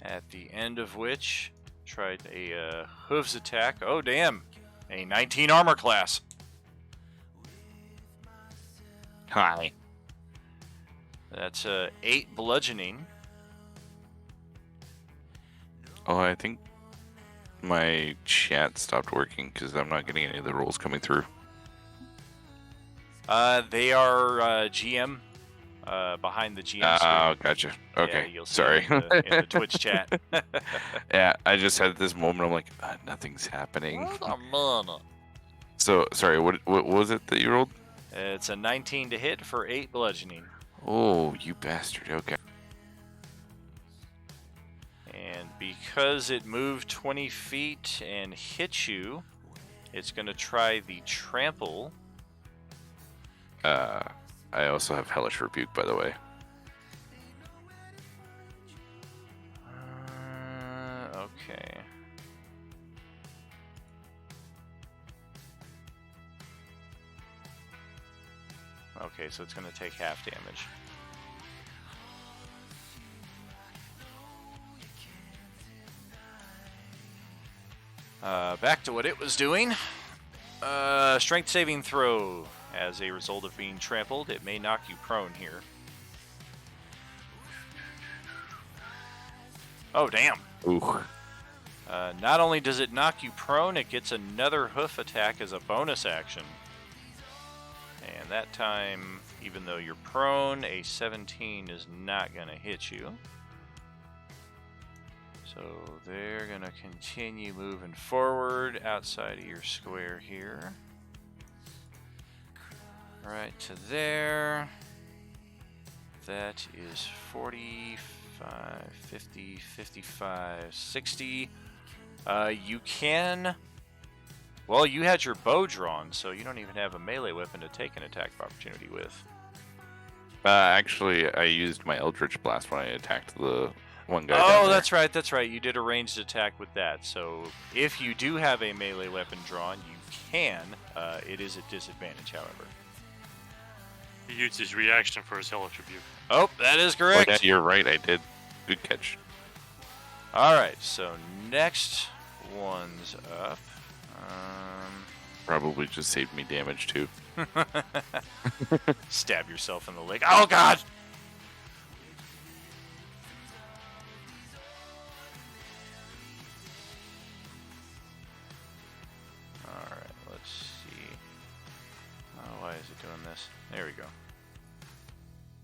Speaker 2: At the end of which, tried a hooves attack. Oh damn! A 19 armor class.
Speaker 3: Hi.
Speaker 2: That's 8 bludgeoning.
Speaker 3: Oh, I think my chat stopped working because I'm not getting any of the rolls coming through.
Speaker 2: They are GM behind the GM screen.
Speaker 3: Oh, gotcha. Okay,
Speaker 2: Yeah, you'll see
Speaker 3: sorry.
Speaker 2: it in the Twitch chat.
Speaker 3: Yeah, I just had this moment. I'm like, nothing's happening. So, sorry. What was it that you rolled?
Speaker 2: It's a 19 to hit for 8 bludgeoning.
Speaker 3: Oh, you bastard. Okay.
Speaker 2: And because it moved 20 feet and hit you, it's going to try the trample.
Speaker 3: I also have Hellish Rebuke, by the way.
Speaker 2: Okay. Okay, so it's going to take half damage. Back to what it was doing. Strength saving throw. As a result of being trampled, it may knock you prone here. Oh, damn.
Speaker 3: Ooh.
Speaker 2: Not only does it knock you prone, it gets another hoof attack as a bonus action. And that time, even though you're prone, a 17 is not going to hit you. So they're going to continue moving forward outside of your square here. Right to there. That is 45, 50, 55, 60. You can... Well, you had your bow drawn, so you don't even have a melee weapon to take an attack of opportunity with.
Speaker 3: Actually, I used my Eldritch Blast when I attacked the one guy.
Speaker 2: Oh,
Speaker 3: down
Speaker 2: that's right, that's right. You did a ranged attack with that. So if you do have a melee weapon drawn, you can. It is a disadvantage, however.
Speaker 5: He used his reaction for his hellish rebuke.
Speaker 2: Oh, that is
Speaker 3: there.
Speaker 2: correct.
Speaker 3: Oh, yeah, you're right. I did. Good catch.
Speaker 2: All right, so next one's up.
Speaker 3: Probably just saved me damage too.
Speaker 2: Stab yourself in the leg. Oh, God! Alright, let's see. Oh, why is it doing this? There we go.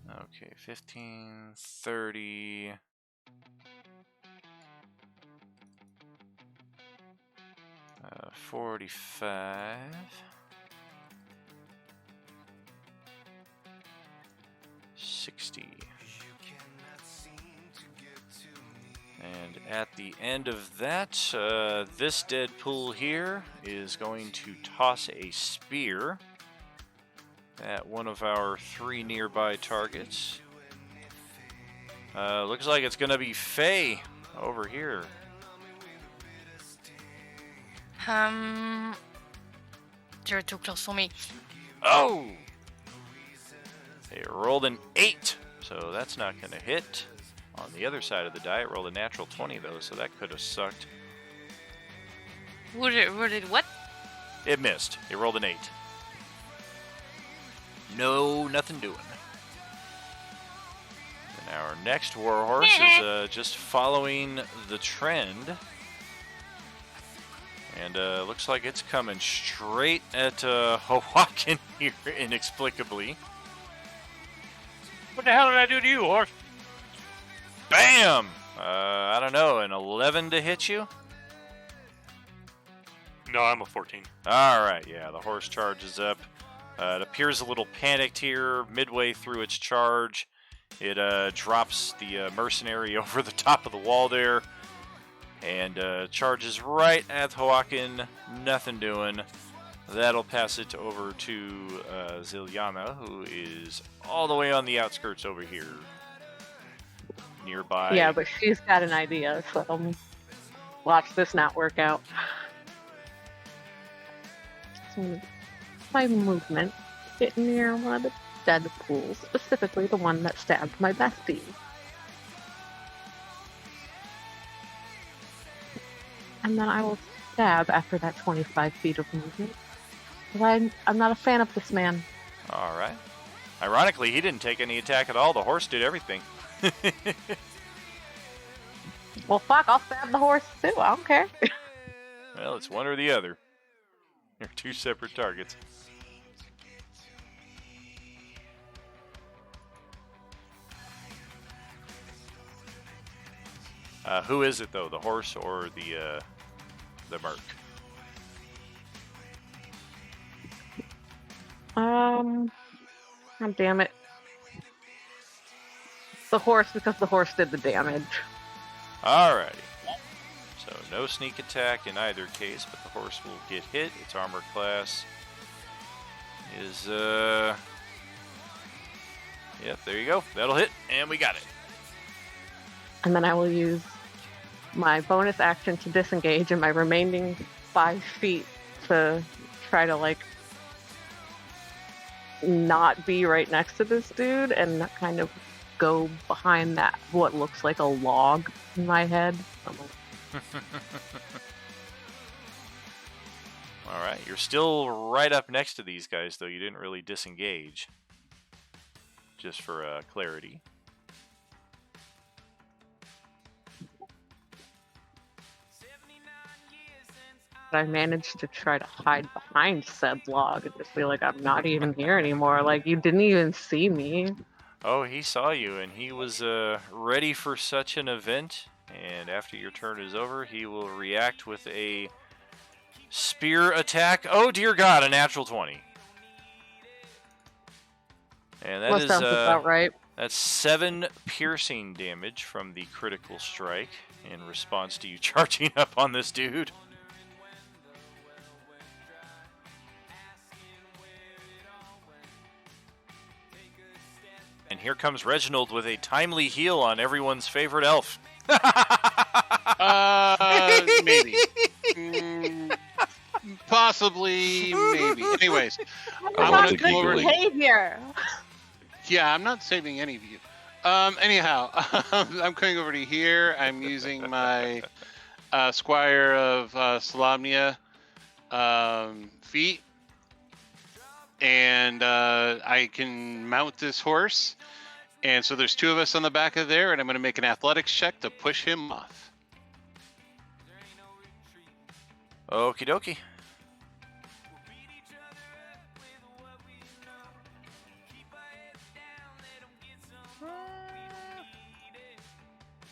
Speaker 2: Okay, 15, 30... 45. 60. And at the end of that, this Deadpool here is going to toss a spear at one of our 3 nearby targets. Looks like it's going to be Faye over here.
Speaker 4: You're too close for me.
Speaker 2: Oh! They rolled an 8, so that's not going to hit. On the other side of the die, it rolled a natural 20, though, so that could have sucked.
Speaker 4: Would it what?
Speaker 2: It missed. It rolled an 8. No, nothing doing. And our next warhorse is just following the trend. And looks like it's coming straight at Hawakin here, inexplicably.
Speaker 5: What the hell did I do to you, horse?
Speaker 2: Bam! I don't know, an 11 to hit you?
Speaker 5: No, I'm a 14.
Speaker 2: Alright, yeah, the horse charges up. It appears a little panicked here midway through its charge. It drops the mercenary over the top of the wall there. And charges right at Hawakin. Nothing doing. That'll pass it over to Ziliana, who is all the way on the outskirts over here. Nearby.
Speaker 6: Yeah, but she's got an idea, so watch this not work out. So, my movement, get near one of the dead pools, specifically the one that stabbed my bestie. And then I will stab after that 25 feet of movement. Because I'm not a fan of this man.
Speaker 2: Alright. Ironically, he didn't take any attack at all. The horse did everything.
Speaker 6: Well, fuck, I'll stab the horse too. I don't care.
Speaker 2: Well, it's one or the other. They're 2 separate targets. Who is it, though? The horse or the merc?
Speaker 6: God damn it. The horse, because the horse did the damage.
Speaker 2: Alrighty. So no sneak attack in either case, but the horse will get hit. Its armor class is yep, there you go. That'll hit, and we got it.
Speaker 6: And then I will use my bonus action to disengage and my remaining 5 feet to try to, like, not be right next to this dude and kind of go behind that, what looks like a log in my head.
Speaker 2: Alright, you're still right up next to these guys, though. You didn't really disengage. Just for clarity.
Speaker 6: I managed to try to hide behind said log and just be like, I'm not even here anymore. Like, you didn't even see me.
Speaker 2: Oh, he saw you, and he was ready for such an event. And after your turn is over, he will react with a spear attack. Oh, dear God, a natural 20. And that
Speaker 6: Well,
Speaker 2: is
Speaker 6: sounds about right.
Speaker 2: that's 7 piercing damage from the critical strike in response to you charging up on this dude. And here comes Reginald with a timely heal on everyone's favorite elf.
Speaker 7: Maybe. Possibly, maybe. Anyways,
Speaker 3: I
Speaker 7: I
Speaker 3: want
Speaker 7: want
Speaker 3: the
Speaker 7: to come over.
Speaker 3: giggling.
Speaker 6: Behavior.
Speaker 7: Yeah, I'm not saving any of you. Anyhow, I'm coming over to here. I'm using my Squire of Salamnia feet, and I can mount this horse. And so there's 2 of us on the back of there, and I'm going to make an athletics check to push him off.
Speaker 2: Okie dokie.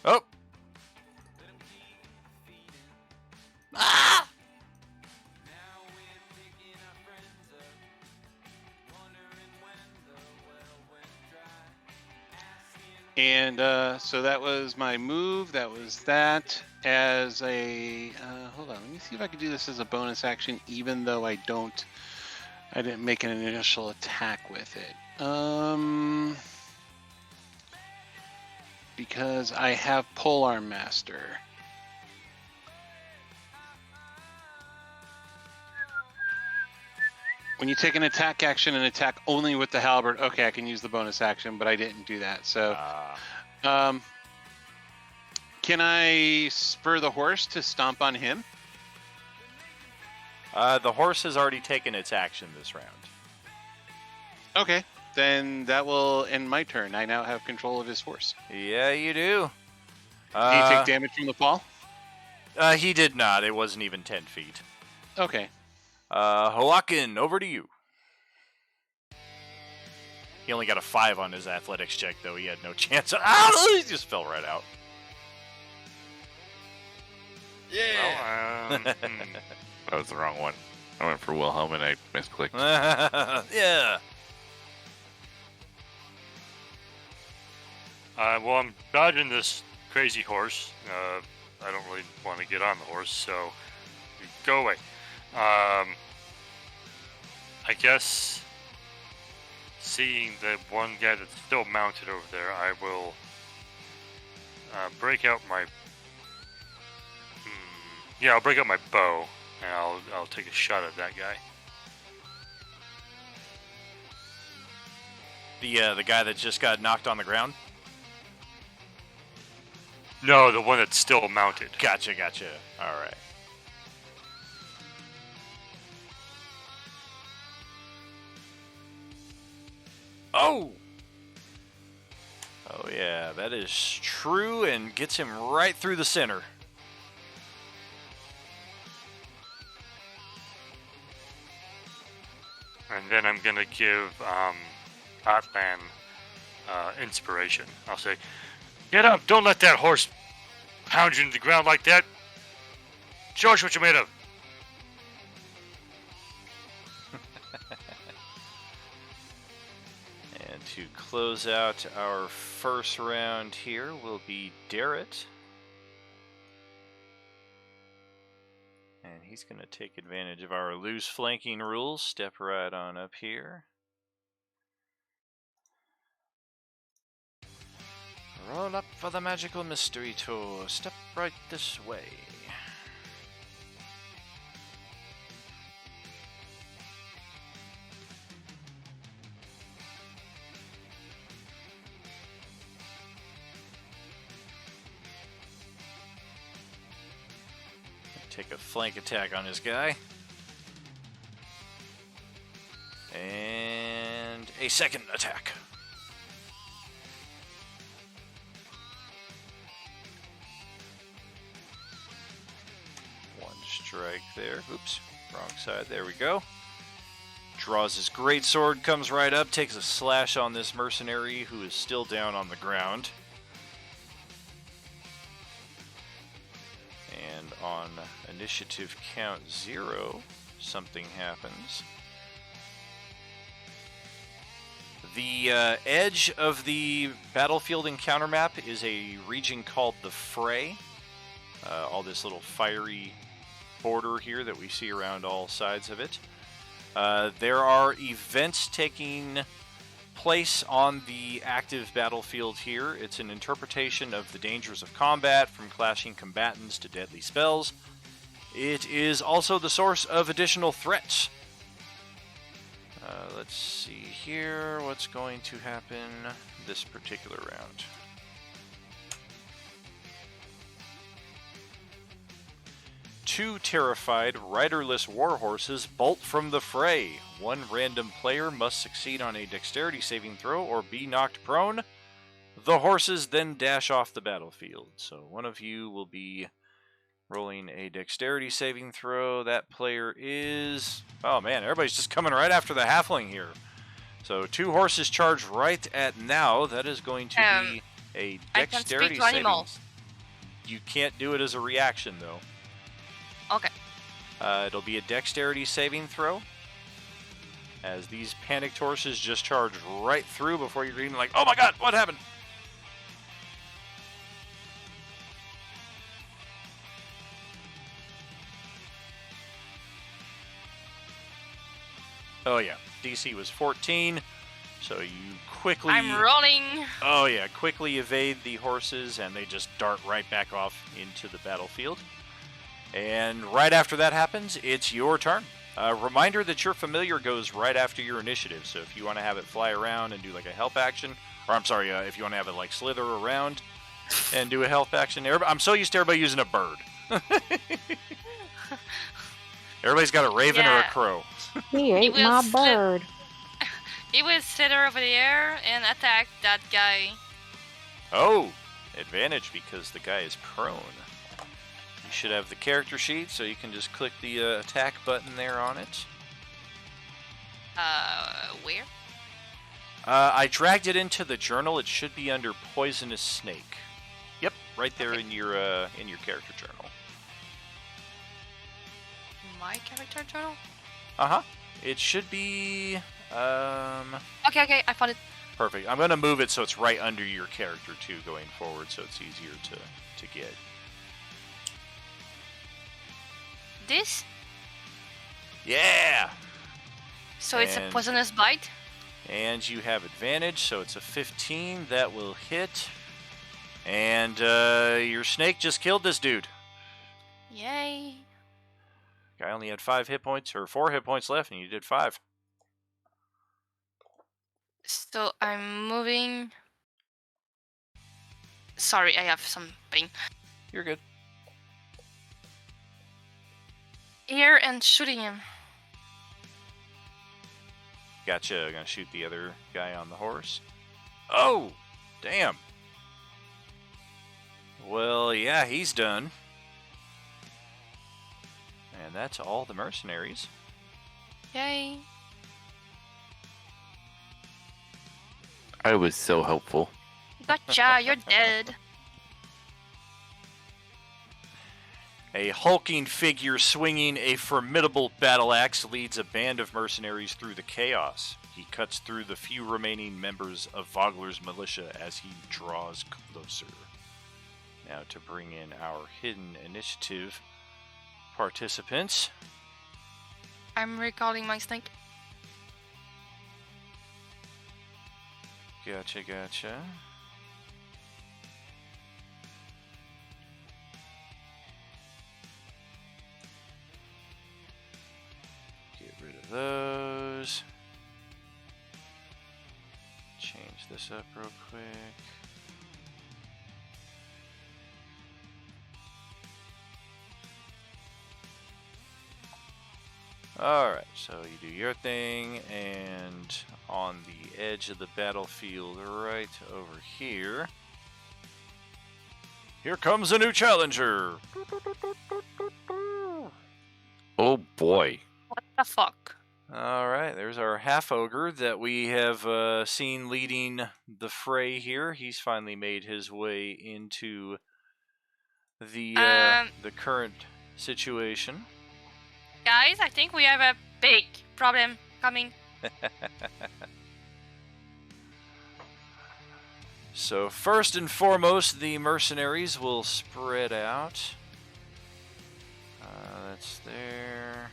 Speaker 2: Oh. Ah!
Speaker 7: And so that was my move. That was that. As a hold on, let me see if I can do this as a bonus action, even though I didn't make an initial attack with it. Because I have Polearm Master. When you take an attack action and attack only with the halberd, okay, I can use the bonus action, but I didn't do that. So, can I spur the horse to stomp on him?
Speaker 2: The horse has already taken its action this round.
Speaker 7: Okay, then that will end my turn. I now have control of his horse.
Speaker 2: Yeah, you do.
Speaker 7: Did he take damage from the fall?
Speaker 2: He did not. It wasn't even 10 feet.
Speaker 7: Okay.
Speaker 2: Hawakin, over to you. He only got a 5 on his athletics check, though. He had no chance. He just fell right out.
Speaker 5: Well,
Speaker 3: That was the wrong one. I went for Wilhelm and I misclicked.
Speaker 2: Yeah.
Speaker 5: well, I'm dodging this crazy horse. I don't really want to get on the horse, so go away. I guess seeing the one guy that's still mounted over there, I will break out my. Yeah, I'll break out my bow and I'll take a shot at that guy.
Speaker 2: The guy that just got knocked on the ground?
Speaker 5: No, the one that's still mounted.
Speaker 2: Gotcha. All right. Oh! Oh, yeah, that is true and gets him right through the center.
Speaker 5: And then I'm gonna give Atlan inspiration. I'll say, "Get up! Don't let that horse pound you into the ground like that. Show us what you're made of."
Speaker 2: And to close out our first round here will be Darrett. And he's going to take advantage of our loose flanking rules. Step right on up here. Roll up for the magical mystery tour. Step right this way. Take a flank attack on this guy. And a second attack. One strike there. Oops, wrong side. There we go. Draws his greatsword, comes right up, takes a slash on this mercenary who is still down on the ground. And on initiative count 0, something happens. The edge of the battlefield encounter map is a region called the Fray. All this little fiery border here that we see around all sides of it. There are events taking place on the active battlefield here. It's an interpretation of the dangers of combat, from clashing combatants to deadly spells. It is also the source of additional threats. Let's see here what's going to happen this particular round. Two terrified, riderless warhorses bolt from the fray. One random player must succeed on a dexterity saving throw or be knocked prone. The horses then dash off the battlefield. So one of you will be rolling a dexterity saving throw. That player is... Oh man, everybody's just coming right after the halfling here. So 2 horses charge right at now. That is going to be a dexterity saving.
Speaker 4: Animals.
Speaker 2: You can't do it as a reaction though.
Speaker 4: Okay.
Speaker 2: It'll be a dexterity saving throw. As these panicked horses just charge right through before you're even like, oh my god, what happened? Oh yeah, DC was 14, so you quickly...
Speaker 4: I'm rolling!
Speaker 2: Oh yeah, quickly evade the horses, and they just dart right back off into the battlefield. And right after that happens, it's your turn. Reminder that your familiar goes right after your initiative, so if you want to have it fly around and do like a help action, or I'm sorry, if you want to have it like slither around and do a help action. I'm so used to everybody using a bird. Everybody's got a raven or a crow.
Speaker 6: He ate
Speaker 4: will
Speaker 6: my
Speaker 4: slip.
Speaker 6: bird.
Speaker 4: He will slither over the air and attack that guy.
Speaker 2: Oh, advantage because the guy is prone. You should have the character sheet, so you can just click the attack button there on it.
Speaker 4: Where?
Speaker 2: I dragged it into the journal. It should be under Poisonous Snake. Yep, right there in your character journal.
Speaker 4: My character journal?
Speaker 2: Uh-huh. It should be...
Speaker 4: Okay, I found it.
Speaker 2: Perfect. I'm going to move it so it's right under your character, too, going forward, so it's easier to get.
Speaker 4: This?
Speaker 2: Yeah!
Speaker 4: So it's a
Speaker 2: And-
Speaker 4: poisonous bite?
Speaker 2: And you have advantage, so it's a 15. That will hit. And your snake just killed this dude.
Speaker 4: Yay.
Speaker 2: Guy only had 5 hit points, or 4 hit points left, and you did 5.
Speaker 4: So I'm moving. Sorry, I have some pain.
Speaker 2: You're good.
Speaker 4: Here and shooting him.
Speaker 2: Gotcha. Gonna shoot the other guy on the horse. Oh! Damn. Well, yeah, he's done. And that's all the mercenaries.
Speaker 4: Yay.
Speaker 3: I was so helpful.
Speaker 4: Gotcha, you're dead.
Speaker 2: A hulking figure swinging a formidable battle axe leads a band of mercenaries through the chaos. He cuts through the few remaining members of Vogler's militia as he draws closer. Now to bring in our hidden initiative participants.
Speaker 4: I'm recalling my snake.
Speaker 2: Gotcha. Get rid of those. Change this up real quick. Alright, so you do your thing, and on the edge of the battlefield right over here, here comes a new challenger!
Speaker 3: Oh boy.
Speaker 4: What the fuck?
Speaker 2: All right, there's our half ogre that we have seen leading the fray here. He's finally made his way into the current situation.
Speaker 4: Guys, I think we have a big problem coming.
Speaker 2: So first and foremost, the mercenaries will spread out. That's there.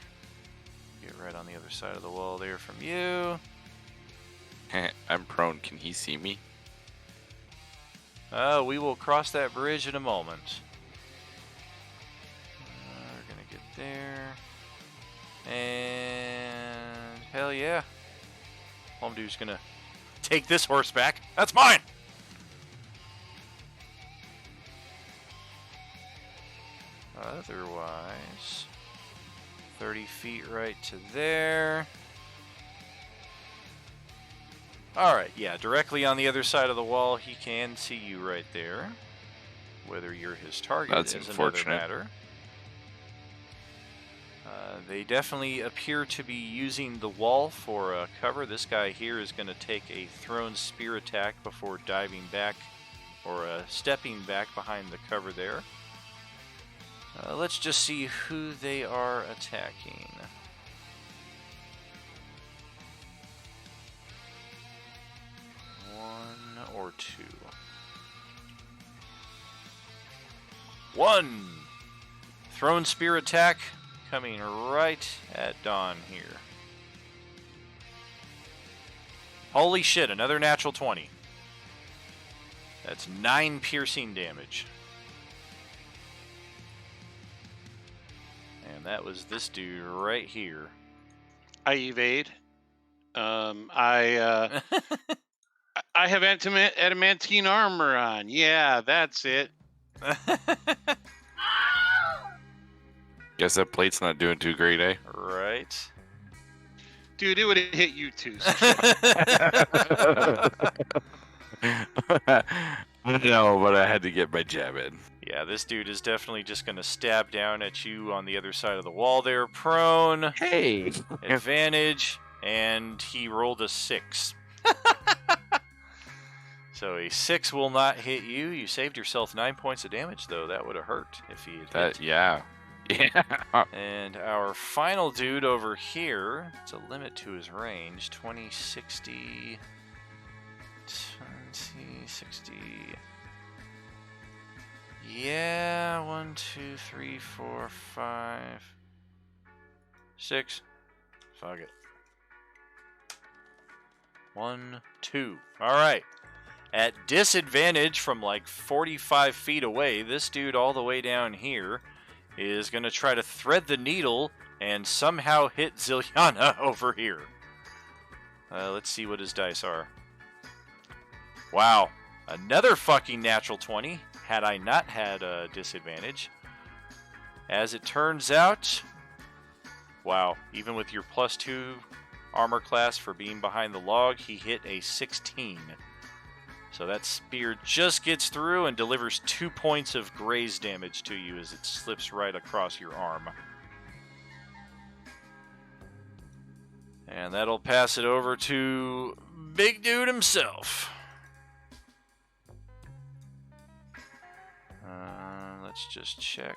Speaker 2: Get right on the other side of the wall there from you.
Speaker 3: I'm prone. Can he see me?
Speaker 2: We will cross that bridge in a moment. We're gonna get there. And hell yeah. Home dude's gonna take this horse back. That's mine! Otherwise, 30 feet right to there. Alright, yeah, directly on the other side of the wall, he can see you right there. Whether you're his target
Speaker 3: That's
Speaker 2: is
Speaker 3: unfortunate.
Speaker 2: another matter. They definitely appear to be using the wall for cover. This guy here is going to take a thrown spear attack before diving back or stepping back behind the cover there. Let's just see who they are attacking. One or two. One! Thrown spear attack coming right at Dawn here. Holy shit, another natural 20. That's 9 piercing damage. And that was this dude right here.
Speaker 7: I evade. I have adamantine armor on. Yeah, that's it.
Speaker 3: Guess that plate's not doing too great, eh?
Speaker 2: Right.
Speaker 7: Dude, it would have hit you too.
Speaker 3: No, but I had to get my jab in.
Speaker 2: Yeah, this dude is definitely just going to stab down at you on the other side of the wall there. Prone.
Speaker 3: Hey!
Speaker 2: Advantage. And he rolled a 6. So a 6 will not hit you. You saved yourself 9 points of damage, though. That would have hurt if he had hit.
Speaker 3: Yeah. Yeah.
Speaker 2: And our final dude over here, it's a limit to his range. 20, 60... 20, 60... Yeah, 1, 2, 3, 4, 5, 6. Fuck it. 1, 2. Alright. At disadvantage from like 45 feet away, this dude all the way down here is going to try to thread the needle and somehow hit Zilyana over here. Let's see what his dice are. Wow. Another fucking natural 20. Had I not had a disadvantage. As it turns out, wow, even with your +2 armor class for being behind the log, he hit a 16. So that spear just gets through and delivers 2 points of graze damage to you as it slips right across your arm. And that'll pass it over to Big Dude himself. Let's just check.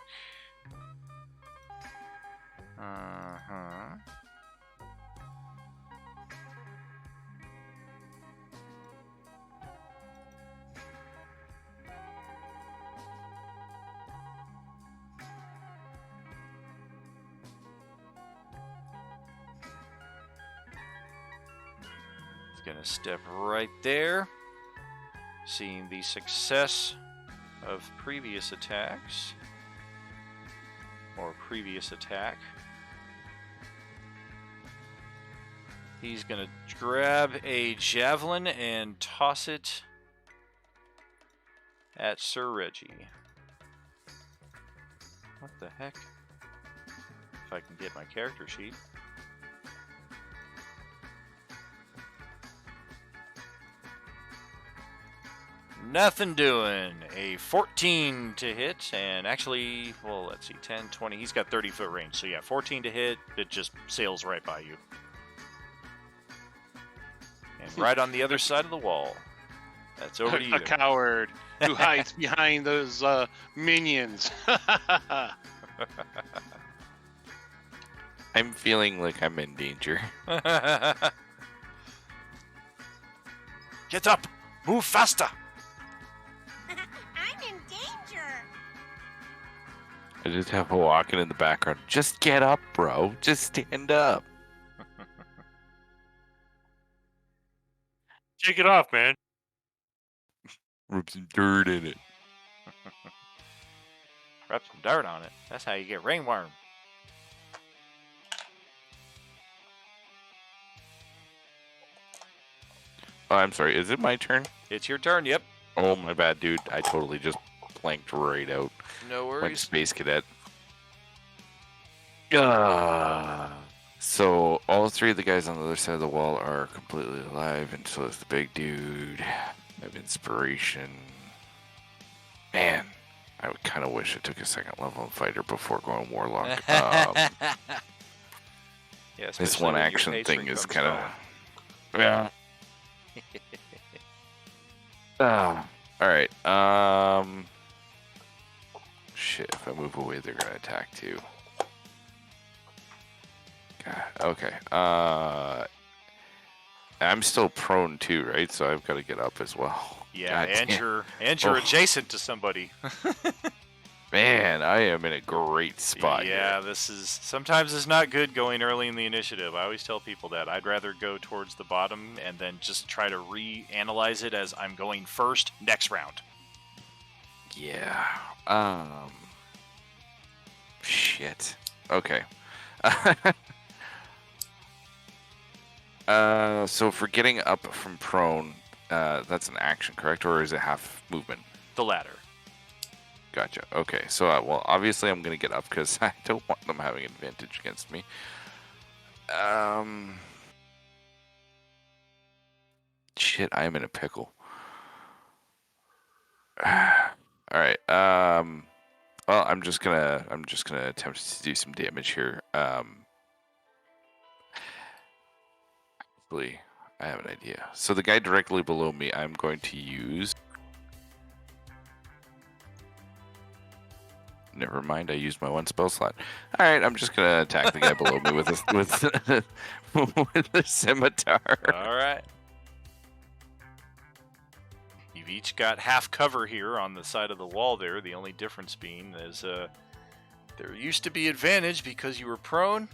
Speaker 2: It's gonna step right there, seeing the success of previous attacks, or previous attack. He's gonna grab a javelin and toss it at Sir Reggie. What the heck? If I can get my character sheet. Nothing doing. A 14 to hit, and actually, well, let's see, 10, 20. He's got 30-foot range, so yeah, 14 to hit. It just sails right by you. And right on the other side of the wall. That's over to you.
Speaker 7: A coward who hides behind those minions.
Speaker 3: I'm feeling like I'm in danger.
Speaker 2: Get up! Move faster!
Speaker 9: I'm in danger.
Speaker 3: I just have a walking in the background. Just get up, bro. Just stand up.
Speaker 5: Take it off, man.
Speaker 3: Rub some dirt in it.
Speaker 2: Rub some dirt on it. That's how you get ringworm.
Speaker 3: Oh, I'm sorry. Is it my turn?
Speaker 2: It's your turn, yep.
Speaker 3: Oh, my bad, dude. I totally just planked right out.
Speaker 2: No
Speaker 3: Went
Speaker 2: worries.
Speaker 3: Space Cadet. So all three of the guys on the other side of the wall are completely alive, and so is the big dude. I have inspiration. Man, I would kind of wish I took a second level fighter before going Warlock.
Speaker 2: Yeah,
Speaker 3: This
Speaker 2: especially
Speaker 3: one
Speaker 2: when your
Speaker 3: action
Speaker 2: pace
Speaker 3: thing
Speaker 2: ring
Speaker 3: is
Speaker 2: comes
Speaker 3: kind of.
Speaker 2: going.
Speaker 3: Yeah. Alright, shit, if I move away, they're gonna attack too. God, okay, I'm still prone too, right? So I've got to get up as well.
Speaker 2: Yeah,
Speaker 3: God
Speaker 2: and
Speaker 3: damn.
Speaker 2: you're
Speaker 3: Oh.
Speaker 2: adjacent to somebody.
Speaker 3: Man, I am in a great spot
Speaker 2: Yeah,
Speaker 3: here.
Speaker 2: this is sometimes it's not good going early in the initiative. I always tell people that. I'd rather go towards the bottom and then just try to reanalyze it as I'm going first next round.
Speaker 3: Yeah, shit. Okay. So for getting up from prone, that's an action, correct? Or is it half movement?
Speaker 2: The latter.
Speaker 3: Gotcha. Okay, so well, obviously I'm gonna get up because I don't want them having advantage against me. Shit, I am in a pickle. All right. Well, I'm just gonna attempt to do some damage here. Actually, I have an idea. So the guy directly below me, I'm going to use. Never mind, I used my one spell slot. All right, I'm just gonna attack the guy below me with a with a scimitar.
Speaker 2: All right. You've each got half cover here on the side of the wall there. The only difference being is there used to be advantage because you were prone.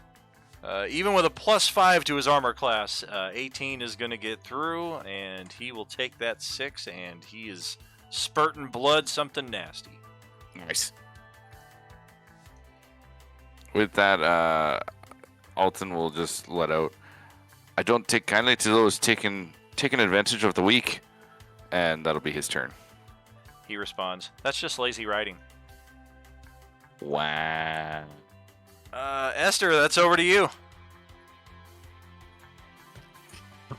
Speaker 2: Even with a +5 to his armor class, 18 is going to get through, and he will take that 6, and he is spurting blood, something nasty.
Speaker 3: Nice. With that, Alton will just let out. I don't take kindly to those taking advantage of the weak, and that'll be his turn.
Speaker 2: He responds, "That's just lazy writing."
Speaker 3: Wow.
Speaker 2: Esther, that's over to you.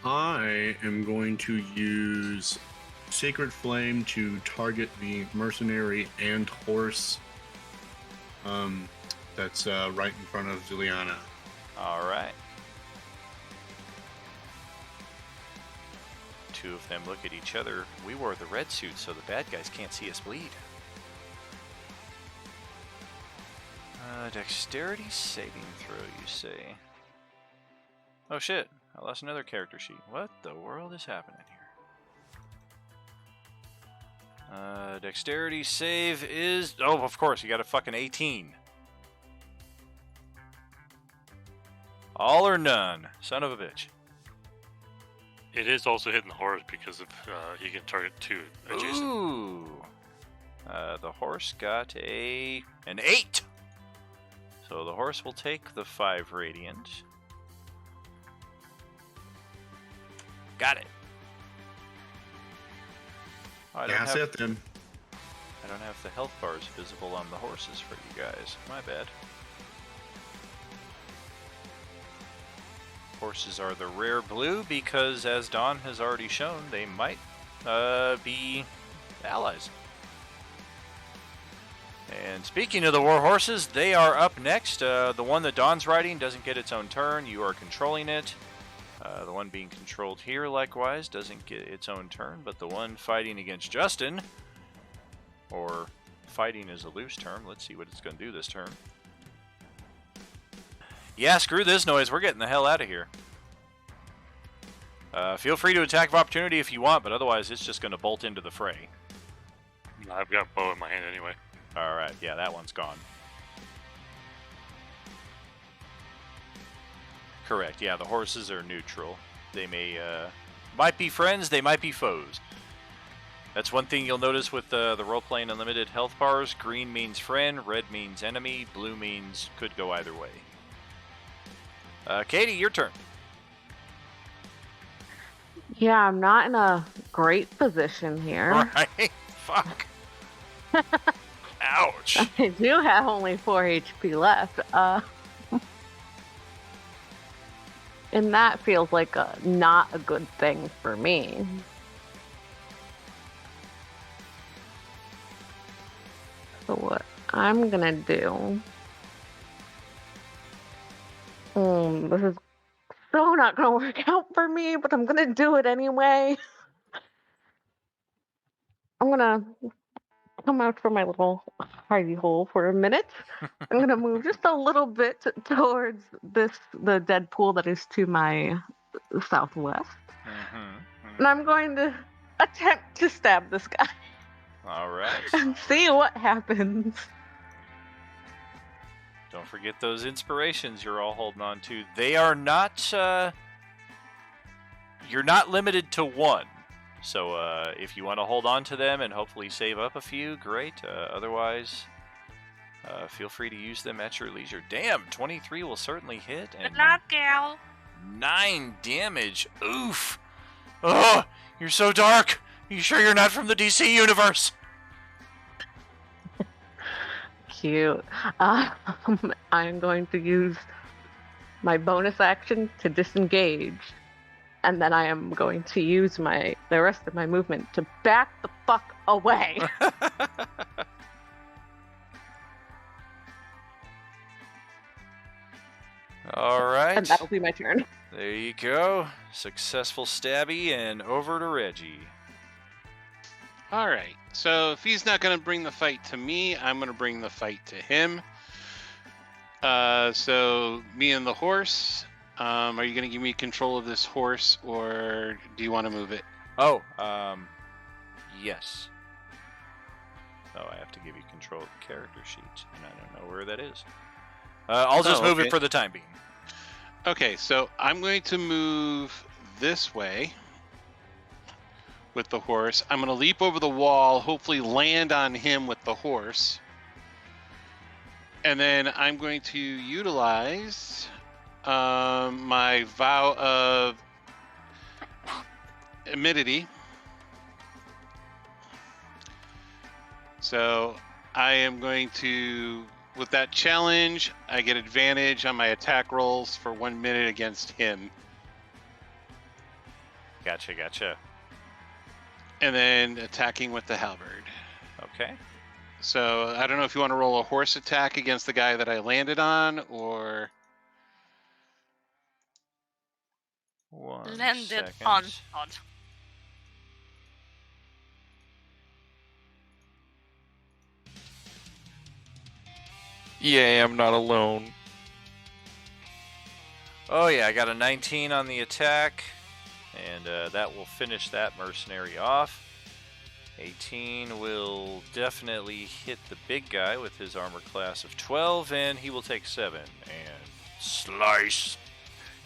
Speaker 8: I am going to use Sacred Flame to target the mercenary and horse. That's right in front of Zuliana.
Speaker 2: All right. Two of them look at each other. We wore the red suits, so the bad guys can't see us bleed. Dexterity saving throw, you say? Oh shit, I lost another character sheet. What the world is happening here? Dexterity save is... Oh, of course, you got a fucking 18. All or none. Son of a bitch.
Speaker 5: It is also hitting the horse because of you can target two adjacent.
Speaker 2: Ooh. The horse got an 8. So the horse will take the 5 radiant. Got it. Oh,
Speaker 8: That's it then.
Speaker 2: I don't have the health bars visible on the horses for you guys. My bad. Horses are the rare blue because, as Dawn has already shown, they might be allies. And speaking of the war horses, they are up next. The one that Dawn's riding doesn't get its own turn. You are controlling it. The one being controlled here, likewise, doesn't get its own turn. But the one fighting against Justin, or fighting is a loose term. Let's see what it's going to do this turn. Yeah, screw this noise. We're getting the hell out of here. Feel free to attack of opportunity if you want, but otherwise it's just going to bolt into the fray.
Speaker 5: I've got a bow in my hand anyway.
Speaker 2: Alright, yeah, that one's gone. Correct, yeah, the horses are neutral. They might be friends, they might be foes. That's one thing you'll notice with the role-playing unlimited health bars. Green means friend, red means enemy, blue means could go either way. Katie, your turn.
Speaker 6: Yeah, I'm not in a great position here.
Speaker 2: Right? Fuck. Ouch.
Speaker 6: I do have only 4 HP left. And that feels like not a good thing for me. So what I'm gonna do... this is so not gonna work out for me, but I'm gonna do it anyway. I'm gonna come out from my little hidey hole for a minute. I'm gonna move just a little bit towards the dead pool that is to my southwest. And I'm going to attempt to stab this guy
Speaker 2: Alright.
Speaker 6: and see what happens.
Speaker 2: Don't forget those inspirations you're all holding on to. They are not, you're not limited to one. So if you want to hold on to them and hopefully save up a few, great. Otherwise, feel free to use them at your leisure. Damn, 23 will certainly hit. And
Speaker 4: Good luck, gal.
Speaker 2: 9 damage. Oof. Oh, you're so dark. You sure you're not from the DC universe?
Speaker 6: Cute. I'm going to use my bonus action to disengage. And then I am going to use the rest of my movement to back the fuck away.
Speaker 2: All right.
Speaker 6: And that'll be my turn.
Speaker 2: There you go. Successful stabby, and over to Reggie.
Speaker 7: All right. So if he's not going to bring the fight to me, I'm going to bring the fight to him. So me and the horse. Are you going to give me control of this horse, or do you want to move it?
Speaker 2: Oh, yes. Oh, I have to give you control of the character sheet, and I don't know where that is. I'll just move
Speaker 7: okay.
Speaker 2: it for the time being.
Speaker 7: Okay, so I'm going to move this way with the horse. I'm going to leap over the wall, hopefully land on him with the horse. And then I'm going to utilize my vow of immunity. So I am going to, with that challenge, I get advantage on my attack rolls for 1 minute against him.
Speaker 2: Gotcha.
Speaker 7: And then attacking with the halberd.
Speaker 2: Okay.
Speaker 7: So I don't know if you want to roll a horse attack against the guy that I landed on, or...
Speaker 4: Landed
Speaker 2: second.
Speaker 4: on Todd.
Speaker 3: Yay, I'm not alone.
Speaker 2: Oh yeah, I got a 19 on the attack, and that will finish that mercenary off. 18 will definitely hit the big guy with his armor class of 12, and he will take 7. And slice.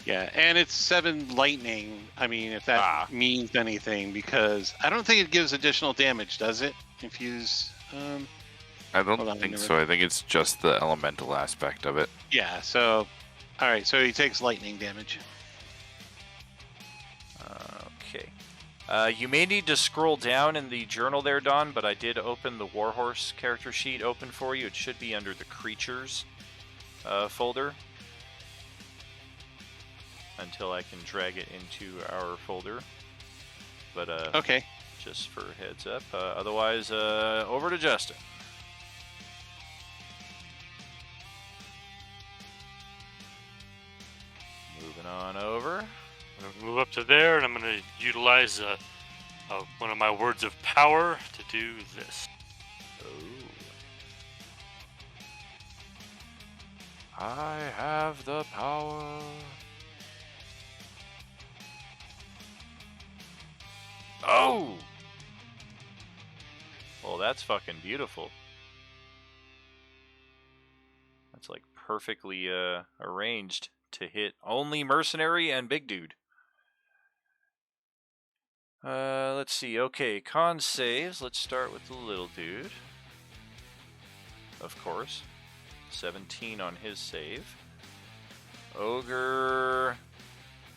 Speaker 7: Yeah, and it's 7 lightning. I mean, if that means anything, because I don't think it gives additional damage, does it? Infuse.
Speaker 3: I don't
Speaker 7: Hold on,
Speaker 3: think
Speaker 7: let me
Speaker 3: so. I think it's just the elemental aspect of it.
Speaker 7: Yeah. So, all right. So he takes lightning damage.
Speaker 2: Okay. You may need to scroll down in the journal there, Don, but I did open the Warhorse character sheet open for you. It should be under the creatures folder until I can drag it into our folder. But
Speaker 7: Okay.
Speaker 2: just for a heads up. Otherwise, over to Justin. Moving on over.
Speaker 5: I'm going to move up to there, and I'm going to utilize one of my words of power to do this.
Speaker 2: Oh. I have the power. Oh! Well, that's fucking beautiful. That's like perfectly arranged to hit only Mercenary and Big Dude. Let's see. Okay, con saves. Let's start with the little dude. Of course. 17 on his save. Ogre,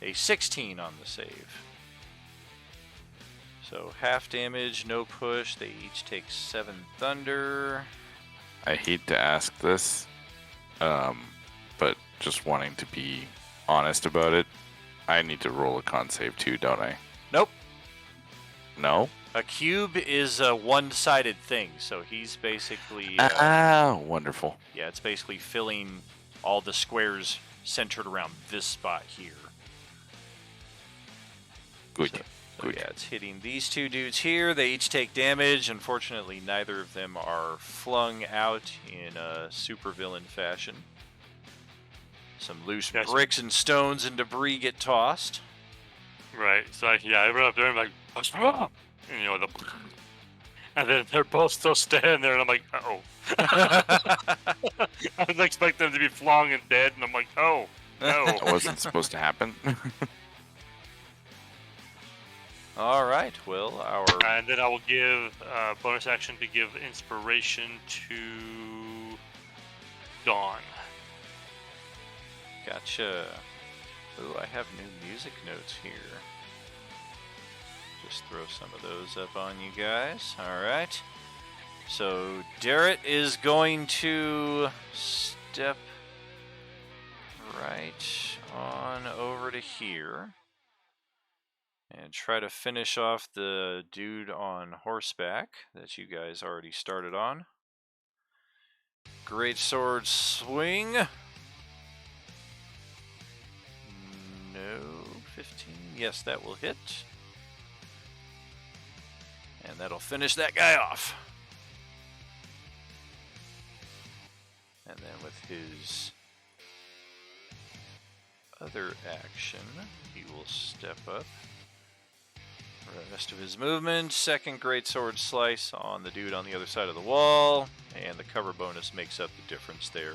Speaker 2: a 16 on the save. So half damage, no push. They each take 7 thunder.
Speaker 3: I hate to ask this, but just wanting to be honest about it, I need to roll a con save too, don't I?
Speaker 2: Nope.
Speaker 3: No?
Speaker 2: A cube is a one-sided thing, so he's basically...
Speaker 3: Wonderful.
Speaker 2: yeah, it's basically filling all the squares centered around this spot here.
Speaker 3: Good.
Speaker 2: So
Speaker 3: Good.
Speaker 2: yeah, it's hitting these two dudes here. They each take damage. Unfortunately, neither of them are flung out in a supervillain fashion. Some loose
Speaker 5: Yes.
Speaker 2: bricks and stones and debris get tossed.
Speaker 5: Right. So I run up there and I'm like, what's wrong? And, and then they're both still standing there, and I'm like, uh-oh. I was expecting them to be flung and dead, and I'm like, oh, no.
Speaker 3: That wasn't supposed to happen.
Speaker 2: All right, well, our...
Speaker 5: And then I will give bonus action to give inspiration to Dawn.
Speaker 2: Gotcha. Ooh, I have new music notes here. Just throw some of those up on you guys. All right. So Darrett is going to step right on over to here and try to finish off the dude on horseback that you guys already started on. Great sword swing. No, 15. Yes, that will hit. And that'll finish that guy off. And then with his other action, he will step up. The rest of his movement, second great sword slice on the dude on the other side of the wall, and the cover bonus makes up the difference there.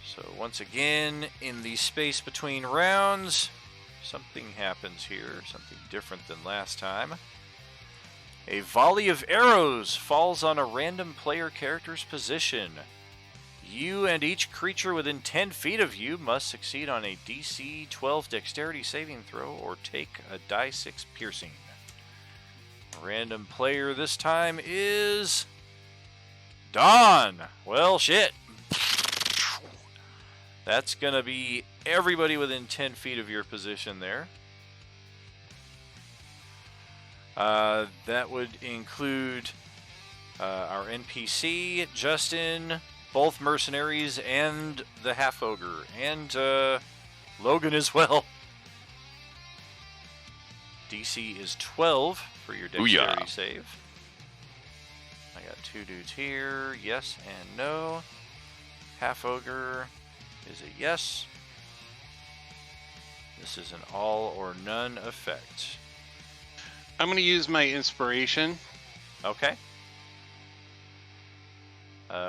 Speaker 2: So once again, in the space between rounds, something happens here, something different than last time. A volley of arrows falls on a random player character's position. You and each creature within 10 feet of you must succeed on a DC 12 dexterity saving throw or take a die 6 piercing. Random player this time is... Dawn! Well, shit. That's gonna be everybody within 10 feet of your position there. That would include our NPC, Justin, both mercenaries, and the half ogre, and Logan as well. DC is 12 for your dexterity
Speaker 3: Booyah.
Speaker 2: save. I got 2 dudes here. Yes and no. Half ogre is a yes. This is an all or none effect.
Speaker 7: I'm going to use my inspiration.
Speaker 2: Okay.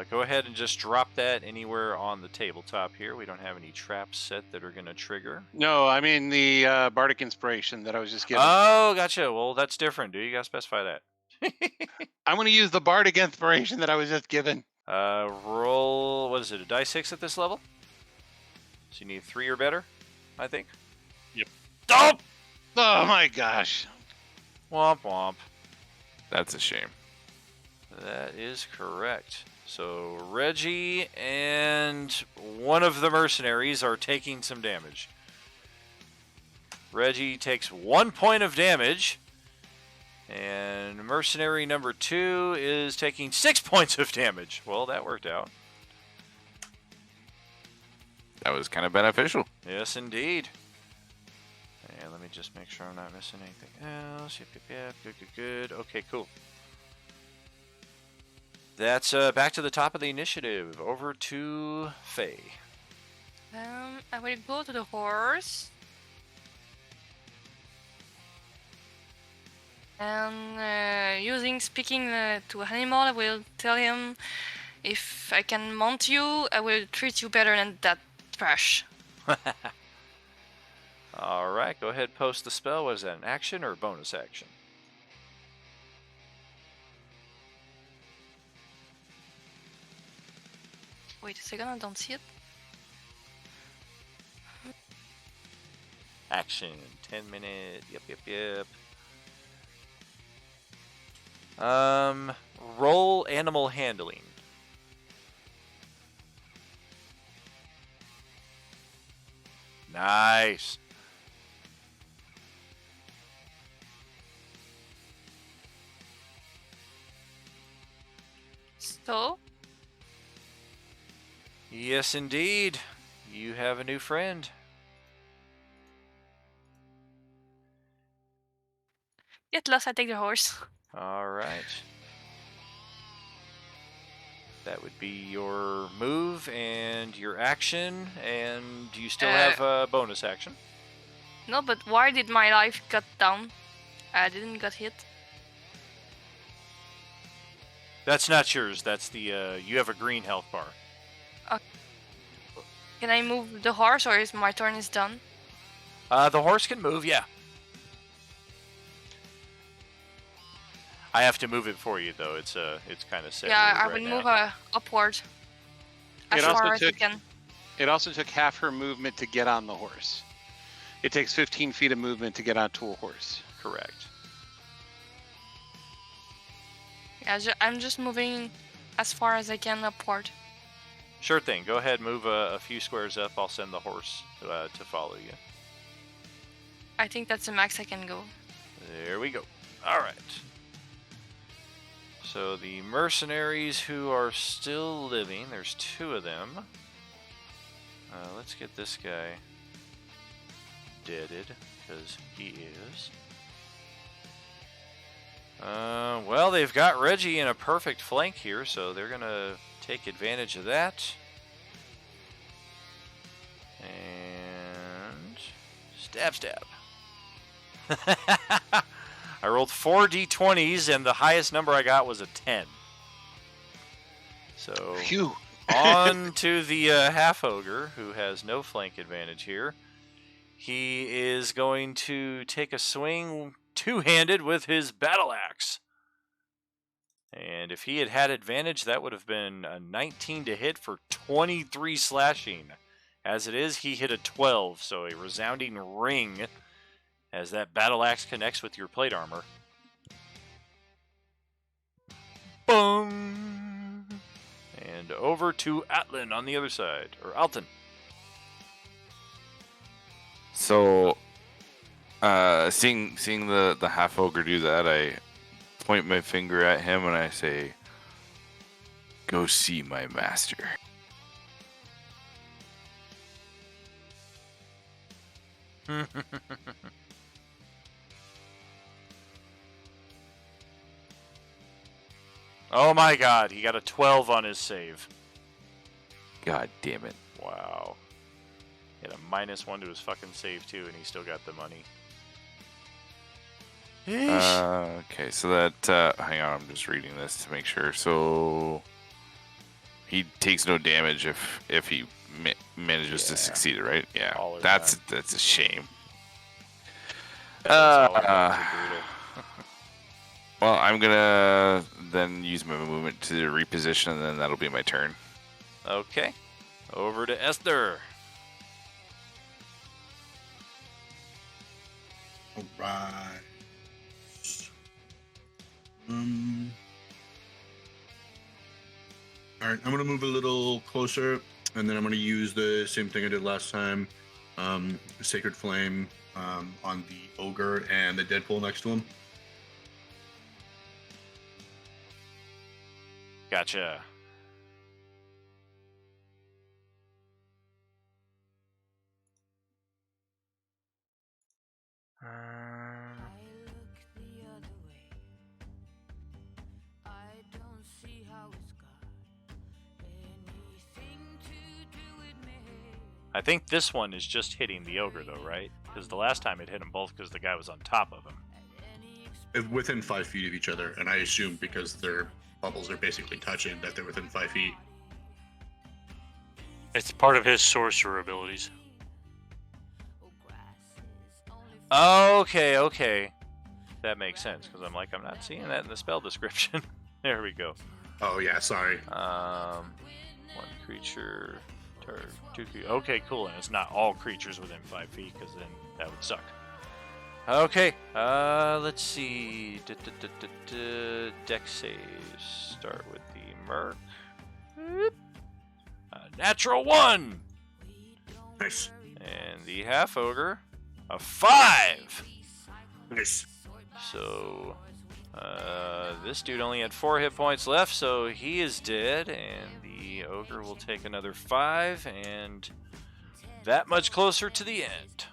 Speaker 2: Go ahead and just drop that anywhere on the tabletop here. We don't have any traps set that are going to trigger.
Speaker 7: No, I mean the bardic inspiration that I was just given.
Speaker 2: Oh, gotcha. Well, that's different. Do you got to specify that?
Speaker 7: I'm going to use the bardic inspiration that I was just given.
Speaker 2: Roll, what is it, a die 6 at this level? So you need 3 or better, I think.
Speaker 5: Yep.
Speaker 2: Oh!
Speaker 7: Oh my gosh.
Speaker 2: Womp womp.
Speaker 3: That's a shame.
Speaker 2: That is correct. So Reggie and one of the mercenaries are taking some damage. Reggie takes 1 point of damage. And mercenary number 2 is taking 6 points of damage. Well, that worked out.
Speaker 3: That was kind of beneficial.
Speaker 2: Yes, indeed. And let me just make sure I'm not missing anything else. Yep. Good. Okay, cool. That's back to the top of the initiative. Over to Faye.
Speaker 4: I will go to the horse. And using speaking to animal, I will tell him, if I can mount you, I will treat you better than that trash.
Speaker 2: All right, go ahead, post the spell. Was that an action or a bonus action?
Speaker 4: Wait a second, I don't see it.
Speaker 2: Action, 10 minutes. Yep. Roll animal handling. Nice.
Speaker 4: So,
Speaker 2: Yes, indeed. You have a new friend.
Speaker 4: get lost, I take the horse.
Speaker 2: All right. That would be your move and your action, and you still have a bonus action.
Speaker 4: No, but why did my life cut down? I didn't get hit.
Speaker 2: That's not yours. That's the you have a green health bar.
Speaker 4: Can I move the horse, or is my turn is done?
Speaker 2: The horse can move, yeah. I have to move it for you though. It's kind of set.
Speaker 4: Yeah, I
Speaker 2: right
Speaker 4: will
Speaker 2: now.
Speaker 4: move upward. As
Speaker 7: It also
Speaker 4: far as I
Speaker 7: took-
Speaker 4: can.
Speaker 7: It also took half her movement to get on the horse. It takes 15 feet of movement to get onto a horse.
Speaker 2: Correct.
Speaker 4: Yeah, I'm just moving as far as I can upward.
Speaker 2: Sure thing. Go ahead, move a few squares up. I'll send the horse to follow you.
Speaker 4: I think that's the max I can go.
Speaker 2: There we go. All right. So the mercenaries who are still living, there's 2 of them. Let's get this guy deaded, because he is. Well, they've got Reggie in a perfect flank here, so they're going to take advantage of that. And stab. I rolled 4 d20s, and the highest number I got was a 10. So
Speaker 7: Phew.
Speaker 2: on to the half ogre, who has no flank advantage here. He is going to take a swing two-handed with his battle axe. And if he had had advantage, that would have been a 19 to hit for 23 slashing. As it is, he hit a 12, so a resounding ring as that battle axe connects with your plate armor. Boom! And over to Atlan on the other side, or Alton.
Speaker 3: So, seeing the half ogre do that, I point my finger at him and I say, "Go see my master."
Speaker 2: Oh my god, he got a 12 on his save.
Speaker 3: God damn it!
Speaker 2: Wow. He had a -1 to his fucking save too, and he still got the money.
Speaker 3: Okay, so that hang on, I'm just reading this to make sure. So he takes no damage if he manages to
Speaker 2: Yeah.
Speaker 3: succeed, right? Yeah,
Speaker 2: All or
Speaker 3: that's a shame.
Speaker 2: That's all I got for brutal.
Speaker 3: Well, I'm gonna then use my movement to reposition, and then that'll be my turn.
Speaker 2: Okay. Over to Esther.
Speaker 8: All right. All right, I'm gonna move a little closer, and then I'm gonna use the same thing I did last time. Sacred Flame on the ogre and the Deadpool next to him.
Speaker 2: Gotcha. I think this one is just hitting the ogre, though, right? Because the last time it hit them both because the guy was on top of him.
Speaker 8: Within 5 feet of each other, and I assume because their bubbles are basically touching that they're within 5 feet.
Speaker 5: It's part of his sorcerer abilities.
Speaker 2: Okay. That makes sense, because I'm not seeing that in the spell description. There we go.
Speaker 8: Oh yeah, sorry.
Speaker 2: One creature, two creatures. Okay, cool, and it's not all creatures within 5 feet, because then that would suck. Okay, let's see. Dex saves. Start with the Merc. Natural 1!
Speaker 8: Nice.
Speaker 2: And the Half Ogre, a 5!
Speaker 8: Nice.
Speaker 2: So, this dude only had 4 hit points left, so he is dead, and the ogre will take another 5, and that much closer to the end.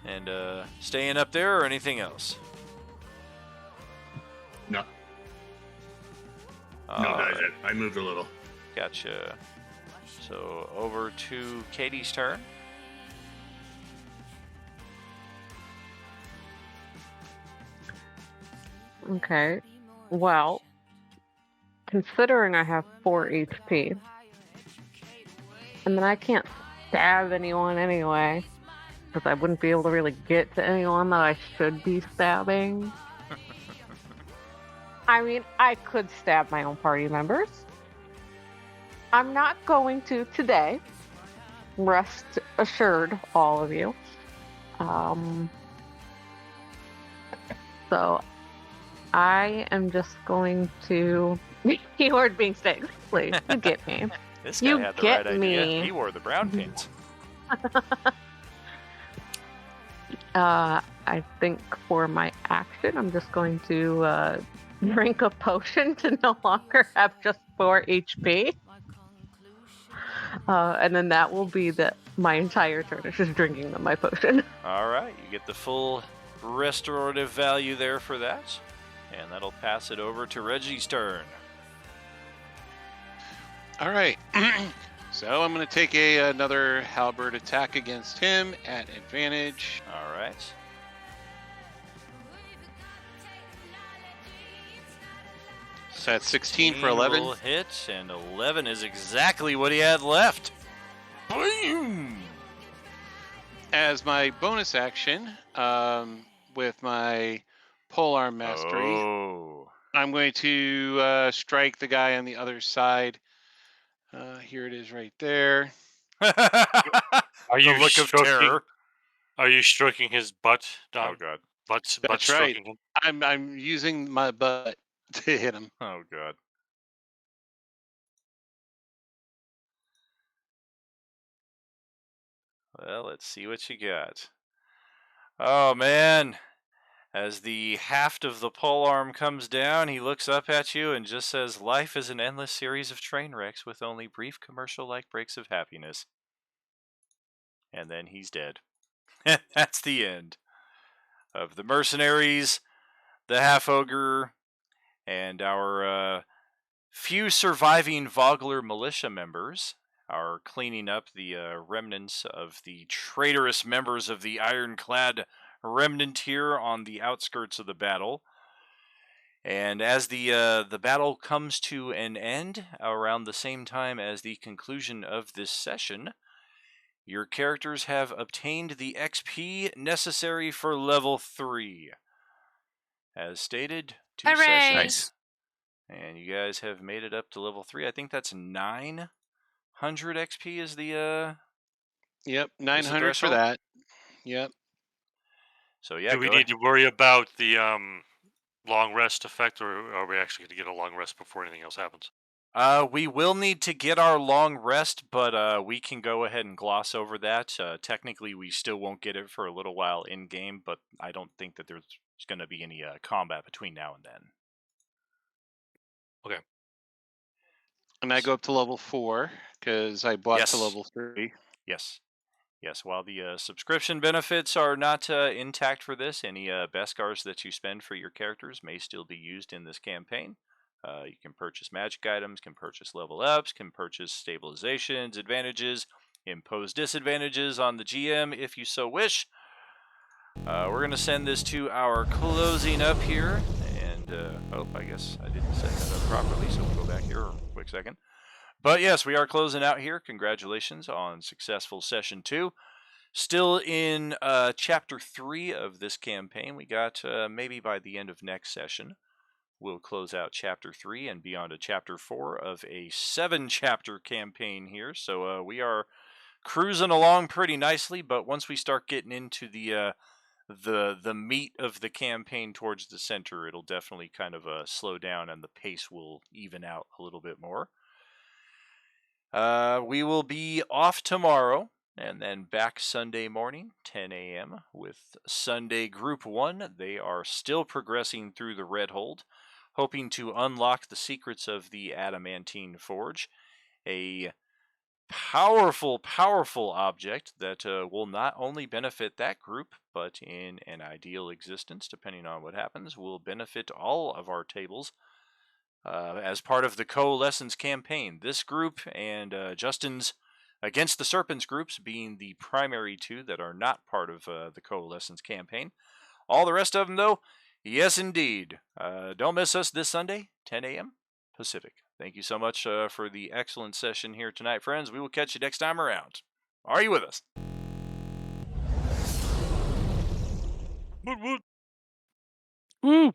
Speaker 2: And, staying up there or anything else?
Speaker 8: No. No, that is it. I moved a little.
Speaker 2: Gotcha. So, over to Katie's turn.
Speaker 6: Okay. Well, considering I have 4 HP, and then I can't stab anyone anyway, because I wouldn't be able to really get to anyone that I should be stabbing. I mean, I could stab my own party members. I'm not going to today. Rest assured, all of you. So I am just going to keyword being stakes, please. You get me.
Speaker 2: This guy
Speaker 6: You
Speaker 2: had the
Speaker 6: get
Speaker 2: right
Speaker 6: me.
Speaker 2: idea. He wore the brown pants.
Speaker 6: I think for my action, I'm just going to drink a potion to no longer have just 4 HP. And then that will be my entire turn. It's just drinking my potion.
Speaker 2: All right, you get the full restorative value there for that. And that'll pass it over to Reggie's turn.
Speaker 7: All right. So I'm going to take another halberd attack against him at advantage.
Speaker 2: All right.
Speaker 7: So that's 16 for 11.
Speaker 2: Will hit, and 11 is exactly what he had left. Boom!
Speaker 7: As my bonus action, with my polearm mastery,
Speaker 2: Oh.
Speaker 7: I'm going to strike the guy on the other side. Here it is right there.
Speaker 5: Are you
Speaker 2: The look of
Speaker 5: stroking?
Speaker 2: terror.
Speaker 5: Are you stroking his butt, Dom?
Speaker 2: Oh god.
Speaker 5: Butt
Speaker 7: That's right.
Speaker 5: stroking him?
Speaker 7: I'm using my butt to hit him.
Speaker 2: Oh god. Well, let's see what you got. Oh man. As the haft of the polearm comes down, he looks up at you and just says, "Life is an endless series of train wrecks with only brief commercial-like breaks of happiness." And then he's dead. That's the end of the mercenaries, the half-ogre, and our few surviving Vogler militia members are cleaning up the remnants of the traitorous members of the ironclad remnant here on the outskirts of the battle. And as the battle comes to an end around the same time as the conclusion of this session, your characters have obtained the XP necessary for level 3. As stated, 2
Speaker 4: Hooray!
Speaker 2: sessions.
Speaker 3: Nice.
Speaker 2: And you guys have made it up to level 3. I think that's 900 XP is the
Speaker 7: Yep, 900 for
Speaker 2: threshold?
Speaker 7: that. Yep.
Speaker 2: So yeah,
Speaker 5: Do we
Speaker 2: go
Speaker 5: need
Speaker 2: ahead.
Speaker 5: to worry about the long rest effect, or are we actually going to get a long rest before anything else happens?
Speaker 2: We will need to get our long rest, but we can go ahead and gloss over that. Technically, we still won't get it for a little while in game, but I don't think that there's going to be any combat between now and then.
Speaker 7: And I go up to level 4 because I bought to
Speaker 2: Yes.
Speaker 7: level 3.
Speaker 2: Yes. Yes, while the subscription benefits are not intact for this, any Beskars that you spend for your characters may still be used in this campaign. You can purchase magic items, can purchase level ups, can purchase stabilizations, advantages, impose disadvantages on the GM if you so wish. We're going to send this to our closing up here. And, I guess I didn't set that up properly, so we'll go back here a quick second. But yes, we are closing out here. Congratulations on successful session 2. Still in chapter 3 of this campaign. We got maybe by the end of next session, we'll close out chapter 3 and be on to chapter 4 of a 7-chapter campaign here. So we are cruising along pretty nicely. But once we start getting into the meat of the campaign towards the center, it'll definitely kind of slow down and the pace will even out a little bit more. We will be off tomorrow and then back Sunday morning, 10 a.m. with Sunday Group 1. They are still progressing through the Red Hold, hoping to unlock the secrets of the Adamantine Forge, a powerful, powerful object that will not only benefit that group, but in an ideal existence, depending on what happens, will benefit all of our tables. As part of the Coalescence campaign, this group and Justin's Against the Serpents groups being the primary two that are not part of the Coalescence campaign. All the rest of them, though, yes, indeed. Don't miss us this Sunday, 10 a.m. Pacific. Thank you so much for the excellent session here tonight, friends. We will catch you next time around. Are you with us?
Speaker 5: Woot woot.
Speaker 3: Woo!